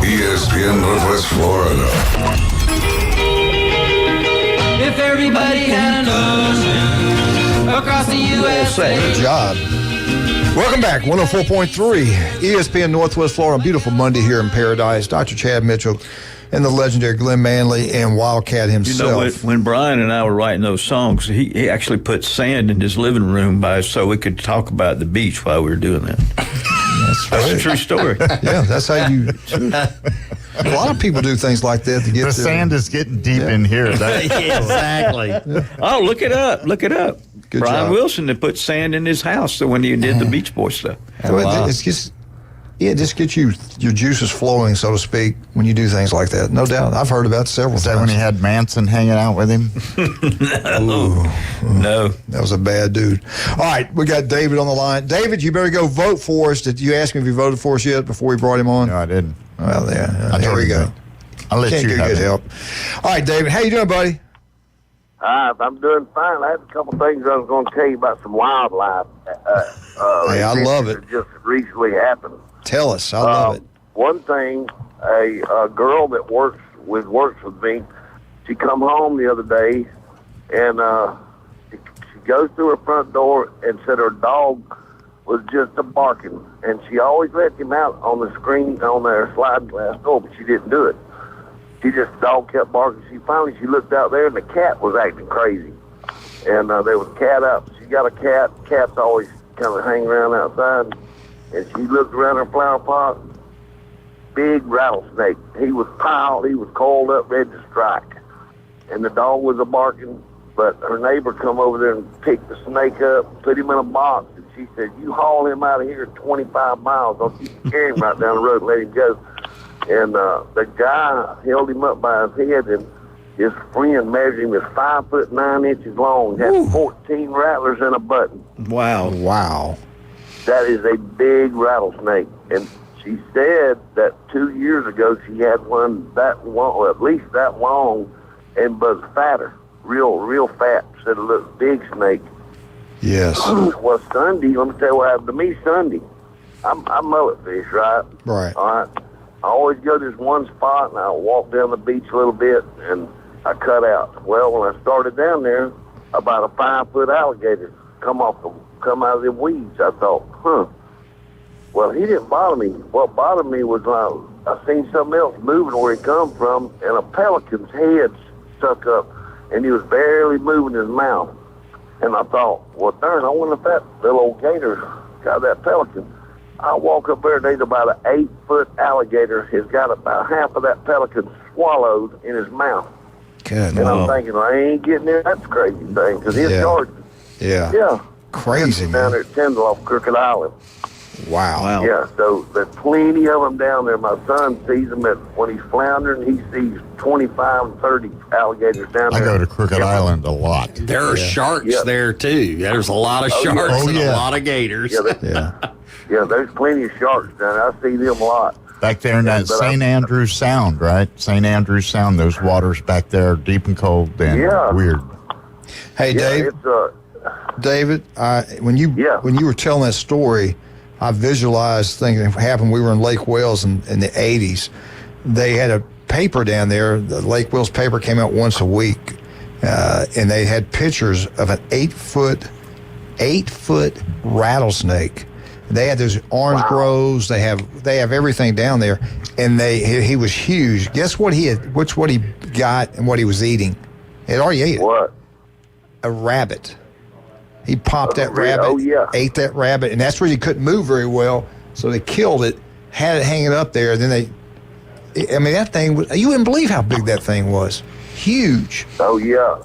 ESPN Northwest Florida. If everybody had an ocean across the USA. Good job. Welcome back, 104.3 ESPN Northwest Florida. Beautiful Monday here in Paradise. Dr. Chad Mitchell and the legendary Glenn Manley and Wildcat himself. You know, when Brian and I were writing those songs, he actually put sand in his living room so we could talk about the beach while we were doing that. That's a true story. Yeah, that's how you... A lot of people do things like that to get the sand is getting deep in here. Yeah, exactly. Oh, look it up. Look it up. Good Brian job. Wilson had put sand in his house when he did the Beach Boy stuff. So it just gets your juices flowing, so to speak, when you do things like that. No doubt. I've heard about it several times. Is that when he had Manson hanging out with him? No. That was a bad dude. All right, we got David on the line. David, you better go vote for us. Did you ask him if he voted for us yet before we brought him on? No, I didn't. Well, there we go. I'll let Can't you get have good it. help. All right, David, how you doing, buddy? I'm doing fine. I had a couple things I was going to tell you about some wildlife. Hey, I love it. That just recently happened. Tell us. I love it. One thing, a girl that works with me, she come home the other day, and she goes through her front door and said her dog was just a barking, and she always let him out on the screen on their sliding glass door, but she didn't do it. The dog kept barking. She looked out there, and the cat was acting crazy. And there was a cat out. She got a cat. Cats always kind of hang around outside. And she looked around her flower pot. Big rattlesnake. He was piled. He was coiled up, ready to strike. And the dog was a barking, but her neighbor come over there and picked the snake up, put him in a box, and she said, "You haul him out of here 25 miles. Don't you carry him right down the road and let him go." And the guy held him up by his head, and his friend measured him as 5'9" long, had 14 rattlers and a button. Wow. That is a big rattlesnake. And she said that 2 years ago she had one that long, at least that long, and was fatter, real fat. Said it looked big snake. Yes. Well, Sunday, let me tell you what happened to me Sunday. I mullet fish, right? Right. All right. I always go to this one spot, and I walk down the beach a little bit, and I cut out. Well, when I started down there, about a 5-foot alligator come out of the weeds. I thought, Well, he didn't bother me. What bothered me was I seen something else moving where he come from, and a pelican's head stuck up, and he was barely moving his mouth. And I thought, well, darn, I wonder if that little old gator got that pelican. I walk up there, there's about an 8-foot alligator. He's got about half of that pelican swallowed in his mouth. Good. And I'm thinking, well, I ain't getting near that crazy thing, because he's charged. Yeah. Yeah. Crazy, down there at Tyndall off Crooked Island. Wow. Yeah, so there's plenty of them down there. My son sees them when he's floundering. He sees 25 and 30 alligators down there. I go to Crooked Island a lot. There are sharks there, too. There's a lot of sharks and a lot of gators. Yeah, there's plenty of sharks down there. I see them a lot. Back there in that St. Andrews Sound, right? St. Andrews Sound, those waters back there, deep and cold and weird. Hey, Dave. David, when you were telling that story, I visualized things that happened. We were in Lake Wales in the 80s. They had a paper down there. The Lake Wales paper came out once a week, and they had pictures of an 8-foot rattlesnake. They had those orange groves. They have everything down there, and he was huge. Guess what he got and what he was eating? He had already ate it. What? A rabbit. He popped that rabbit, ate that rabbit, and that's where he couldn't move very well, so they killed it, had it hanging up there. Then that thing was, you wouldn't believe how big that thing was. Huge. Oh, yeah.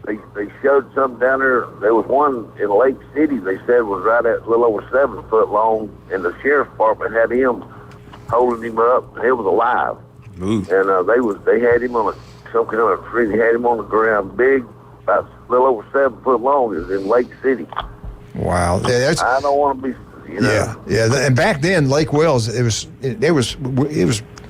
They showed some down there. There was one in Lake City they said was right at a little over 7 foot long, and the sheriff's department had him holding him up, and it was alive. Ooh. And they had him on some kind of a tree. They had him on the ground, big, about a little over 7 foot long. It was in Lake City. Wow. Yeah, I don't want to be, Yeah. And back then, Lake Wells, it was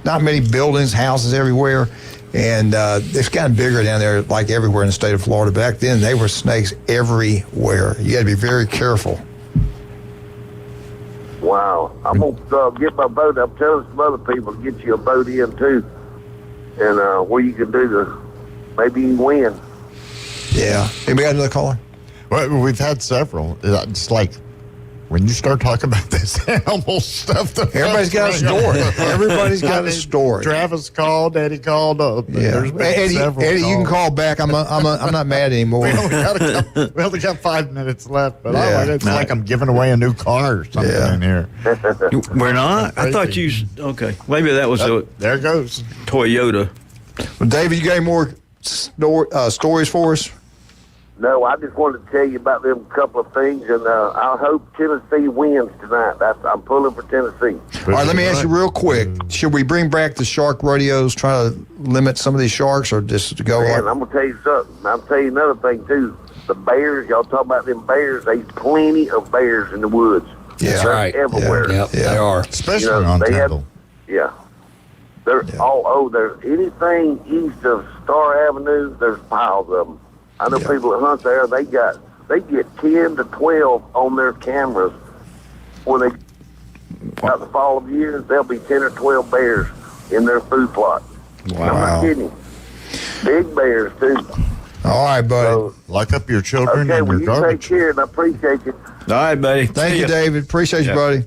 not many buildings, houses everywhere. And it's gotten bigger down there, like everywhere in the state of Florida. Back then, they were snakes everywhere. You had to be very careful. Wow. I'm going to get my boat. I'm telling some other people to get you a boat in, too. And where you can do maybe you win. Yeah. Anybody got another caller? Well, we've had several. It's like, when you start talking about this animal stuff, everybody's got a story. Everybody's got a story. Travis called, Eddie called up. Yeah. Eddie, you can call back. I'm not mad anymore. We only got 5 minutes left, but it's like I'm giving away a new car or something in here. We're not? I thought you... Okay. Maybe that was there it goes. Toyota. Well, David, you got any more stories for us? No, I just wanted to tell you about them couple of things, and I hope Tennessee wins tonight. I'm pulling for Tennessee. All right, let me ask you real quick. Should we bring back the shark radios, try to limit some of these sharks, or just go Man, I'm going to tell you something. I'll tell you another thing, too. The bears, y'all talk about them bears, there's plenty of bears in the woods. Yeah. That's right. Everywhere. Yep, they are. Especially on Temple. They're there's anything east of Star Avenue, there's piles of them. I know people that hunt there, they get 10 to 12 on their cameras. When they about the fall of years, there'll be 10 or 12 bears in their food plot. Wow. I'm not kidding. Big bears, too. All right, buddy. Lock up your children Okay, and your you garbage. take care, and I appreciate you. All right, buddy. Thank you, David. Appreciate you, buddy.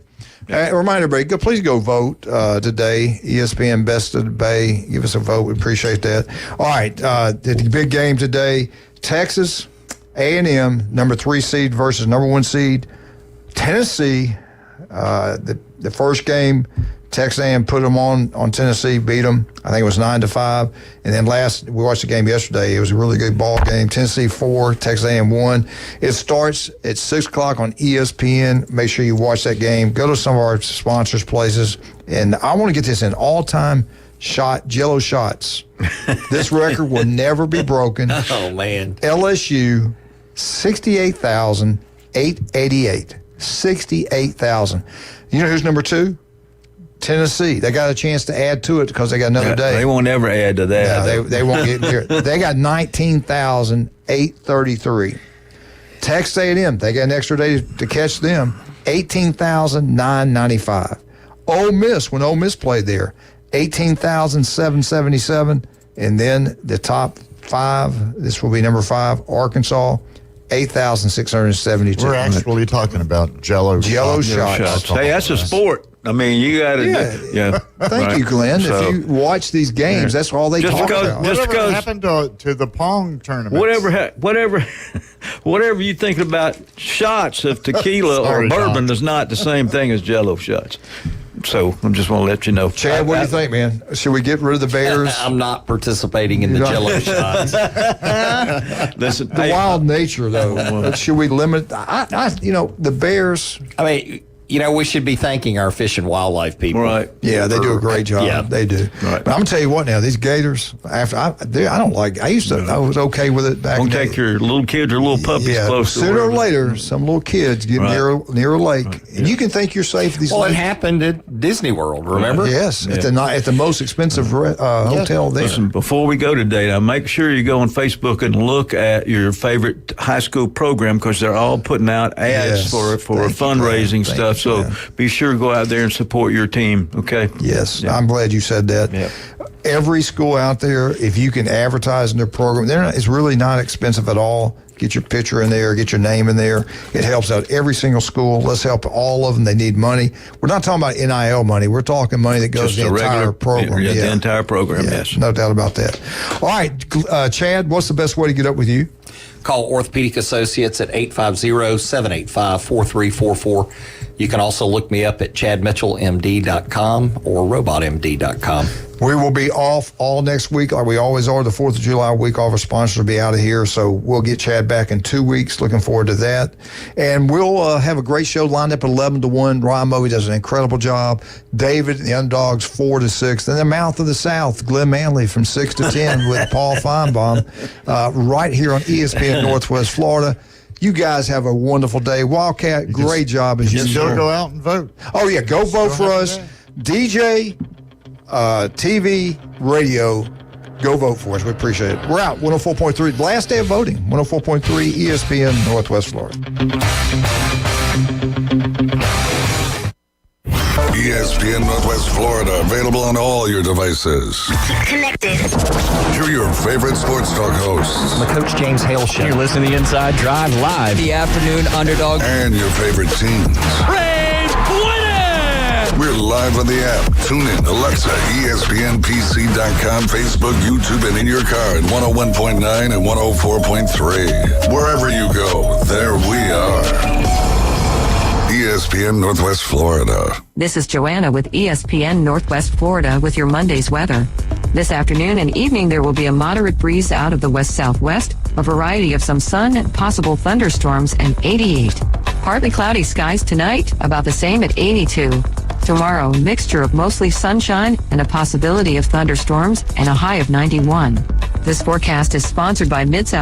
Remind everybody, please go vote today. ESPN Best of the Bay. Give us a vote. We appreciate that. All right, the big game today. Texas A&M, number 3 seed versus number 1 seed. Tennessee, the first game, Texas A&M put them on Tennessee, beat them. I think it was 9-5. And then we watched the game yesterday. It was a really good ball game. Tennessee 4, Texas A&M 1. It starts at 6 o'clock on ESPN. Make sure you watch that game. Go to some of our sponsors' places. And I want to get this in all-time Jello shots. This record will never be broken. Oh, man. LSU, 68,888. 68,000. You know who's number 2? Tennessee. They got a chance to add to it because they got another day. They won't ever add to that. No, they won't get near it. They got 19,833. Texas A&M, they got an extra day to catch them. 18,995. Ole Miss, when Ole Miss played there, 18,777. And then the top 5, this will be number 5, Arkansas, 8,672. We're actually talking about Jello shots. Hey, that's a sport. I mean, you got to. Yeah. Thank you, Glenn. So, if you watch these games, that's all they talk about. Whatever happened to the Pong tournament? Whatever you think about shots of tequila or bourbon is not the same thing as Jello shots. So I just want to let you know. Chad, what do you think, man? Should we get rid of the bears? I'm not participating in the Jello shots. Listen, the wild nature, though. Should we limit? The bears. I mean, we should be thanking our fish and wildlife people. Right. Yeah, they do a great job. Yeah. They do. Right. But I'm going to tell you what now, these gators, I don't like, I was okay with it back then. Don't take your little kids or little puppies close to sooner or later, some little kids get near a lake, and you can think you're safe at these lakes. It happened at Disney World, remember? Yes, at the most expensive hotel there. Listen, before we go today, now make sure you go on Facebook and look at your favorite high school program because they're all putting out ads for fundraising stuff. So be sure to go out there and support your team, okay? Yes, I'm glad you said that. Yeah. Every school out there, if you can advertise in their program, it's really not expensive at all. Get your picture in there, get your name in there. It helps out every single school. Let's help all of them. They need money. We're not talking about NIL money. We're talking money that goes to the entire program. Yeah, the entire program, yes. No doubt about that. All right, Chad, what's the best way to get up with you? Call Orthopedic Associates at 850-785-4344. You can also look me up at chadmitchellmd.com or robotmd.com. We will be off all next week, like we always are. The 4th of July week, all of our sponsors will be out of here, so we'll get Chad back in 2 weeks. Looking forward to that. And we'll have a great show lined up at 11 to 1. Ryan Moe does an incredible job. David and the Underdogs 4 to 6. Then the Mouth of the South, Glenn Manley from 6 to 10 with Paul Feinbaum right here on ESPN Northwest Florida. You guys have a wonderful day. Wildcat, great job as usual. Still go out and vote. Oh, yeah, go vote for us. DJ, TV, radio, go vote for us. We appreciate it. We're out. 104.3, last day of voting. 104.3 ESPN Northwest Florida. ESPN Northwest Florida, available on all your devices. Connected. Hear your favorite sports talk hosts. The Coach James Hale Show. You're listening to Inside Drive live. The afternoon underdog. And your favorite teams. Braves winning! We're live on the app. Tune in, Alexa, ESPNPC.com, Facebook, YouTube, and in your car at 101.9 and 104.3. Wherever you go, there we are. ESPN Northwest Florida. This is Joanna with ESPN Northwest Florida with your Monday's weather. This afternoon and evening there will be a moderate breeze out of the west-southwest, a variety of some sun, possible thunderstorms, and 88. Partly cloudy skies tonight, about the same at 82. Tomorrow, mixture of mostly sunshine and a possibility of thunderstorms and a high of 91. This forecast is sponsored by Mid-South